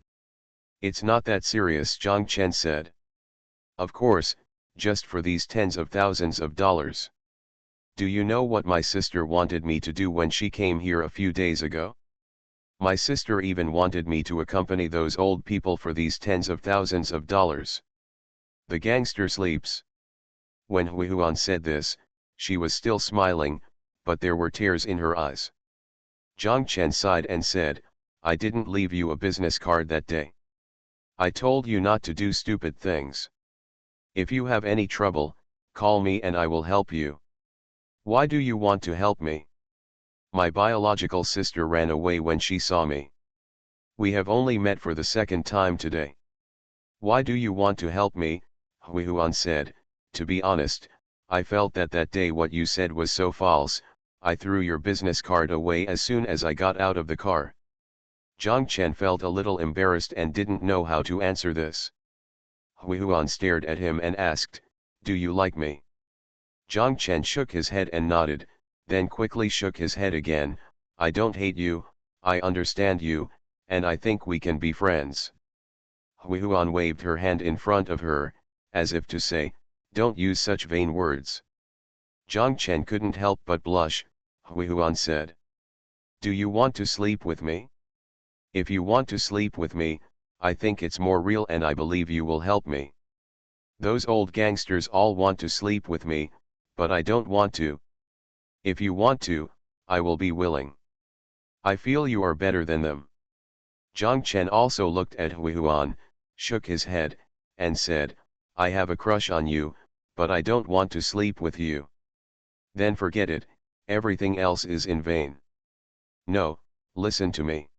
It's not that serious, Zhang Chen said. Of course, just for these tens of thousands of dollars. Do you know what my sister wanted me to do when she came here a few days ago? My sister even wanted me to accompany those old people for these tens of thousands of dollars. The gangster sleeps. When Hui Huan said this, she was still smiling, but there were tears in her eyes. Zhang Chen sighed and said, I didn't leave you a business card that day. I told you not to do stupid things. If you have any trouble, call me and I will help you. Why do you want to help me? My biological sister ran away when she saw me. We have only met for the second time today. Why do you want to help me? Hui Huan said, to be honest, I felt that day what you said was so false. I threw your business card away as soon as I got out of the car. Zhang Chen felt a little embarrassed and didn't know how to answer this. Hui Huan stared at him and asked, do you like me? Zhang Chen shook his head and nodded, then quickly shook his head again. I don't hate you, I understand you, and I think we can be friends. Hui Huan waved her hand in front of her, as if to say, don't use such vain words. Zhang Chen couldn't help but blush. Hui Huan said, do you want to sleep with me? If you want to sleep with me, I think it's more real and I believe you will help me. Those old gangsters all want to sleep with me, but I don't want to. If you want to, I will be willing. I feel you are better than them. Zhang Chen also looked at Hui Huan, shook his head, and said, I have a crush on you, but I don't want to sleep with you. Then forget it, everything else is in vain. No, listen to me.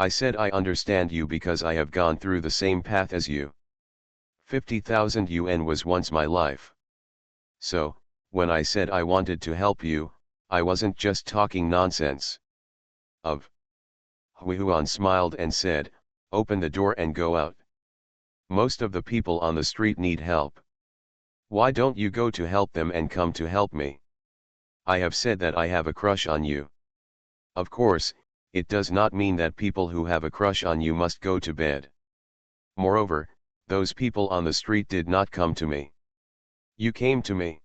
I said I understand you because I have gone through the same path as you. 50,000 yuan was once my life. So, when I said I wanted to help you, I wasn't just talking nonsense. Hui Huan smiled and said, open the door and go out. Most of the people on the street need help. Why don't you go to help them and come to help me? I have said that I have a crush on you. Of course, it does not mean that people who have a crush on you must go to bed. Moreover, those people on the street did not come to me. You came to me.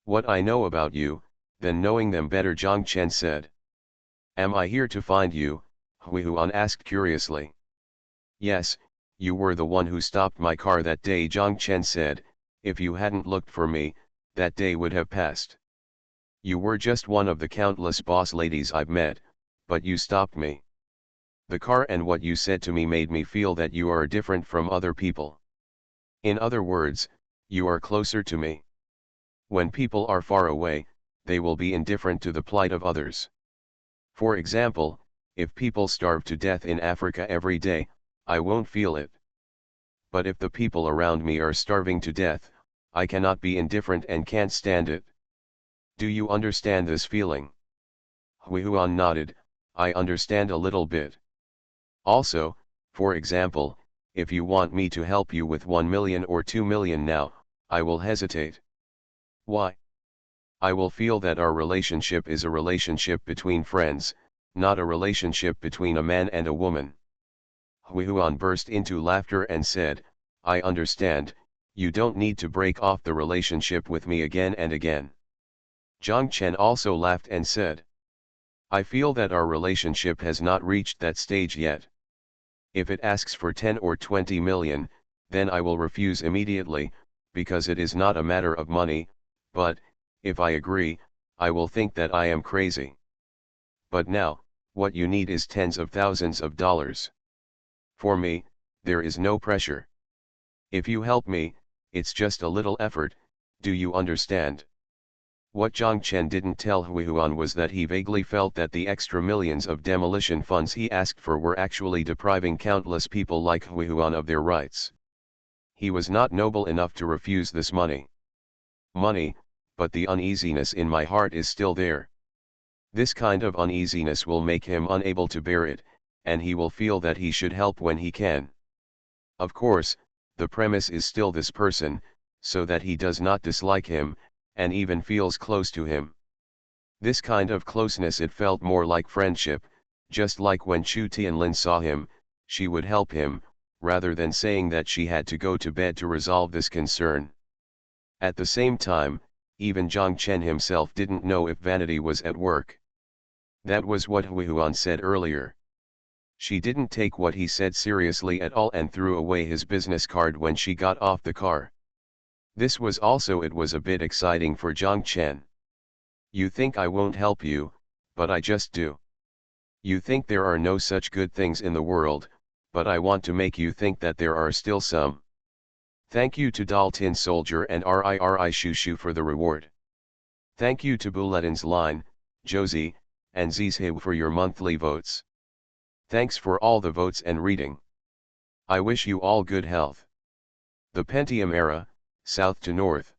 What I know about you, then knowing them better, Zhang Chen said. Am I here to find you? Hui Huan asked curiously. Yes, you were the one who stopped my car that day, Zhang Chen said. If you hadn't looked for me, that day would have passed. You were just one of the countless boss ladies I've met, but you stopped me. The car and what you said to me made me feel that you are different from other people. In other words, you are closer to me. When people are far away, they will be indifferent to the plight of others. For example, if people starve to death in Africa every day, I won't feel it. But if the people around me are starving to death, I cannot be indifferent and can't stand it. Do you understand this feeling? Hui Huan nodded, I understand a little bit. Also, for example, if you want me to help you with 1 million or 2 million now, I will hesitate. Why? I will feel that our relationship is a relationship between friends, not a relationship between a man and a woman. Hui Huan burst into laughter and said, I understand, you don't need to break off the relationship with me again and again. Zhang Chen also laughed and said, I feel that our relationship has not reached that stage yet. If it asks for 10 or 20 million, then I will refuse immediately, because it is not a matter of money, but, if I agree, I will think that I am crazy. But now, what you need is tens of thousands of dollars. For me, there is no pressure. If you help me, it's just a little effort, do you understand? What Zhang Chen didn't tell Hui Huan was that he vaguely felt that the extra millions of demolition funds he asked for were actually depriving countless people like Hui Huan of their rights. He was not noble enough to refuse this money. money, but the uneasiness in my heart is still there. This kind of uneasiness will make him unable to bear it, and he will feel that he should help when he can. Of course, the premise is still this person, so that he does not dislike him, and even feels close to him. This kind of closeness, it felt more like friendship, just like when Chu Tianlin saw him, she would help him, rather than saying that she had to go to bed to resolve this concern. At the same time, even Zhang Chen himself didn't know if vanity was at work. That was what Hui Huan said earlier. She didn't take what he said seriously at all and threw away his business card when she got off the car. This was also, it was a bit exciting for Zhang Chen. You think I won't help you, but I just do. You think there are no such good things in the world, but I want to make you think that there are still some. Thank you to Dal Tin Soldier and RIRI Shushu for the reward. Thank you to Bulletin's Line, Josie, and Zizhe for your monthly votes. Thanks for all the votes and reading. I wish you all good health. The Pentium Era, South to North.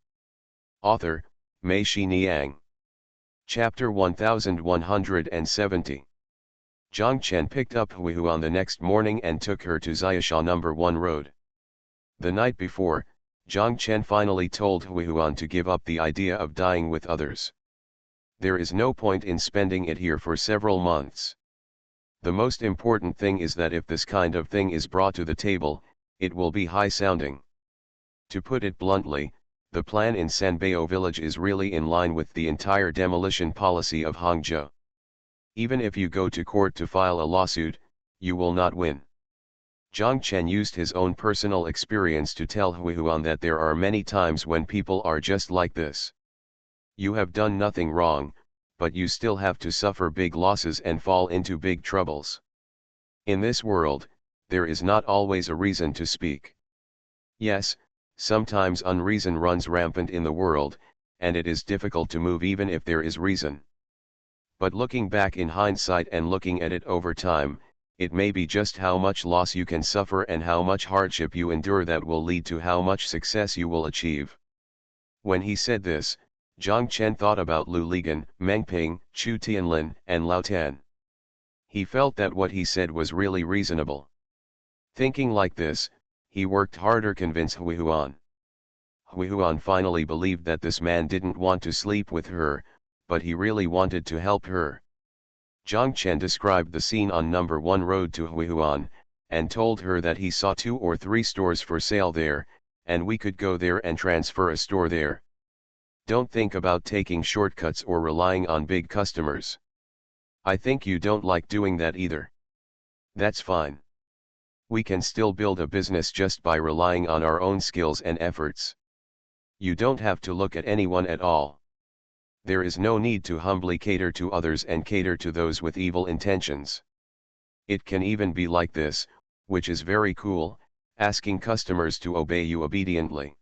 Author, Mei Shi Niang. Chapter 1170. Zhang Chen picked up Hui Huan the next morning and took her to Xiaosha No. 1 Road. The night before, Zhang Chen finally told Hui Huan to give up the idea of dying with others. There is no point in spending it here for several months. The most important thing is that if this kind of thing is brought to the table, it will be high-sounding. To put it bluntly, the plan in Sanbeo village is really in line with the entire demolition policy of Hangzhou. Even if you go to court to file a lawsuit, you will not win. Zhang Chen used his own personal experience to tell Hui Huan that there are many times when people are just like this. You have done nothing wrong, but you still have to suffer big losses and fall into big troubles. In this world, there is not always a reason to speak. Yes, sometimes unreason runs rampant in the world, and it is difficult to move even if there is reason. But looking back in hindsight and looking at it over time, it may be just how much loss you can suffer and how much hardship you endure that will lead to how much success you will achieve. When he said this, Zhang Chen thought about Lu Ligan, Meng Ping, Chu Tianlin, and Lao Tan. He felt that what he said was really reasonable. Thinking like this, he worked harder to convince Hui Huan. Hui Huan finally believed that this man didn't want to sleep with her, but he really wanted to help her. Zhang Chen described the scene on No. 1 Road to Hui Huan, and told her that he saw 2 or 3 stores for sale there, and we could go there and transfer a store there. Don't think about taking shortcuts or relying on big customers. I think you don't like doing that either. That's fine. We can still build a business just by relying on our own skills and efforts. You don't have to look at anyone at all. There is no need to humbly cater to others and cater to those with evil intentions. It can even be like this, which is very cool, asking customers to obey you obediently.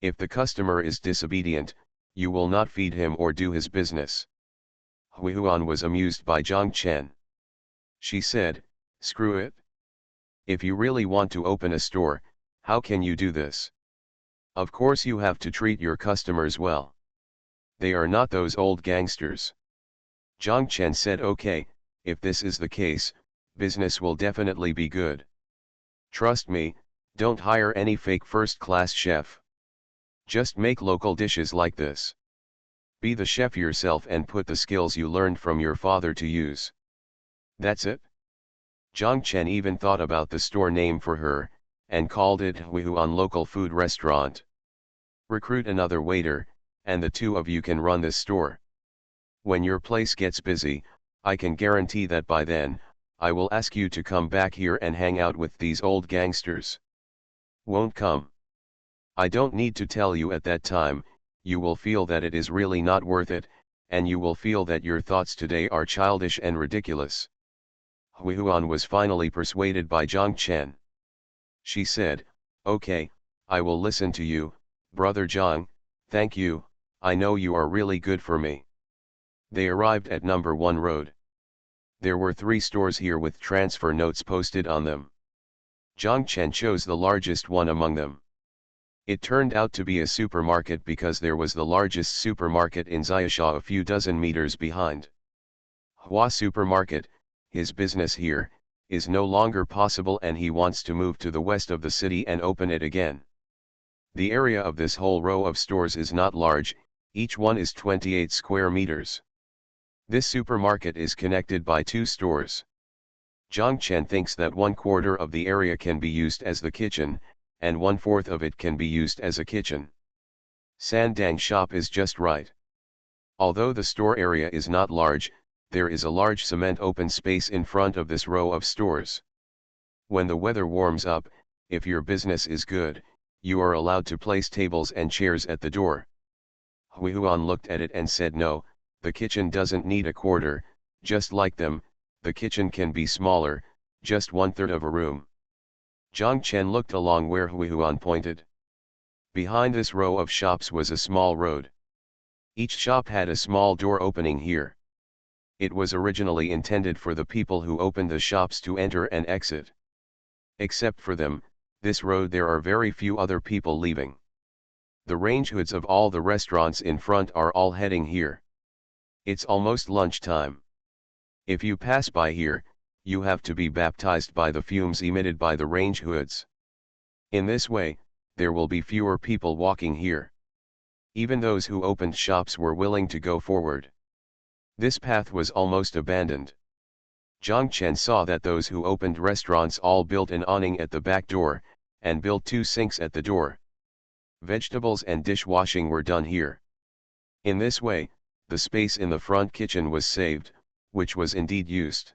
If the customer is disobedient, you will not feed him or do his business. Hui Huan was amused by Zhang Chen. She said, "Screw it. If you really want to open a store, how can you do this? Of course you have to treat your customers well. They are not those old gangsters." Zhang Chen said, "Okay, if this is the case, business will definitely be good. Trust me, don't hire any fake first-class chef. Just make local dishes like this. Be the chef yourself and put the skills you learned from your father to use. That's it." Zhang Chen even thought about the store name for her, and called it Hui Huan Local Food Restaurant. Recruit another waiter, and the 2 of you can run this store. When your place gets busy, I can guarantee that by then, I will ask you to come back here and hang out with these old gangsters. Won't come. I don't need to tell you at that time, you will feel that it is really not worth it, and you will feel that your thoughts today are childish and ridiculous. Hui Huan was finally persuaded by Zhang Chen. She said, "Okay, I will listen to you, Brother Zhang, thank you, I know you are really good for me." They arrived at No. 1 Road. There were 3 stores here with transfer notes posted on them. Zhang Chen chose the largest one among them. It turned out to be a supermarket because there was the largest supermarket in Xiaosha a few dozen meters behind. Hua Supermarket, his business here, is no longer possible and he wants to move to the west of the city and open it again. The area of this whole row of stores is not large, each one is 28 square meters. This supermarket is connected by 2 stores. Zhang Chen thinks that 1/4 of the area can be used as the kitchen, and 1/4 of it can be used as a kitchen. Sandang shop is just right. Although the store area is not large, there is a large cement open space in front of this row of stores. When the weather warms up, if your business is good, you are allowed to place tables and chairs at the door. Hui Huan looked at it and said no, the kitchen doesn't need a quarter, just like them, the kitchen can be smaller, just 1/3 of a room. Zhang Chen looked along where Hui Huan pointed. Behind this row of shops was a small road. Each shop had a small door opening here. It was originally intended for the people who opened the shops to enter and exit. Except for them, this road there are very few other people leaving. The range hoods of all the restaurants in front are all heading here. It's almost lunchtime. If you pass by here, you have to be baptized by the fumes emitted by the range hoods. In this way, there will be fewer people walking here. Even those who opened shops were willing to go forward. This path was almost abandoned. Zhang Chen saw that those who opened restaurants all built an awning at the back door, and built 2 sinks at the door. Vegetables and dishwashing were done here. In this way, the space in the front kitchen was saved, which was indeed used.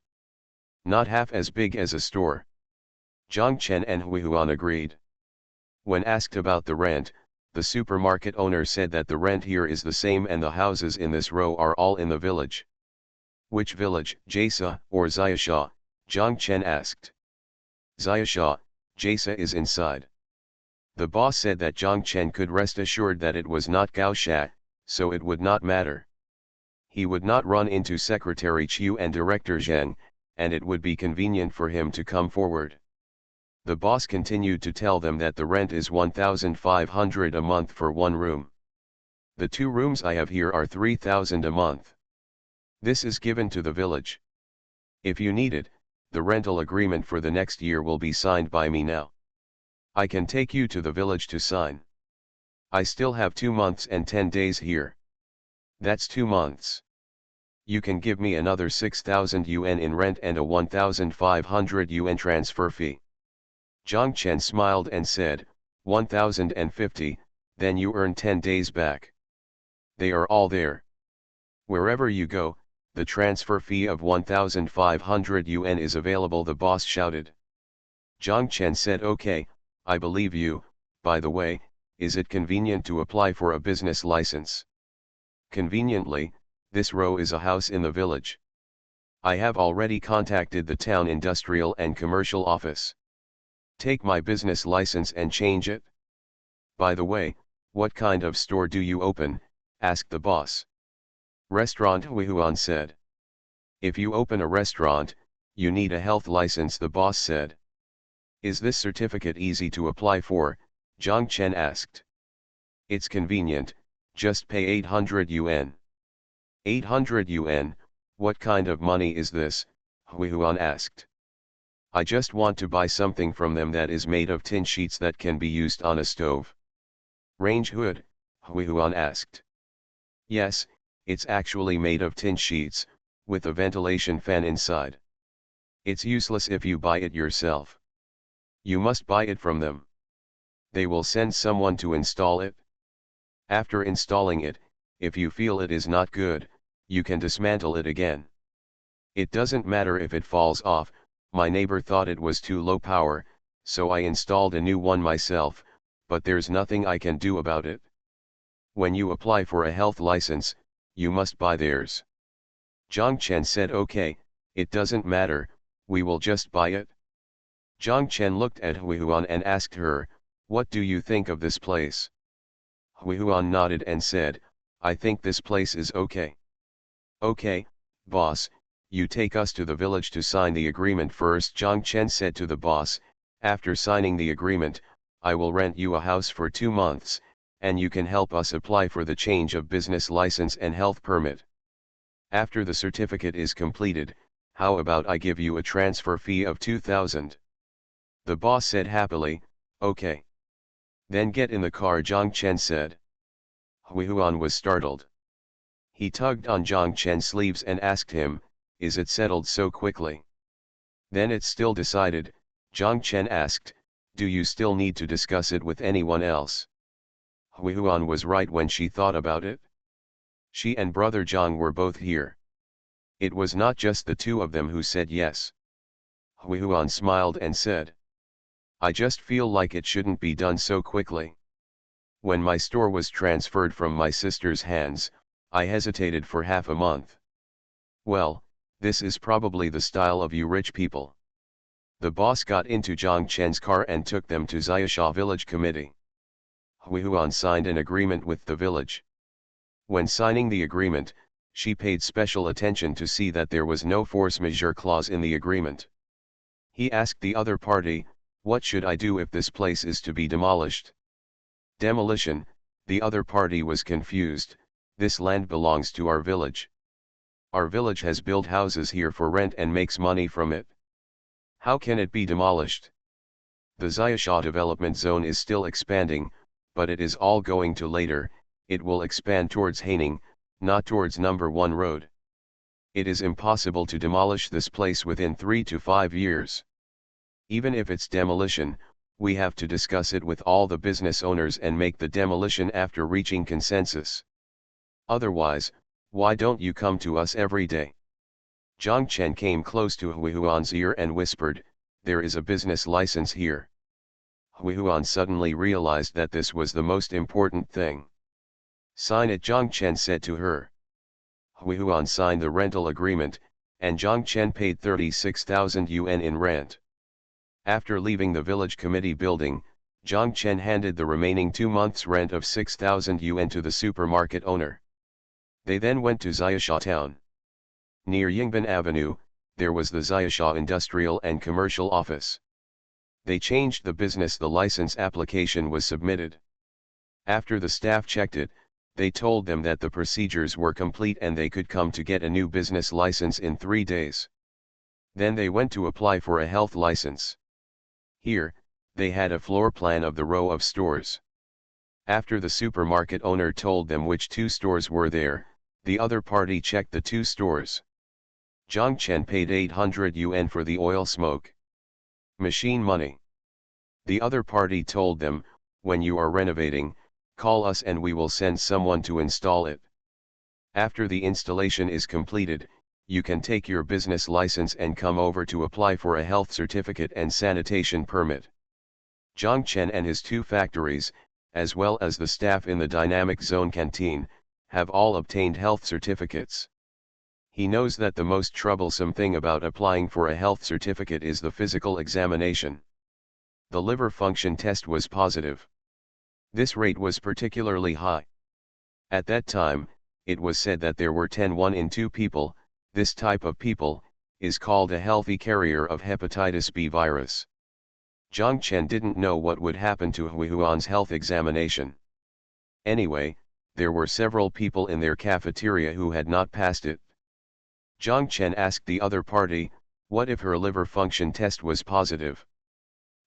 Not half as big as a store. Zhang Chen and Hui Huan agreed. When asked about the rent, the supermarket owner said that the rent here is the same and the houses in this row are all in the village. Which village, Jasa or Xiaosha? Zhang Chen asked. Xiaosha, Jasa is inside. The boss said that Zhang Chen could rest assured that it was not Gaosha, so it would not matter. He would not run into Secretary Qiu and Director Zheng, and it would be convenient for him to come forward. The boss continued to tell them that the rent is 1,500 a month for 1 room. The 2 rooms I have here are 3,000 a month. This is given to the village. If you need it, the rental agreement for the next year will be signed by me now. I can take you to the village to sign. I still have 2 months and 10 days here. That's 2 months. You can give me another 6,000 yuan in rent and a 1,500 yuan transfer fee. Zhang Chen smiled and said, 1,050, then you earn 10 days back. They are all there. Wherever you go, the transfer fee of 1,500 yuan is available, the boss shouted. Zhang Chen said, okay, I believe you. By the way, is it convenient to apply for a business license? Conveniently, this row is a house in the village. I have already contacted the town industrial and commercial office. Take my business license and change it. By the way, what kind of store do you open? Asked the boss. Restaurant, Hui Huan said. If you open a restaurant, you need a health license, the boss said. Is this certificate easy to apply for? Zhang Chen asked. It's convenient, just pay 800 yuan. 800 yuan, what kind of money is this? Hui Huan asked. I just want to buy something from them that is made of tin sheets that can be used on a stove. Range hood? Hui Huan asked. Yes, it's actually made of tin sheets, with a ventilation fan inside. It's useless if you buy it yourself. You must buy it from them. They will send someone to install it. After installing it, if you feel it is not good, you can dismantle it again. It doesn't matter if it falls off. My neighbor thought it was too low power, so I installed a new one myself, but there's nothing I can do about it. When you apply for a health license, you must buy theirs. Zhang Chen said, okay, it doesn't matter, we will just buy it. Zhang Chen looked at Hui Huan and asked her, what do you think of this place? Hui Huan nodded and said, I think this place is okay. Okay, boss, you take us to the village to sign the agreement first, Zhang Chen said to the boss. After signing the agreement, I will rent you a house for 2 months, and you can help us apply for the change of business license and health permit. After the certificate is completed, how about I give you a transfer fee of 2,000? The boss said happily, okay. Then get in the car, Zhang Chen said. Hui Huan was startled. He tugged on Zhang Chen's sleeves and asked him, is it settled so quickly? Then it's still decided, Zhang Chen asked, do you still need to discuss it with anyone else? Hui Huan was right when she thought about it. She and brother Zhang were both here. It was not just the two of them who said yes. Hui Huan smiled and said, I just feel like it shouldn't be done so quickly. When my store was transferred from my sister's hands, I hesitated for half a month. Well, this is probably the style of you rich people. The boss got into Zhang Chen's car and took them to Xiaosha Village Committee. Hui Huan signed an agreement with the village. When signing the agreement, she paid special attention to see that there was no force majeure clause in the agreement. He asked the other party, what should I do if this place is to be demolished? Demolition, the other party was confused, this land belongs to our village. Our village has built houses here for rent and makes money from it. How can it be demolished? The Xiaosha development zone is still expanding, but it is all going to later, it will expand towards Haining, not towards number 1 road. It is impossible to demolish this place within 3 to 5 years. Even if it's demolition, we have to discuss it with all the business owners and make the demolition after reaching consensus. Otherwise, why don't you come to us every day? Zhang Chen came close to Hui Huan's ear and whispered, there is a business license here. Hui Huan suddenly realized that this was the most important thing. Sign it, Zhang Chen said to her. Hui Huan signed the rental agreement, and Zhang Chen paid 36,000 yuan in rent. After leaving the village committee building, Zhang Chen handed the remaining 2 months' rent of 6,000 yuan to the supermarket owner. They then went to Xiaosha town. Near Yingbin Avenue, there was the Xiaosha Industrial and Commercial Office. They changed the business, the license application was submitted. After the staff checked it, they told them that the procedures were complete and they could come to get a new business license in 3 days. Then they went to apply for a health license. Here, they had a floor plan of the row of stores. After the supermarket owner told them which 2 stores were there, the other party checked the 2 stores. Zhang Chen paid 800 yuan for the oil smoke machine money. The other party told them, when you are renovating, call us and we will send someone to install it. After the installation is completed, you can take your business license and come over to apply for a health certificate and sanitation permit. Zhang Chen and his 2 factories, as well as the staff in the dynamic zone canteen, have all obtained health certificates. He knows that the most troublesome thing about applying for a health certificate is the physical examination. The liver function test was positive. This rate was particularly high. At that time, it was said that there were 1 in 2 people. This type of people is called a healthy carrier of hepatitis B virus. Zhang Chen didn't know what would happen to Hui Huan's health examination. Anyway, there were several people in their cafeteria who had not passed it. Zhang Chen asked the other party, what if her liver function test was positive?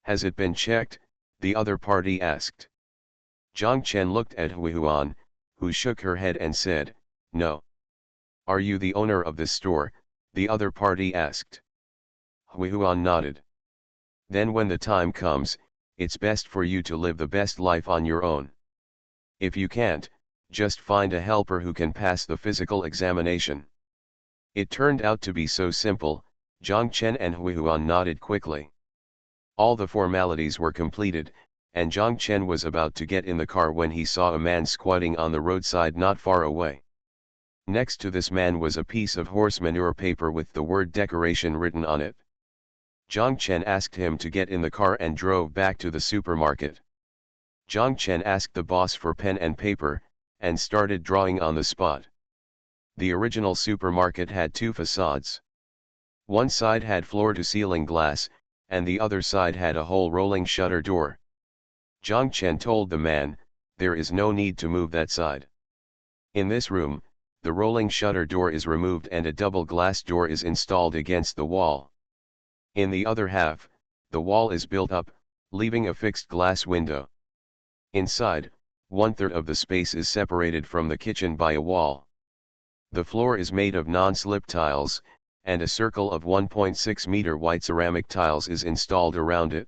Has it been checked? The other party asked. Zhang Chen looked at Hui Huan, who shook her head and said, no. Are you the owner of this store? The other party asked. Hui Huan nodded. Then when the time comes, it's best for you to live the best life on your own. If you can't, just find a helper who can pass the physical examination. It turned out to be so simple. Zhang Chen and Hui Huan nodded quickly. All the formalities were completed, and Zhang Chen was about to get in the car when he saw a man squatting on the roadside not far away. Next to this man was a piece of horse manure paper with the word decoration written on it. Zhang Chen asked him to get in the car and drove back to the supermarket. Zhang Chen asked the boss for pen and paper, and started drawing on the spot. The original supermarket had 2 facades. One side had floor-to-ceiling glass, and the other side had a whole rolling shutter door. Zhang Chen told the man, "There is no need to move that side. In this room, the rolling shutter door is removed and a double glass door is installed against the wall. In the other half, the wall is built up, leaving a fixed glass window. Inside, 1/3 of the space is separated from the kitchen by a wall. The floor is made of non-slip tiles, and a circle of 1.6 meter white ceramic tiles is installed around it.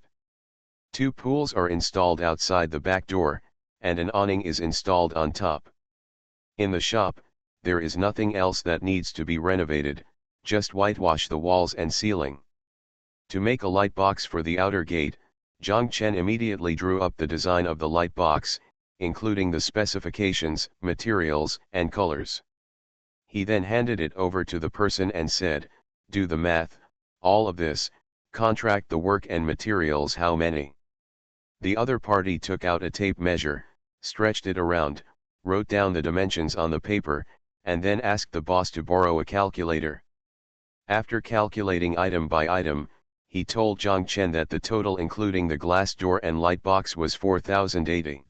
2 pools are installed outside the back door, and an awning is installed on top. In the shop, there is nothing else that needs to be renovated, just whitewash the walls and ceiling." To make a light box for the outer gate, Zhang Chen immediately drew up the design of the light box, including the specifications, materials, and colors. He then handed it over to the person and said, "Do the math, all of this, contract the work and materials how many?" The other party took out a tape measure, stretched it around, wrote down the dimensions on the paper, and then asked the boss to borrow a calculator. After calculating item by item, he told Zhang Chen that the total including the glass door and light box was 4,080.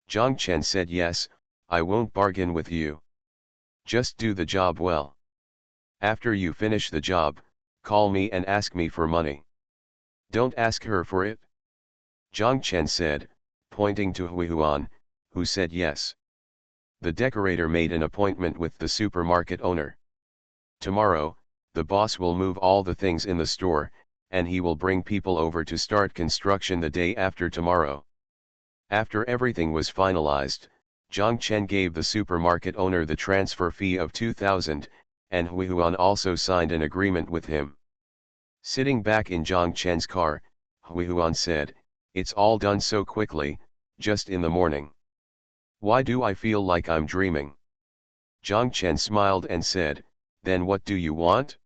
Zhang Chen said, "Yes, I won't bargain with you. Just do the job well. After you finish the job, call me and ask me for money. Don't ask her for it." Zhang Chen said, pointing to Hui Huan, who said yes. The decorator made an appointment with the supermarket owner. Tomorrow, the boss will move all the things in the store, and he will bring people over to start construction the day after tomorrow. After everything was finalized, Zhang Chen gave the supermarket owner the transfer fee of 2,000, and Hui Huan also signed an agreement with him. Sitting back in Zhang Chen's car, Hui Huan said, "It's all done so quickly, just in the morning. Why do I feel like I'm dreaming?" Zhang Chen smiled and said, "Then what do you want?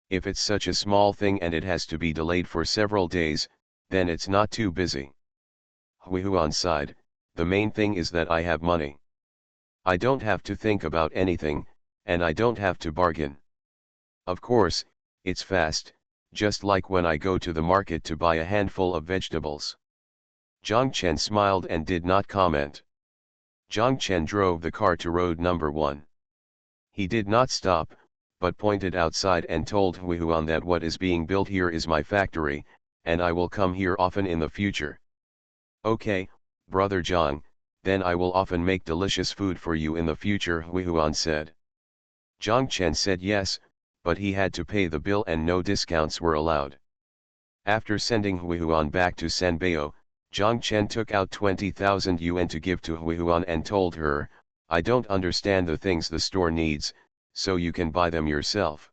If it's such a small thing and it has to be delayed for several days, then it's not too busy." Hui Huan sighed, "The main thing is that I have money. I don't have to think about anything, and I don't have to bargain. Of course, it's fast, just like when I go to the market to buy a handful of vegetables." Zhang Chen smiled and did not comment. Zhang Chen drove the car to road number 1. He did not stop, but pointed outside and told Hui Huan that what is being built here is my factory, and I will come here often in the future. "Okay, brother Zhang, then I will often make delicious food for you in the future," Hui Huan said. Zhang Chen said yes, but he had to pay the bill and no discounts were allowed. After sending Hui Huan back to Sanbeo, Zhang Chen took out 20,000 yuan to give to Hui Huan and told her, "I don't understand the things the store needs, so you can buy them yourself."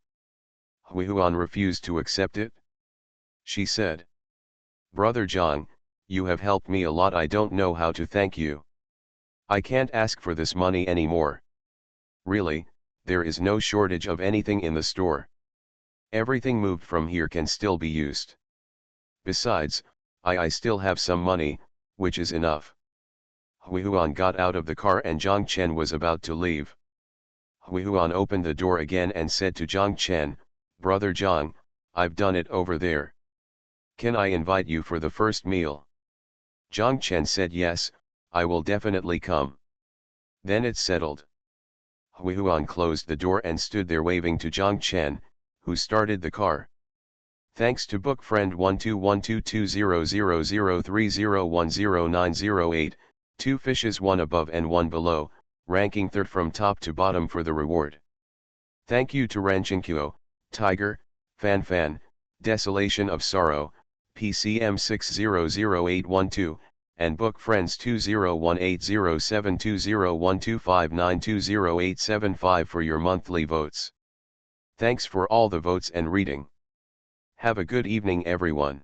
Hui Huan refused to accept it. She said, "Brother Zhang, you have helped me a lot. I don't know how to thank you. I can't ask for this money anymore. Really, there is no shortage of anything in the store. Everything moved from here can still be used. Besides, I still have some money, which is enough." Hui Huan got out of the car and Zhang Chen was about to leave. Hui Huan opened the door again and said to Zhang Chen, "Brother Zhang, I've done it over there. Can I invite you for the first meal?" Zhang Chen said, "Yes, I will definitely come." Then it's settled. Hui Huan closed the door and stood there waving to Zhang Chen, who started the car. Thanks to book friend 121220003010100908, 2 fishes, 1 above and 1 below, ranking 3rd from top to bottom for the reward. Thank you to Ranchinkyo, Tiger, Fan, Desolation of Sorrow, PCM 600812, and book friends 2018072012592087 for your monthly votes. Thanks for all the votes and reading. Have a good evening everyone.